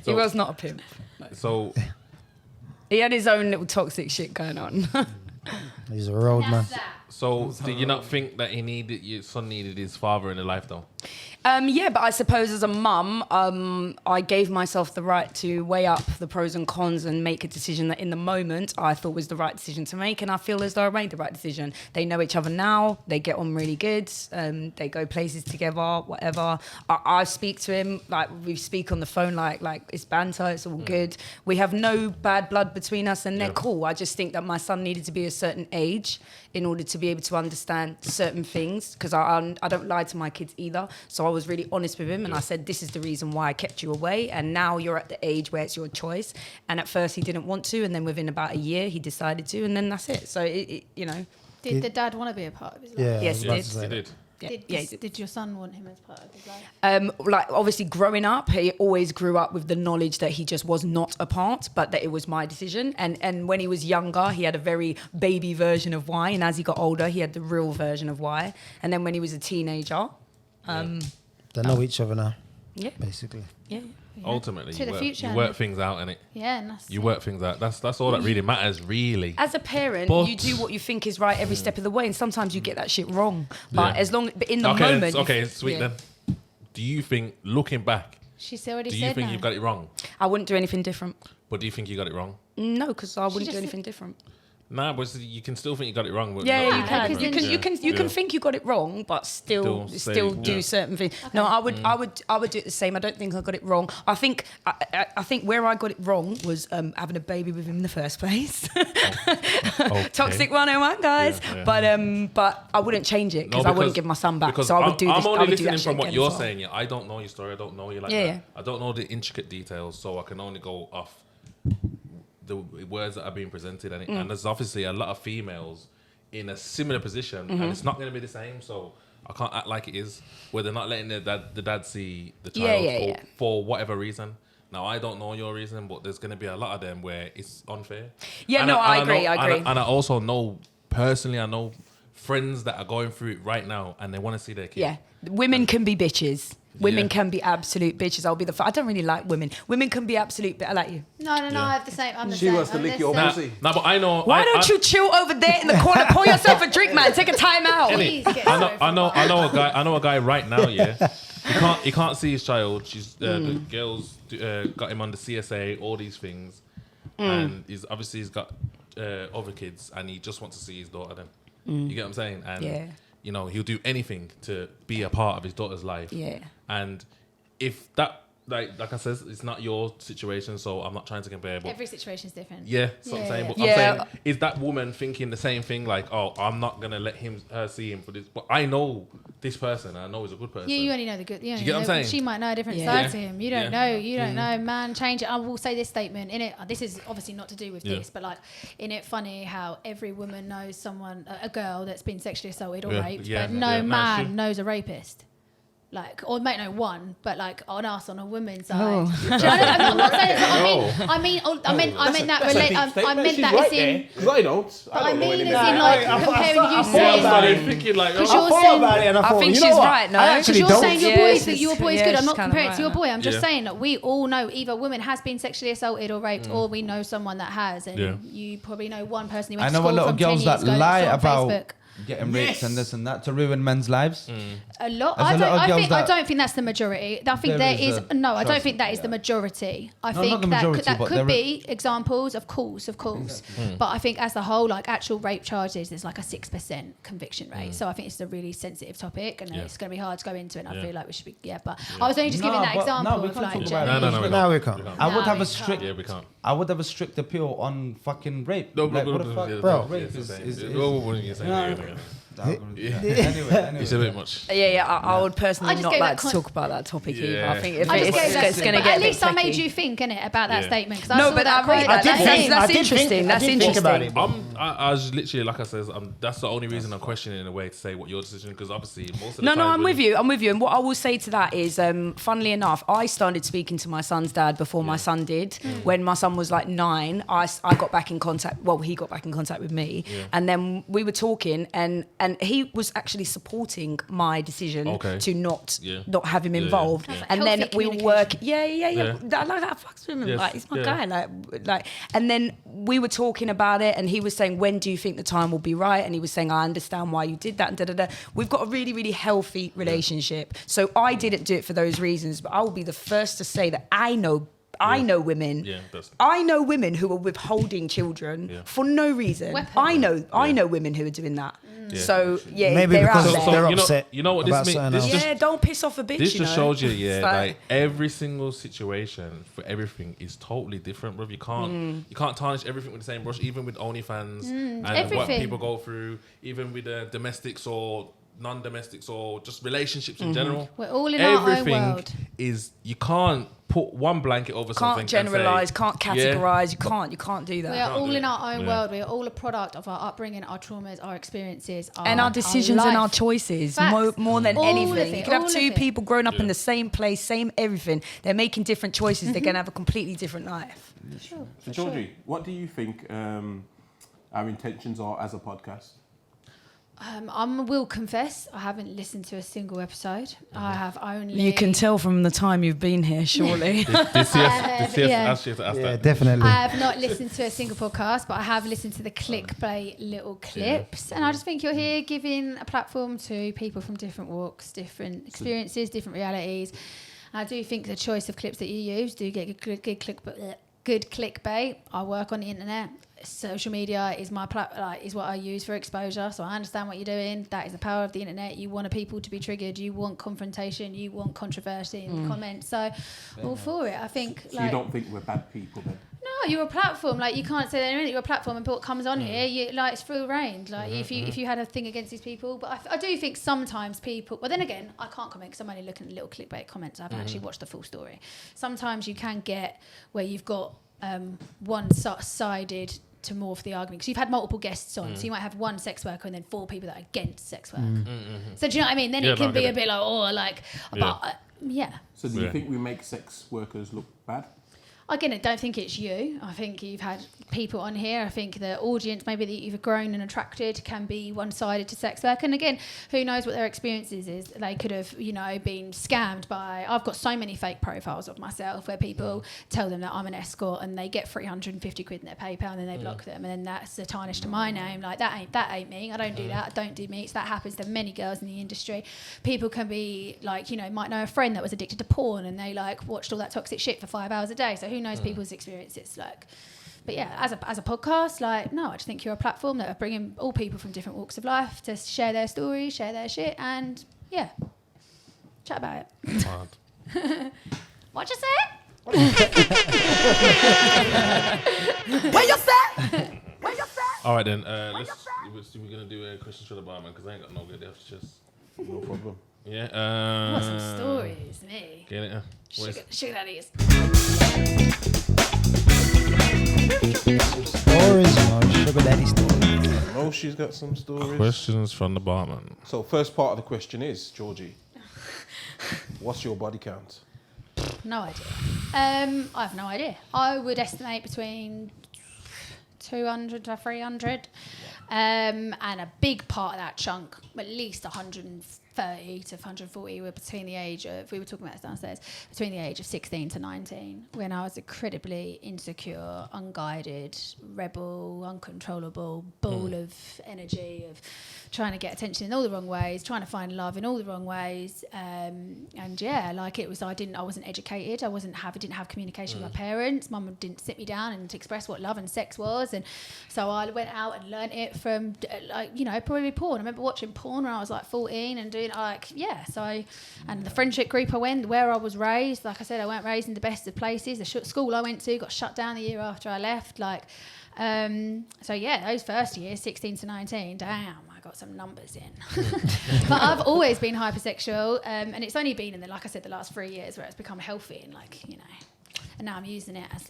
He was not a pimp. So He had his own little toxic shit going on. He's a road man. So did you not think that your son needed his father in the life though? Yeah, but I suppose as a mum, I gave myself the right to weigh up the pros and cons and make a decision that in the moment I thought was the right decision to make, and I feel as though I made the right decision. They know each other now, they get on really good, they go places together, whatever. I speak to him, like we speak on the phone like it's banter, it's all good. We have no bad blood between us and they're cool. I just think that my son needed to be a certain age in order to be able to understand certain things, because I don't lie to my kids either. So I was really honest with him and I said, this is the reason why I kept you away, and now you're at the age where it's your choice. And at first he didn't want to, and then within about a year he decided to, and then that's it. So, you know. Did the dad want to be a part of his life? Yeah, Yes, he did. He did. Did your son want him as part of his life? Like obviously growing up, he always grew up with the knowledge that he just was not a part, but that it was my decision. And when he was younger, he had a very baby version of why, and as he got older, he had the real version of why. And then when he was a teenager, they know each other now. Yeah, basically. Yeah. Ultimately, To the future, you work things out, innit? Yeah, and that's You work things out. That's all that really matters, really. As a parent, But- you do what you think is right every step of the way, and sometimes you get that shit wrong. But but in the Okay, moment, okay, sweet then. Do you think, looking back, she's already do said you think no. you've got it wrong? I wouldn't do anything different. But do you think you got it wrong? No, because I wouldn't do just- anything different. Nah, but you can still think you got it wrong. But Yeah, not you do can. anything You different. can. You can think you got it wrong, but still Still say, do yeah. certain things. No, I would do it the same. I don't think I got it wrong. I think where I got it wrong was having a baby with him in the first place. Okay. Toxic 101, guys. Yeah, yeah. But I wouldn't change it because I wouldn't give my son back. Because So I would do this. I'm I only would do that listening shit from what again you're as well. saying. Yeah, I don't know your story. I don't know you like Yeah, that. yeah. I don't know the intricate details, so I can only go off the words that are being presented. And there's obviously a lot of females in a similar position, and it's not going to be the same. So I can't act like it is, where they're not letting the dad see the child for whatever reason. Now, I don't know your reason, but there's going to be a lot of them where it's unfair. Yeah, And no, I agree. know- I agree. And I also know, personally, I know friends that are going through it right now, and they want to see their kid. Yeah, women can be bitches. Women Yeah. can be absolute bitches. I'll be I don't really like women. Women can be absolute. I like you. No, I have the same. I'm the She same. wants to I'm lick the your same. pussy. Nah, but I know. Why don't you chill over there in the corner? Pour yourself a drink, man. Take a time out. Please get I sorry for know that. I know a guy right now. Yeah, he can't see his child. The girls got him on the CSA, all these things, and he's got other kids, and he just wants to see his daughter. Then you get what I'm saying? And you know, he'll do anything to be a part of his daughter's life. Yeah. And if that, like I said, it's not your situation, so I'm not trying to compare. But Every situation is different. yeah, that's what I'm saying. But Yeah. I'm saying, is that woman thinking the same thing? Like, oh, I'm not gonna let her see him for this. But I know this person. I know he's a good person. Yeah, you only know the good. You, you get what I'm know, saying? She might know a different Yeah. side Yeah. to him. You don't Yeah. know. You don't know. Man, change it. I will say this statement in it. This is obviously not to do with Yeah. this, but like, in it, funny how every woman knows someone, a girl that's been sexually assaulted or Yeah. raped, Yeah. but no Yeah. No, man it's true. knows a rapist. Like, or might know one, but like on us, on a woman's side. Oh. Do you know what I'm not saying it's not, I mean that That's a relate. deep I statement. meant She's that right as in. there, 'cause I don't. But I don't know mean, as anything. in like comparing you I saying. started thinking like, Because I you're thought saying- about it and I thought, think you know she's what? right, no? I Because actually you're don't. saying your Yeah, boy's she's- your boy's yeah, good. I'm she's not kinda comparing it right to your on that. boy. I'm just Yeah. saying that we all know either a woman has been sexually assaulted or raped, or we know someone that has. And Yeah. you probably know one person who I went know to a school lot from of girls 10 that years ago lie saw on about Facebook. getting raped and this and that to ruin men's lives. A lot. There's a lot of I girls that- don't think that's the majority. I think There there is is a- no. I don't trust think that is me, the yeah. majority. I No, think not the that majority, that but could there be examples, of course. But I think as a whole, like actual rape charges, there's like a 6% conviction rate. So I think it's a really sensitive topic, and Yeah. it's going to be hard to go into. And I Yeah. feel like we should be. Yeah, but I was only just No, giving that but example we of can't like. talk about generally- it. No, we Now we can't. can't. I would No, have we a strict. Yeah, we can't. I would have a strict appeal on fucking rape. No, Like, what the fuck, Bro. Rape is. Yeah. Anyway. It's a bit much. Yeah. I would personally I just not gave like that to talk about that topic either. Yeah. I think if I just gave that it's going to but get at a bit least I made techie. you think, innit, about that Yeah. statement. 'Cause No, saw but that I read quote. that. think- That's I did interesting. think- That's I did think about interesting. it. I was literally, like I said, that's the only reason I'm questioning in a way to say what your decision, because obviously most of the No, time I'm with you. I'm with you. And what I will say to that is, funnily enough, I started speaking to my son's dad before my son did. When my son was like 9, I got back in contact. Well, he got back in contact with me, and then we were talking, and he was actually supporting my decision to not have him involved. yeah. And then Healthy we work. communication. Yeah. Like I fucks with him. Yes, Like he's my yeah. guy. Like, and then we were talking about it, and he was saying, "When do you think the time will be right?" And he was saying, "I understand why you did that." And da da da. We've got a really, really healthy relationship. So I didn't do it for those reasons, but I will be the first to say that I know women. Yeah, that's- I know women who are withholding children for no reason. Weapons. I know women who are doing that. Yeah. So yeah, Maybe they're because out So- there. they're you know, upset you know what about this something means? else. This Yeah, don't piss off a bitch. This you just know? shows you, yeah, It's like every single situation for everything is totally different, bro. You can't tarnish everything with the same brush, even with OnlyFans and what everything. people go through, even with domestics or non-domestics or just relationships in general. We're all in our own Everything world. is, you can't put one blanket over something. Can't generalize, can't categorize. Yeah. You can't do that. We are Can't all do in it. our own Yeah. world. We are all a product of our upbringing, our traumas, our experiences, And our decisions and our life. choices Facts. more than All of anything. it, You could have all two of it. people growing up in Yeah. the same place, same everything. They're making different choices. They're going to have a completely different life. Sure, So for sure. Georgie, what do you think our intentions are as a podcast? I will confess, I haven't listened to a single episode. I have only. You can tell from the time you've been here, surely. This yeah. yes, ask Yeah, that. definitely. I have not listened to a single podcast, but I have listened to the clickbait little clips. And I just think you're here giving a platform to people from different walks, different experiences, different realities. And I do think the choice of clips that you use do get good clickbait. I work on the internet. Social media is my is what I use for exposure. So I understand what you're doing. That is the power of the internet. You want people to be triggered. You want confrontation. You want controversy in the comments. So all for it. I think. So you don't think we're bad people then? No, you're a platform. Like you can't say that in a minute. You're a platform, and what comes on here, you it's free reign. Like if you had a thing against these people, but I do think sometimes people. Well, then again, I can't comment because I'm only looking at little clickbait comments. I haven't actually watched the full story. Sometimes you can get where you've got one-sided to morph the argument because you've had multiple guests on, so you might have one sex worker and then 4 people that are against sex work. So do you know what I mean? Then it can be a bit like, but yeah. So do you think we make sex workers look bad? Again, I don't think it's you. I think you've had people on here. I think the audience maybe that you've grown and attracted can be one-sided to sex work. And again, who knows what their experiences is. They could have, been scammed by... I've got so many fake profiles of myself where people tell them that I'm an escort and they get 350 quid in their PayPal and then they block them. And then that's a tarnish to my name. Like, that ain't me. I don't do that. I don't do meets. That happens to many girls in the industry. People can be like, might know a friend that was addicted to porn and they watched all that toxic shit for 5 hours a day. So who knows people's experiences but yeah, as a podcast, no, I just think you're a platform that are bringing all people from different walks of life to share their stories, share their shit, and yeah, chat about it. What you say? What you say? All right then. We're gonna do a questions for the barman because I ain't got no good. That's just No problem. yeah. What some stories, me? Get it? Sugar daddies. Stories, sugar daddy stories. Oh, she's got some stories. Questions from the barman. So first part of the question is, Georgie, what's your body count? No idea. I have no idea. I would estimate between 200 to 300. And a big part of that chunk, at least 130 to 140, were between the age of, we were talking about this downstairs, between the age of 16 to 19, when I was incredibly insecure, unguided, rebel, uncontrollable, ball of energy, of trying to get attention in all the wrong ways, trying to find love in all the wrong ways. And yeah, it was, I wasn't educated. I didn't have communication with my parents. Mum didn't sit me down and to express what love and sex was. And so I went out and learnt it from probably porn. I remember watching porn when I was 14 and doing and the friendship group I went, where I was raised, like I said, I weren't raised in the best of places. The school I went to got shut down the year after I left. So yeah, those first years, 16 to 19, damn, I got some numbers in. But I've always been hypersexual, and it's only been in the last 3 years where it's become healthy and and now I'm using it as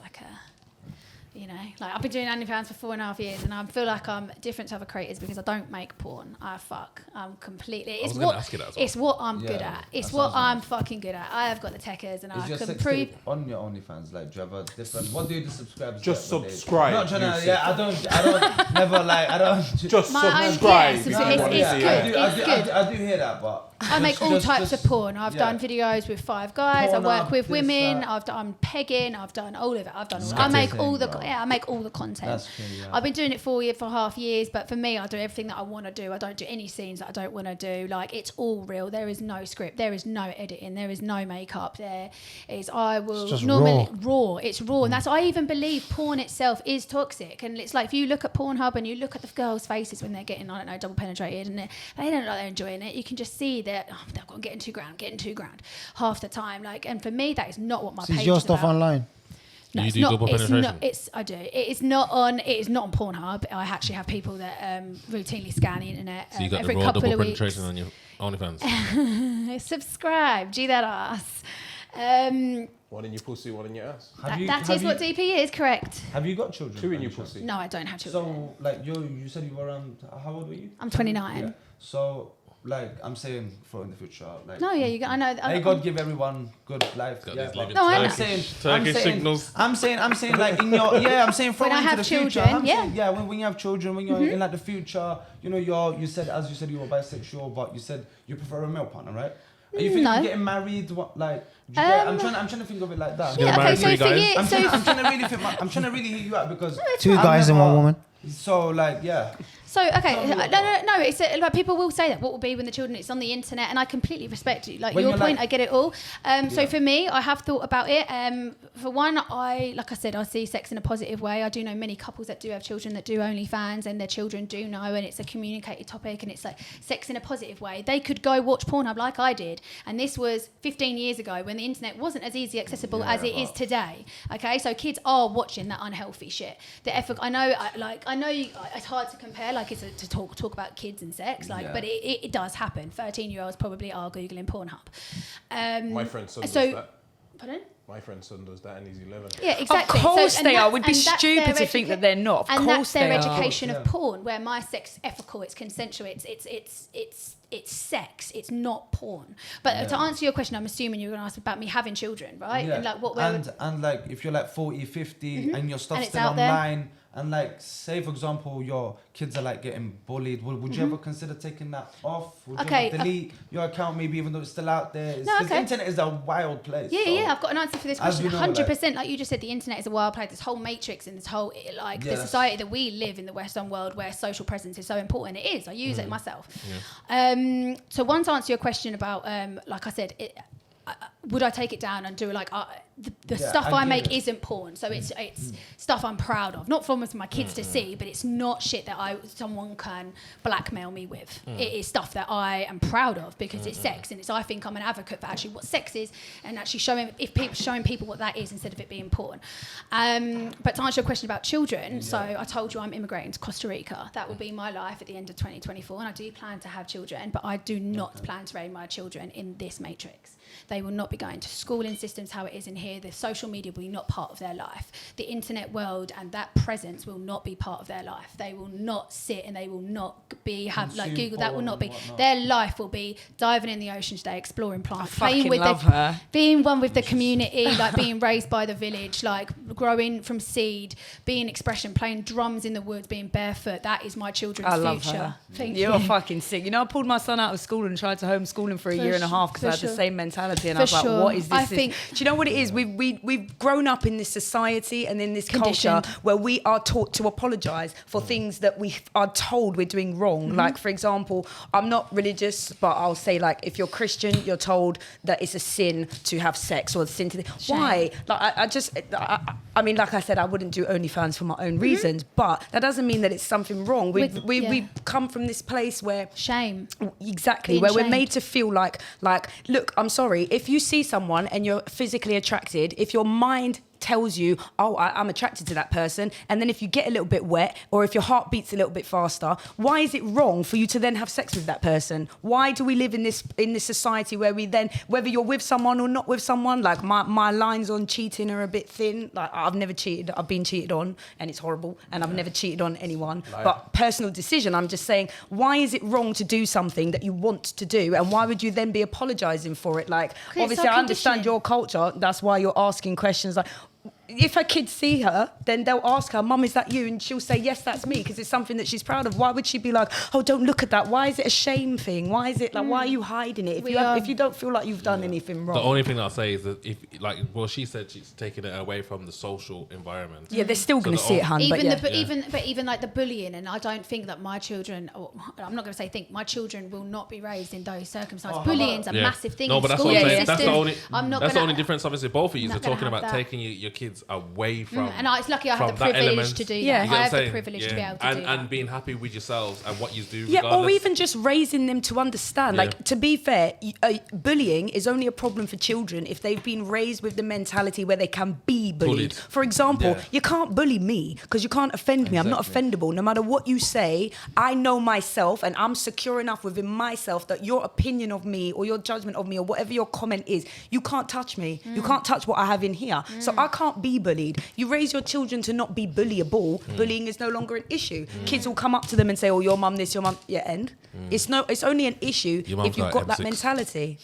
I've been doing OnlyFans for 4.5 years, and I feel like I'm different to other creators because I don't make porn. I fuck. I'm completely. It's what I'm good at. It's what I'm fucking good at. I have got the techers, and I can prove. On your OnlyFans, do you have a different? What do the subscribers? Just subscribe. Not trying to. Yeah, I don't. Never I don't. Just subscribe. It's good. I do hear that, but. I make all types of porn. I've done videos with 5 guys. I work with women. I've done pegging. I've done all of it. I make all the content. That's true, yeah. I've been doing it for half years, but for me, I do everything that I want to do. I don't do any scenes that I don't want to do. It's all real. There is no script. There is no editing. There is no makeup. It's just normally raw. It's raw, and that's I even believe porn itself is toxic. And it's if you look at Pornhub and you look at the girls' faces when they're getting double penetrated, and they don't look like they're enjoying it. You can just see that they've got getting $2,000 half the time. And for me, that is not what my page Is your is stuff about. online? No, you it's do not, double penetration? I do. It is not on Pornhub. I actually have people that routinely scan the internet So you got every the raw couple double of weeks. penetration on your OnlyFans? Subscribe, G that ass. One in your pussy, one in your ass. That is what DP is, correct. Have you got children? 2 in by your any chance? pussy. No, I don't have children. So, like, you said you were around, how old were you? I'm 29. Yeah. So, like, I'm saying for in the future, like... No, yeah, you got, I know. May God give everyone good life. Got Yeah, these but living No, I know. Turkish signals. I'm saying, like in your, I'm saying for When I into have the children, future. I'm yeah. saying, when you have children, when you're in like the future, you know, you said you were bisexual, but you said you prefer a male partner, right? Are you thinking of getting married? What, like, do you get, I'm trying to think of it like that. Yeah, okay, so for you, I'm trying to really I'm trying to really hear you out because 2 guys and 1 woman. So like, yeah. So okay, no. It's like people will say that. What will be when the children? It's on the internet, and I completely respect you. Like When your you're point, like- I get it all. So for me, I have thought about it. For one, like I said, I see sex in a positive way. I do know many couples that do have children that do OnlyFans, and their children do know, and it's a communicated topic, and it's like sex in a positive way. They could go watch Pornhub like I did, and this was 15 years ago when the internet wasn't as easy accessible as it is today. Okay, so kids are watching that unhealthy shit. The effort, I know, it's hard to compare. Like it's to talk about kids and sex, but it does happen. 13-year-olds probably are googling Pornhub. My friend's son does that. Pardon? My friend's son does that and he's 11. Yeah, exactly. Of course and they are. that's- We'd be and that's stupid their to think that they're not. Of and course that's their they are. education of porn, where my sex ethical, it's consensual, it's sex, it's not porn. But to answer your question, I'm assuming you're going to ask about me having children, right? Yeah. And like what? And like if you're like 40, 50 and your stuff's And it's still out there. online and like say for example your kids are like getting bullied, would you ever consider taking that off? Would you ever delete your account maybe even though it's still out there? Because the internet is a wild place. Yeah, I've got an answer for this As question. you know, 100%, like you just said, the internet is a wild place. This whole matrix and this whole the society that we live in, the Western world, where social presence is so important. It is. I use it myself. Yeah. So one to answer your question about, like I said, would I take it down and do like the stuff I make isn't porn, so it's stuff I'm proud of, not for my kids to see, but it's not shit that someone can blackmail me with. It is stuff that I am proud of because it's sex, and I think I'm an advocate for actually what sex is and actually showing people what that is instead of it being porn. But to answer your question about children, so I told you I'm immigrating to Costa Rica. That will be my life at the end of 2024, and I do plan to have children, but I do not plan to raise my children in this matrix. They will not be going to schooling systems how it is in here. The social media will be not part of their life. The internet world and that presence will not be part of their life. They will not sit and they will not like Google. That will not be. Their life will be diving in the ocean today, exploring plants, being one with the community, like being raised by the village, like growing from seed, being expression, playing drums in the woods, being barefoot. That is my children's future. Her. Thank You're you. fucking sick. You know, I pulled my son out of school and tried to homeschool him for a year and a half because I had the same mentality, and I was like, "What is this?" Do you know what it is? We've grown up in this society and in this culture where we are taught to apologise for things that we are told we're doing wrong. Like, for example, I'm not religious, but I'll say, like, if you're Christian, you're told that it's a sin to have sex or a sin to... Why? Like, I mean, like I said, I wouldn't do OnlyFans for my own reasons, but that doesn't mean that it's something wrong. We come from this place where... Shame. Exactly, where we're made to feel like, look, I'm sorry, if you see someone and you're physically attracted, if your mind tells you, oh, I'm attracted to that person, and then if you get a little bit wet or if your heart beats a little bit faster, why is it wrong for you to then have sex with that person? Why do we live in this society where we then, whether you're with someone or not with someone, like my lines on cheating are a bit thin. Like, I've never cheated, I've been cheated on and it's horrible, and I've never cheated on anyone. But personal decision, I'm just saying, why is it wrong to do something that you want to do, and why would you then be apologising for it? Like, obviously I understand your culture, that's why you're asking questions like, if her kids see her, then they'll ask her, Mum, is that you? And she'll say, yes, that's me, because it's something that she's proud of. Why would she be like, oh, don't look at that? Why is it a shame thing? Why is it like, why are you hiding it? If you don't feel like you've done anything wrong. The only thing I'll say is that she said she's taking it away from the social environment. Yeah, they're still going to see it, hun. Even like the bullying, and I don't think that my children, I'm not going to say think, my children will not be raised in those circumstances. Bullying's a massive thing. No, but that's what I'm saying. That's the only I'm not that's the only difference. Obviously, both of you are talking about that. taking your kids kids away from. And it's lucky I have the from that privilege element. to do Yeah. that. You get I what have I'm the saying? privilege to be able to do and that. being happy with yourselves and what you do. Yeah, or regardless. even just raising them to understand. Yeah. Like, to be fair, bullying is only a problem for children if they've been raised with the mentality where they can be bullied. Bullied. For example, Yeah. you can't bully me because you can't offend me. I'm not offendable. No matter what you say, I know myself and I'm secure enough within myself that your opinion of me or your judgment of me or whatever your comment is, you can't touch me. You can't touch what I have in here. So I can't be bullied. You raise your children to not be bullyable. Bullying is no longer an issue. Kids will come up to them and say, "Oh, your mum this, your mum." Yeah, end. It's only an issue Your mum's if you've like got that M6. mentality.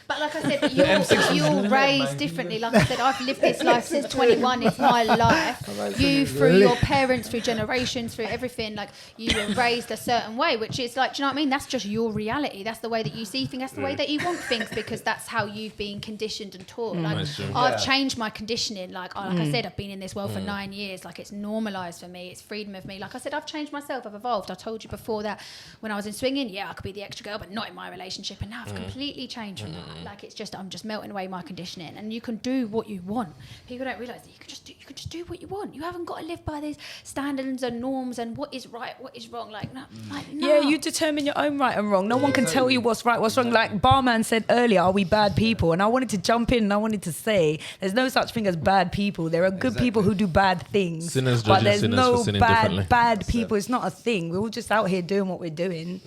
But like I said, but you're raised differently. Like I said, I've lived this life since 21. It's my life. You, through your parents, through generations, through everything, like you were raised a certain way, which is like, do you know what I mean? That's just your reality. That's the way that you see things. That's the way that you want things because that's how you've been conditioned and taught. Like That's true. I've changed my conditioning. Like I said, I've been in this world for 9 years. Like it's normalised for me. It's freedom of me. Like I said, I've changed myself. I've evolved. I told you before that when I was in swinging, yeah, I could be the extra girl, but not in my relationship. And now I've completely changed from that. Like it's just I'm just melting away my conditioning, and you can do what you want. People don't realise that you can just do what you want. You haven't got to live by these standards and norms and what is right, what is wrong. Like no. Yeah, you determine your own right and wrong. No one can tell you what's right, what's wrong. Like Barman said earlier, are we bad people? And I wanted to jump in and I wanted to say, there's no such thing as bad people. There are good people who do bad things. Sinners but judging there's sinners no for sinning differently. bad people. It's not a thing. We're all just out here doing what we're doing.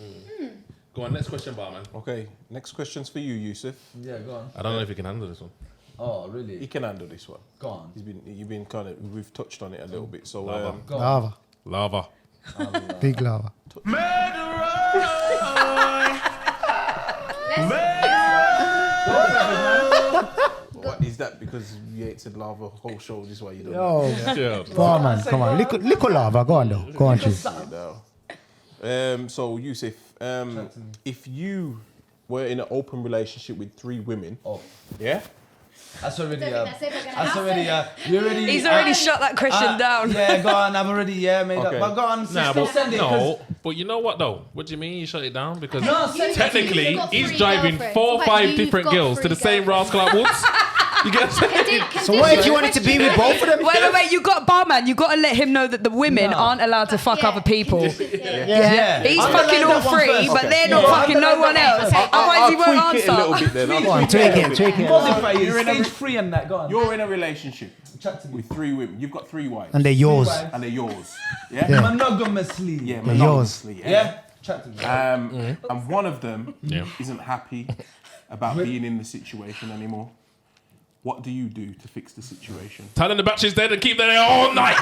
Go on, next question, Barman. Okay, next question's for you, Yusuf. Yeah, go on. I don't know if you can handle this one. Oh, He really? can handle this one. Go on. You've been kind of, we've touched on it a little bit. So, Lava. Go on. Lava. Lava. Big lava. what is that? Because you ate said lava whole show. This is why you don't. Yo, Yeah. Barman, come on. Little lava. Go on, though. Go on, Chief. So Yusuf, if you were in an open relationship with 3 women, yeah, That's already. That's ever gonna That's already. You already. He's already shut that question down. Yeah, go on. I've already made Okay. up. But go on. Nah, still but send it. 'cause- no. But you know what though? What do you mean you shut it down? Because No, send it. technically You've got he's 3 driving girlfriends. 4 or But 5 you've different got girls to 3 the same girlfriends. rascal at once. You get what I'm saying? So what if you wanted to be with both of them? Wait, you got Barman. You got to let him know that the women No. aren't allowed to fuck Yeah. other people. Yeah. He's I'm fucking gonna all let that one 3, first. but they're not Yeah. fucking no one else. Okay. Otherwise, he won't tweak it a little answer. bit then. Go on, tweak it. Modify it. Stage 3 and that. Go on. You're in a relationship Chat to me. with 3 women. You've got 3 wives, And they're yours. and they're yours. Yeah, Yeah. Monogamously. yeah, They're yours. monogamously, Yeah. Chat to me. And one of them Yeah. isn't happy about being in the situation anymore. What do you do to fix the situation? Tell them the battery's dead and keep them there all night.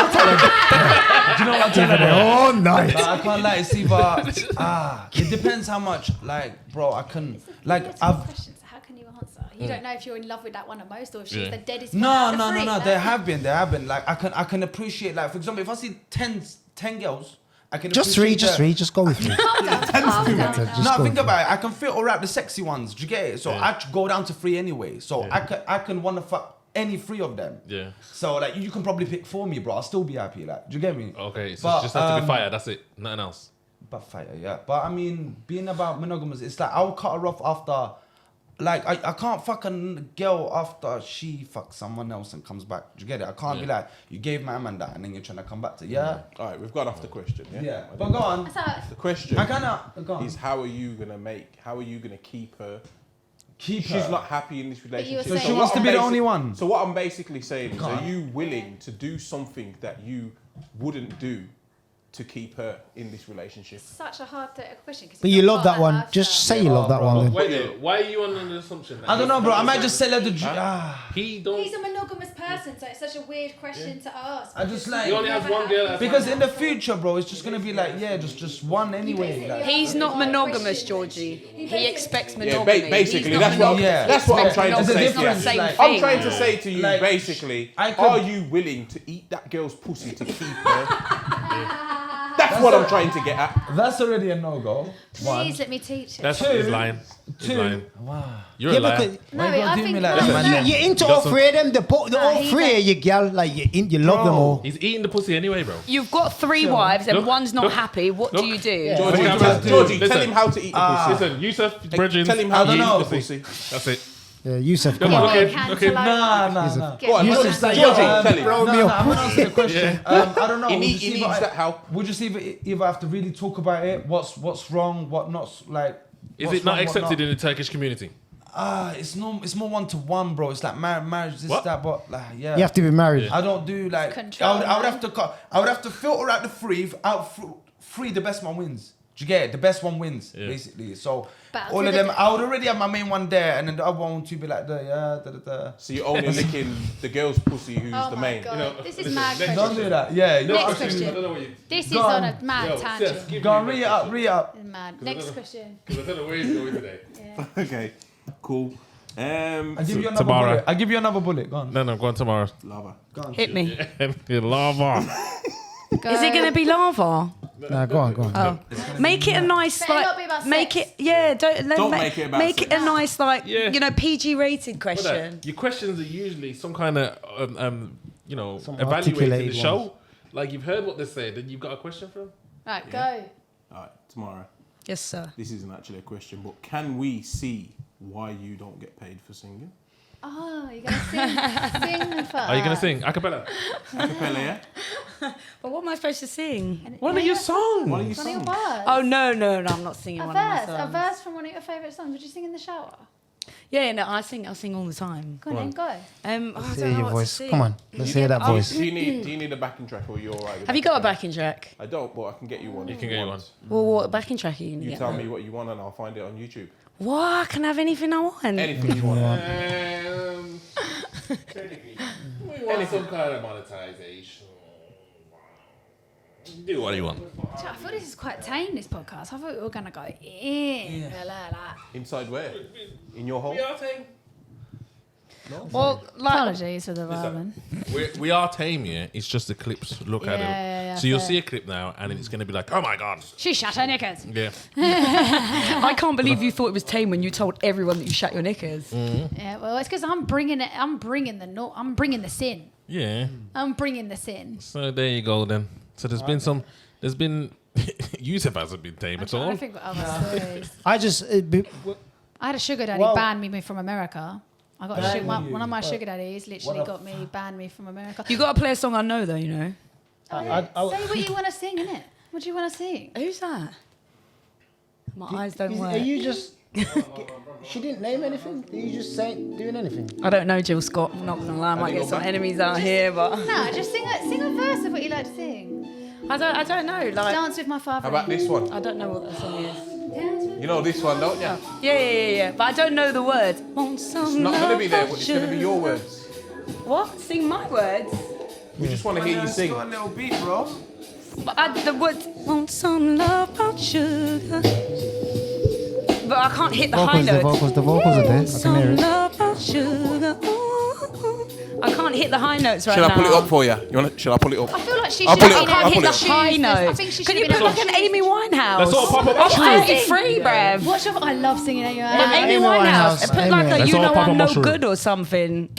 Do you know what I'm telling you? Oh, nice. I can't lie, see, but it depends how much, like, bro, I can, like, I've. Questions. How can you answer? You don't know if you're in love with that one the most, or if she's Yeah. the deadest. No, one no, out of no, the no. three. There have been. Like, I can appreciate, like, for example, if I see 10 girls, I can Just 3, appreciate just the- 3. Just go with 3. Calm down, calm down. Just No, go think with about it. I can fit all right the sexy ones. Do you get it? So I go down to 3 anyway. So I can want to fuck any 3 of them. Yeah. So like you can probably pick for me, bro. I'll still be happy. Like, do you get me? Okay, so But, it just has to be fire. That's it. Nothing else. But fire, yeah. But I mean, being about monogamous, it's like I'll cut her off after. Like I can't fuck a girl after she fucks someone else and comes back. Do you get it? I can't be like, you gave my man that and then you're trying to come back to All right, we've gone off the question. Yeah. Yeah. But go on. So, The question I cannot go on. is how are you gonna keep her? Keep She's her. not happy in this you were relationship. saying- So she what wants to I'm be the basic- only one. So what I'm basically saying is, Go on. are you willing to do something that you wouldn't do to keep her in this relationship? such a hard question. But you love that one. Just say you love that one. then. Wait there. Why are you on an assumption? that I don't know, he's bro. I not might the just same? sell her the. He don't. He's a monogamous person, so it's such a weird question to ask. I just like. He only has one girl. at a Because time. in the future, bro, it's just gonna be like, yeah, just one anyway. Like, He's not monogamous, Georgie. He expects Yeah, monogamy. basically, He's that's not what Yeah. that's what I'm trying to There's a say. difference, To you. like- I'm trying to say to you, Like, basically, I could- are you willing to eat that girl's pussy to keep her? That's what I'm trying to get at. that's already a no-go. Please let me teach it. That's Two. his line. His Two. line. Wow. You're Yeah, a liar. because No, Why you gotta I do think me like no, that, man? you're into all 3 of them. The all he's 3 a- of you, girl. Like you love them all. He's eating the pussy anyway, bro. You've got 3 wives and Look, one's not look, happy. What look. do you do? Georgie, What do you Georgie, do? tell Listen. him how to eat the pussy. Listen, Yusuf, brethren, Tell him how I to don't eat know. the pussy. That's it. Yusuf, come Get on. me a okay. cantaloupe. Nah. Get Go on, me Georgie, a tell him. No, I'm gonna answer the question. I don't know. He We'll needs just either- that help. We'll just either have to really talk about it. What's wrong? What not? Like. Is what's it not wrong, what accepted not. in the Turkish community? It's more 1-to-1, bro. It's like marriage, this, What? that, but like, yeah. You have to be married. I don't do like. Control, I would have to filter out the three. The best one wins. Do you get it? The best one wins, basically. So But all to of the- them, I would already have my main one there, and then the other one to be like the. So you're only licking the girl's pussy who's Oh the my main. God. This is mad question. Don't do that. Yeah. Next question. This is on a mad tangent. Go on, read it up. It's mad. Next question. I don't know where he's going today. Okay, cool. I'll give you another Tamara. bullet. I'll give you another bullet. Go on. No, go on tomorrow. Lava. Hit me. Lava. Is it going to be lava? Nah, go on. Oh, make it a nice Better not be about make sex. it don't make it about make it a nice Yeah. PG rated question. Your questions are usually some kind of Some evaluating articulated the show. Like you've heard what they say, then you've got a question for them. Right, go. All right, Tamara. Yes, sir. This isn't actually a question, but can we see why you don't get paid for singing? Oh, you're going to sing for Are you gonna sing a cappella? Acapella, yeah? But what am I supposed to sing? One of your songs. One of your One of your songs. words. Oh no, I'm not singing A one of my verse. A songs. verse from one of your favourite songs. Would you sing in the shower? Yeah, no, I sing all the time. Go on, then, go. I don't Let's know hear your what voice. to sing. Come on. Let's hear that voice. Do you need a backing track or you're alright with Have you got a backing track? I don't, but I can get you one. You can get you one. Well, what backing track are you gonna You get? tell me what you want and I'll find it on YouTube. What? I can have anything I want. Anything you want. We want some kind of monetization. Do what you want. I thought this is quite tame, this podcast. I thought we were going to go in. Like that. Inside where? In your hole? Well, like, Apologies for the rhyme. We are tame, yeah. It's just the clips. Look at it. Yeah, So you'll fair. see a clip now, and it's going to be like, oh my god. She shut her knickers. Yeah. I can't believe you thought it was tame when you told everyone that you shat your knickers. Yeah, well, it's because I'm bringing it. I'm bringing the sin. Yeah. I'm bringing the sin. So there you go then. So there's been Yusuf hasn't been tame at I all. don't think what other stories. I just. I had a sugar daddy Well- ban me from America. I got one of my sugar daddies literally banned me from America. You got to play a song I know though, you know. Say what you want to sing, innit? What do you want to sing? Who's that? My eyes don't work. Are you just. She didn't name anything? Are you just saying, doing anything? I don't know Jill Scott. I'm not gonna lie, I might get some enemies out here, but No, just sing a verse of what you like to sing. I don't know. Like Dance with my father. How about this one? I don't know what that song is. You know this one, don't you? Yeah. But I don't know the words. Want some It's not going to be there, but it's going to be your love, words. What? Sing my words? We just want to hear you sing. Got a little beat, bro. But the words. Want some love about sugar. But I can't hit the high notes. The vocals are there. I can Some hear it. love about sugar. I can't hit the high notes right Shall now. I pull it up for you? Shall I pull it up? I feel like she I'll should pull have it been up, able I'll to pull hit it the up. High shoes. notes. I think she Can should you have been put able like to an Amy Winehouse? Let's all pop up. I'm 33, bruv. Watch out! I love singing at your Like house. Amy Amy Winehouse. Winehouse. Put Amy like a Winehouse. You Let's all Know pop a I'm No mushroom. Good or something.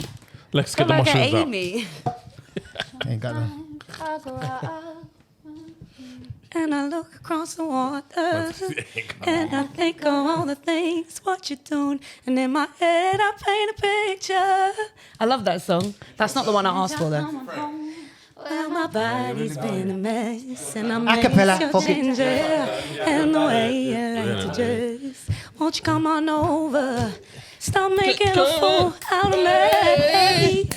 Let's Put get the like an mushrooms out. Amy. Ain't got them. And I look across the water and I think of all the things, what you're doing. And in my head I paint a picture. I love that song. That's not the one I asked for though. Well, my body's been a mess and I'm Acapella, your fuck it. ginger and the way you like to dress. Won't you come on over? Stop making a fool out of me.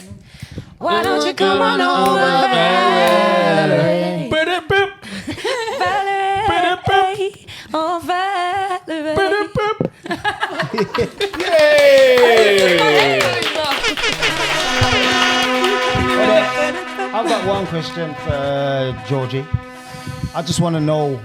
Why don't you come on over, Valerie? Valerie, oh Valerie. I've got one question for Georgie. I just want to know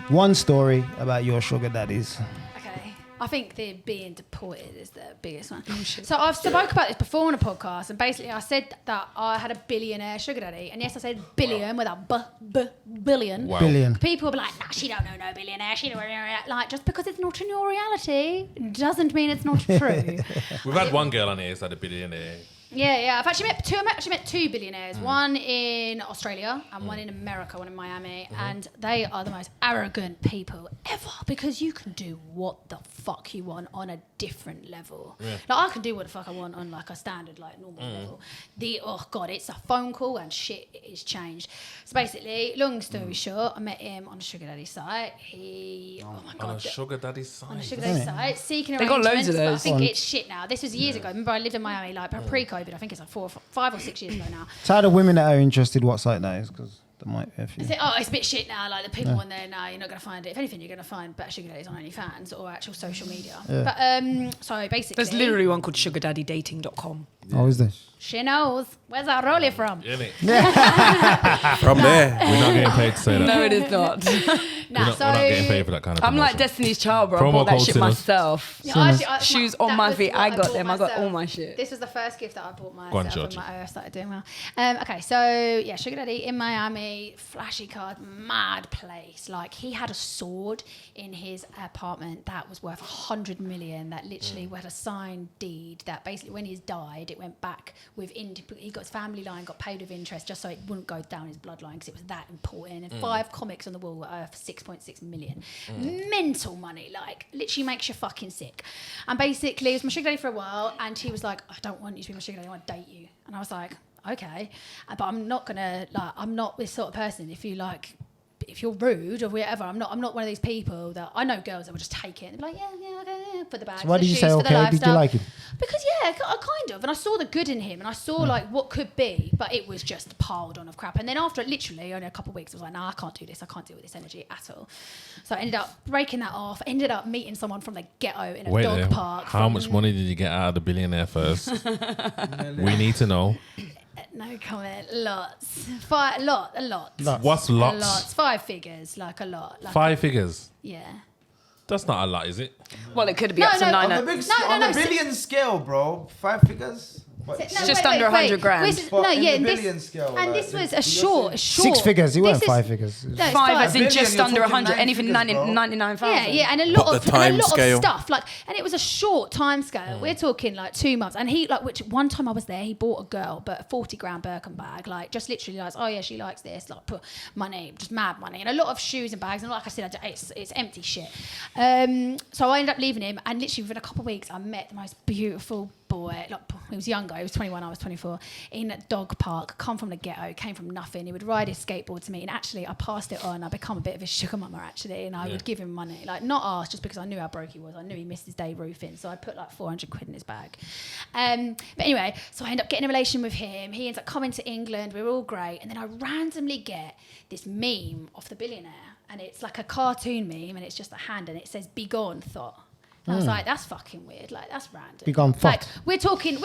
one story about your sugar daddies. Okay. I think the being deported is the biggest one. So I've spoke about this before on a podcast, and basically I said that I had a billionaire sugar daddy, and yes, I said billion with a billion. Wow. Billion. People will be like, nah, she don't know no billionaire. She don't know. Like, just because it's not in your reality doesn't mean it's not true. We've had one girl on here who's had a billionaire Yeah. I've actually met two billionaires. One in Australia and one in America, one in Miami. And they are the most arrogant people ever because you can do what the fuck you want on a different level. Yeah. Like I can do what the fuck I want on like a standard, like normal level. Oh God, it's a phone call and shit is changed. So basically, long story short, I met him on a sugar daddy site. Oh my God. On a sugar daddy site. On a sugar daddy site, seeking They got arrangements. loads of but I those. think it's shit now. This was years ago. Remember, I lived in Miami like pre-COVID. I think it's like 5 or 6 years ago now. So how the women that are interested, what site that is? Because there might be a few. It's a bit shit now. Like the people on there now, you're not going to find it. If anything, you're going to find better sugar daddies on OnlyFans or actual social media. Yeah. But so basically, There's literally one called sugardaddydating.com. Oh, is there? she knows. Where's that rollie from? Innit? From there. We're not getting paid to say that. No, it is not. Nah, we're not getting paid for that kind of I'm like promotion. Destiny's Child, bro. I Promo bought that code shit sinners. myself. Yeah, actually, Shoes that on my was feet. what I got them. I got myself. all my shit. This was the first gift that I bought myself. Go on, Georgie. When I started doing well. Okay, so yeah, sugar daddy in Miami, flashy card, mad place. Like he had a sword in his apartment that was worth 100 million. That literally had a signed deed. That basically, when he's died, it went back with he got his family line, got paid with interest, just so it wouldn't go down his bloodline because it was that important. And 5 comics on the wall were worth 6.6 million. Mental money, like literally makes you fucking sick. And basically, it was my sugar daddy for a while, and he was like, "I don't want you to be my sugar daddy. I want to date you." And I was like, "Okay," but I'm not gonna like. I'm not this sort of person. If you're rude or whatever, I'm not one of these people that I know girls that will just take it and be like, yeah, okay, yeah, for the bag. So why did you say okay? Did you like him? Because I kind of, and I saw the good in him, and I saw like what could be, but it was just piled on of crap. And then after literally only a couple of weeks, I was like, nah, I can't do this. I can't deal with this energy at all. So I ended up breaking that off. Ended up meeting someone from the ghetto in a dog park. How much money did you get out of the billionaire first? We need to know. No comment. Lots. A lot. What's A lots? lot. 5 figures. Like a lot. Like 5 figures. Yeah. That's not a lot, is it? Well, it could be No, up to no, 9. On the billion scale, bro. 5 figures. What? No, just under 100 grand. This is- But no, in yeah, the and billion this, scale, and like, this was you're a short. 6 figures. It weren't This is- 5 figures. No, it's 5 as in billion, just you're under talking 100. 9 Anything figures, bro. 99,000. Yeah, and a lot But of the time scale. stuff. Like, and it was a short time scale. We're talking like 2 months. And he which one time I was there, he bought a girl, but a 40 grand Birkin bag, like just literally like, oh yeah, she likes this, like put money, just mad money, and a lot of shoes and bags. And like I said, it's empty shit. So I ended up leaving him, and literally within a couple of weeks, I met the most beautiful boy. Like he was younger, he was 21, I was 24, in a dog park, come from the ghetto, came from nothing. He would ride his skateboard to me, and actually I passed it on. I become a bit of a sugar mama actually, and I would give him money, like not ask, just because I knew how broke he was. I knew he missed his day roofing, so I put like 400 quid in his bag. But anyway, so I end up getting a relation with him. He ends up coming to England. We're all great, and then I randomly get this meme of the billionaire, and it's like a cartoon meme, and it's just a hand, and it says "Be gone, thought." And I was like, that's fucking weird. Like, that's random. Be gone, Like, thought. we're talking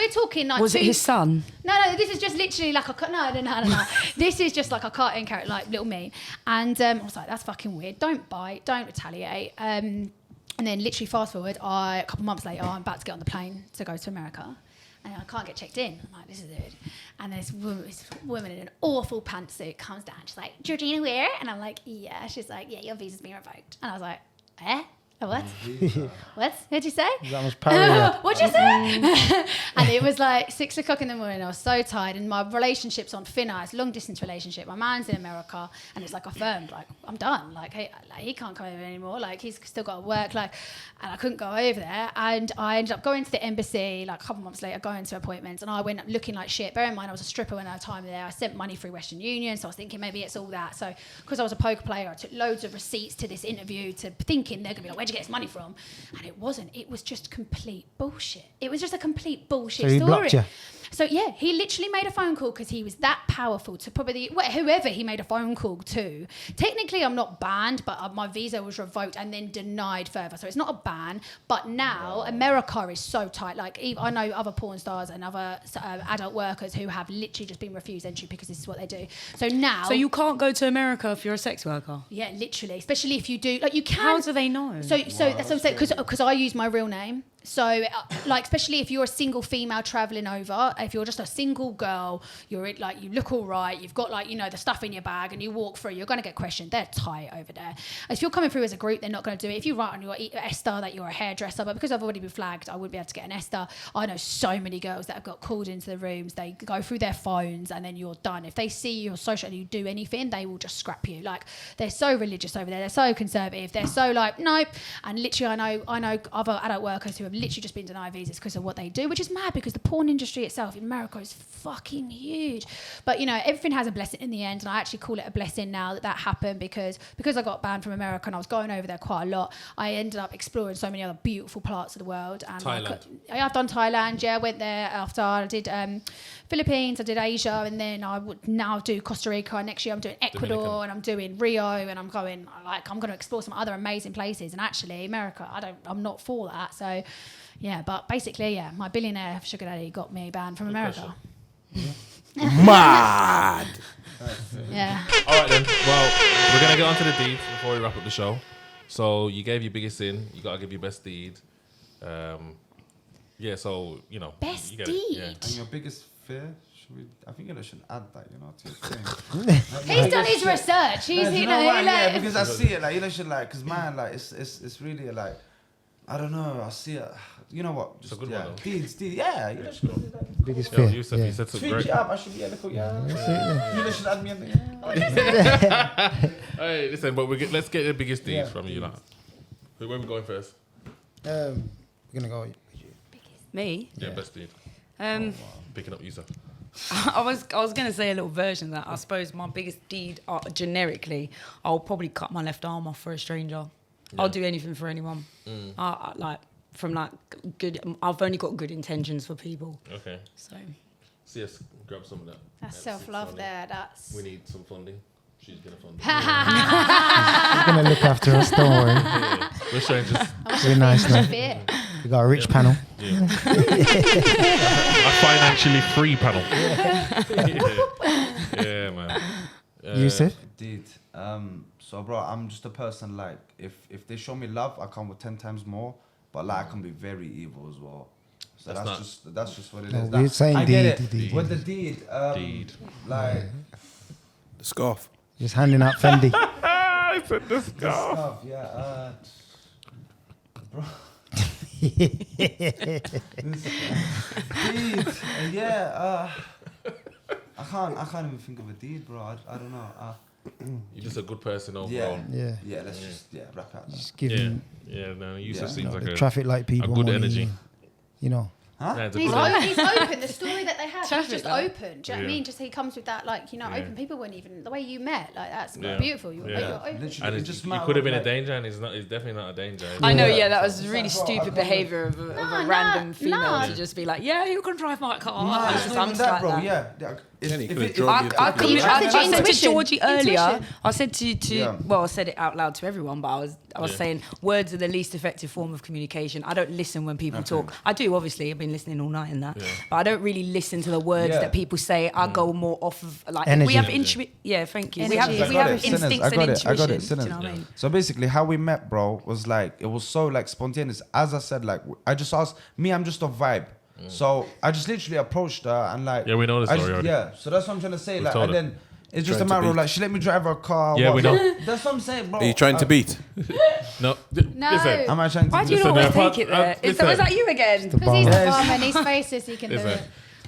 like Was it his son? No, this is just literally like no. This is just like a cartoon character, like little me. And I was like, that's fucking weird. Don't bite, don't retaliate. And then literally fast forward, a couple months later, I'm about to get on the plane to go to America. And I can't get checked in. I'm like, this is weird. And this woman in an awful pantsuit comes down. She's like, Georgina, where? And I'm like, yeah. She's like, yeah, your visa's been revoked. And I was like, eh? What? What? What'd you say? That was parallel. What'd you say? And it was like 6 o'clock in the morning. I was so tired, and my relationship's on thin ice, long distance relationship. My man's in America, and it's like affirmed, like I'm done. Like, hey, like he can't come over anymore. Like he's still got to work. Like, and I couldn't go over there. And I ended up going to the embassy. Like a couple months later, going to appointments, and I went up looking like shit. Bear in mind, I was a stripper when I had time there. I sent money through Western Union, so I was thinking maybe it's all that. So because I was a poker player, I took loads of receipts to this interview, to thinking they're gonna be like, where'd you get this money from? And it wasn't. It was just complete bullshit. It was just a complete bullshit So he story. blocked you? So yeah, he literally made a phone call because he was that powerful to probably whoever he made a phone call to. Technically, I'm not banned, but my visa was revoked and then denied further. So it's not a ban. But now America is so tight. Like I know other porn stars and other adult workers who have literally just been refused entry because this is what they do. So now, So you can't go to America if you're a sex worker? yeah, literally, especially if you do, like you can. How do they know? So that's what I'm saying, because I use my real name. like, especially if you're a single female traveling over, if you're just a single girl, you look all right, you've got like, the stuff in your bag and you walk through, you're going to get questioned. They're tight over there. If you're coming through as a group, they're not going to do it. If you write on your Esther that you're a hairdresser, but because I've already been flagged, I wouldn't be able to get an Esther. I know so many girls that have got called into the rooms, they go through their phones and then you're done. If they see you on social and you do anything, they will just scrap you. Like, they're so religious over there, they're so conservative, they're so like, nope. And literally I know other adult workers who have literally just been denied visas because of what they do, which is mad because the porn industry itself in America is fucking huge. But everything has a blessing in the end, and I actually call it a blessing now that happened because I got banned from America and I was going over there quite a lot. I ended up exploring so many other beautiful parts of the world. And Thailand. I've done Thailand, I went there after I did Philippines, I did Asia, and then I would now do Costa Rica. Next year I'm doing Ecuador, Dominican. and I'm doing Rio, and I'm going to explore some other amazing places. And actually America, I'm not for that. So yeah, but basically, my billionaire sugar daddy got me banned from America. Mad. Yeah. All right then. Well, we're gonna get on to the deeds before we wrap up the show. So you gave your biggest sin. You gotta give your best deed. Yeah. So Best you get deed. It. Yeah. And your biggest fear? I think you should add that, to your thing. He's done his research. He's, Yeah, because I see it, because man, it's really like, I don't know, I see it. You know what? Just, It's a good yeah. one, though. Deeds, Biggest Yo, fear. Yusuf, you said something Tweak great. it up, I should be a little, You should add me in Hey, listen, but let's get the biggest deeds from you. Like, where are we going first? We're gonna go. Me? Yeah, best deed. Picking up Yusuf. I was going to say a little version of that. I suppose my biggest deed, generically, I'll probably cut my left arm off for a stranger. Yeah. I'll do anything for anyone. Good. I've only got good intentions for people. Okay. So See us grab some of that. That's self-love there. That's. We need some funding. She's gonna fund it. He's gonna look after us. Don't worry. Yeah. We're showing just We're nice, man. Fit. We got a rich panel. a financially free panel. Yeah, man. Yusuf? Indeed. So, bro, I'm just a person, like, if they show me love, I come with 10 times more. But, like, I can be very evil as well. So that's just what it No, is. we're saying I get deed, it. deed. With the deed. Deed. Like, The scarf. Just handing out Fendi. I said this guy. stuff, yeah. Bro. Deed. Yeah. I can't even think of a deed, bro. I don't know. You're just a good person overall. Yeah. Yeah, let's just wrap it up. Just Yeah. giving Yeah, no, Yusuf Yeah. seems like the a traffic light people good money, energy. Huh? Yeah, it's a He's, good energy. he's open. The story that they had, he's Traffic just light. open. Do you know what I Yeah. mean? Just he comes with that, open. People weren't even the way you met. Like that's Yeah. beautiful. You're Yeah. open. Literally, And it it's, just you matter could have of, been a like- danger, and he's definitely not a danger. I know, Yeah. that was really Bro, stupid behaviour of a random female to just be like, yeah, you can drive my car. Nah, it's I'm not even just that, like bro. that. Yeah. Kenny could have I drove you to But you the trust I the said to intuition. Georgie earlier, Intuition. I said to Yeah. well, I said it out loud to everyone, but I was Yeah. saying words are the least effective form of communication. I don't listen when people talk. I do, obviously. I've been listening all night and that. Yeah. But I don't really listen to the words Yeah. that people say. I go more off of like Energy. we have Energy. Yeah, thank you. Energy. We have I we got have it. instincts and I got intuition. it. Do you know what I mean? So basically, how we met, bro, was like it was so like spontaneous. As I said, like I just asked me, I'm just a vibe. So I just literally approached her and like Yeah, we know the I story already. Yeah, so that's what I'm trying to say. Like, told and her. then it's just a Trying to matter of beat. like she let me drive her car. Yeah, we know. That's what I'm saying, bro. Are you trying to beat? No. No. Listen. Am I trying to? Why do you Listen, always apart- take it there? Was listen. that you again? Because he's the Yes. farmer and his faces, he can do Listen. it.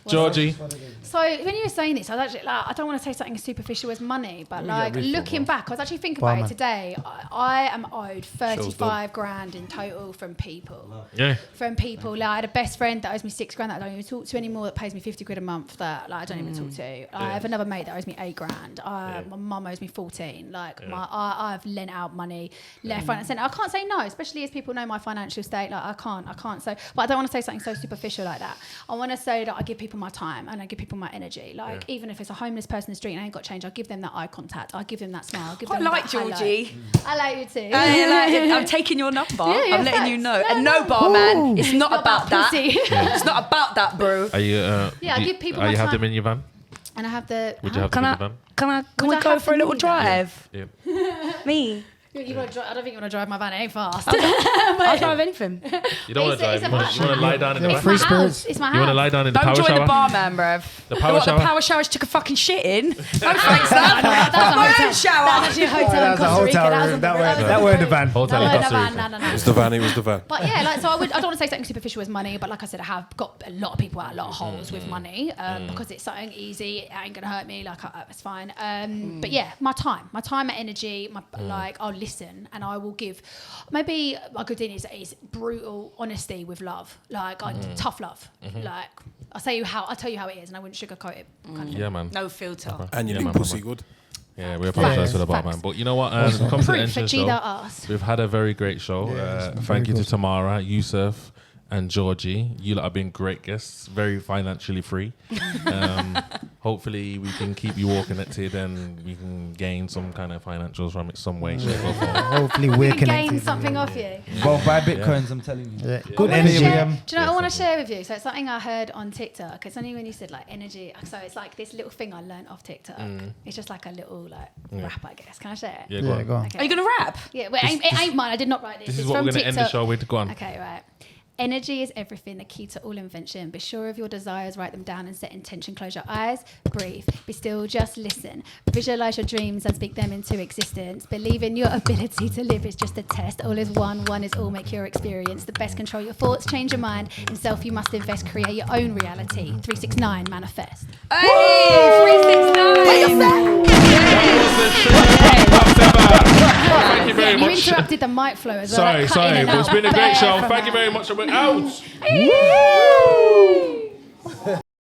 Georgie. So when you were saying this, I was actually like, I don't want to say something as superficial as money, but like riffle, looking bro. back, I was actually thinking about Barman. it today. I am owed 35 grand in total from people. Yeah. From people, like I had a best friend that owes me 6 grand that I don't even talk to anymore. That pays me 50 quid a month that like I don't even talk to. I have another mate that owes me 8 grand. My mum owes me 14. Like I've lent out money left, right, and centre. I can't say no, especially as people know my financial state. Like I can't say. But I don't want to say something so superficial like that. I want to say that I give people my time and I give people my energy. Like even if it's a homeless person in the street and I ain't got change, I'll give them that eye contact. I'll give them that smile. I'll give I them like that hello. Georgie. I like you too. I'm taking your number. Yeah, I'm letting you know. facts. And No, no, barman, it's not about that. pussy. It's not about that, bro. Are you? Yeah, I give people Are my you have time. them in your van? And I have the. Would you have them in the van? Can Would we I go have for a to little move? drive? Yeah. Me. You want to drive, I don't think you want to drive my van. It ain't fast. I'll drive anything. You don't want to drive. It's You want to lie down in the Yeah, back. free It's my spirits. house. It's my You want to house. lie down in the Don't power join shower? the barman, bruv. The power shower? The power shower took a fucking shit in. No thanks, love. That's my own shower. That's actually a hotel in That's a Costa Rica. hotel That was room. a- That weren't the van. Hotel in Costa Rica. No. It was the van. It was the van. But yeah, like, so I don't want to say something superficial as money, but like I said, I have got a lot of people out a lot of holes with money because it's something easy. It ain't gonna hurt me. Like it's fine. But yeah, my time, my energy, like I'll listen and I will give. Maybe my good thing is brutal honesty with love, like tough love. Like I'll tell you how it is, and I wouldn't sugarcoat it. Kind of Yeah, man. No filter. And you Yeah, think man, pussy man. good. Yeah, we apologize for the bar, Facts. man. But you know what? We've come to the end Proof of for the G show. that ass. We've had a very great show. Thank you to Tamara, Yusuf, and Georgie. You lot have been great guests. Very financially free. Hopefully, we can keep you all connected and we can gain some kind of financials from it some way, shape, or form. Hopefully we're Gain connected. something off you. Well, buy bitcoins, I'm telling you. Yeah. I Good wanna energy. share- do you know what I want to share with you? So it's something I heard on TikTok. It's only when you said like energy. So it's like this little thing I learned off TikTok. It's just like a little rap, I guess. Can I share it? Yeah, Yeah, go on. Okay. Are you gonna rap? Yeah, well, it ain't mine. I did not write this. This is It's what from we're going to end the TikTok. show with. Go on. Okay, right. Energy is everything, the key to all invention. Be sure of your desires, write them down and set intention. Close your eyes, breathe, be still, just listen. Visualize your dreams and speak them into existence. Believe in your ability to live is just a test. All is one is all. Make your experience the best. Control your thoughts, change your mind. In self you must invest, create your own reality. 369, manifest. Hey, 369. Thank you very You much. interrupted the mic flow as well. Sorry, but it's been a great show. Thank you very much. And we're out. Woo!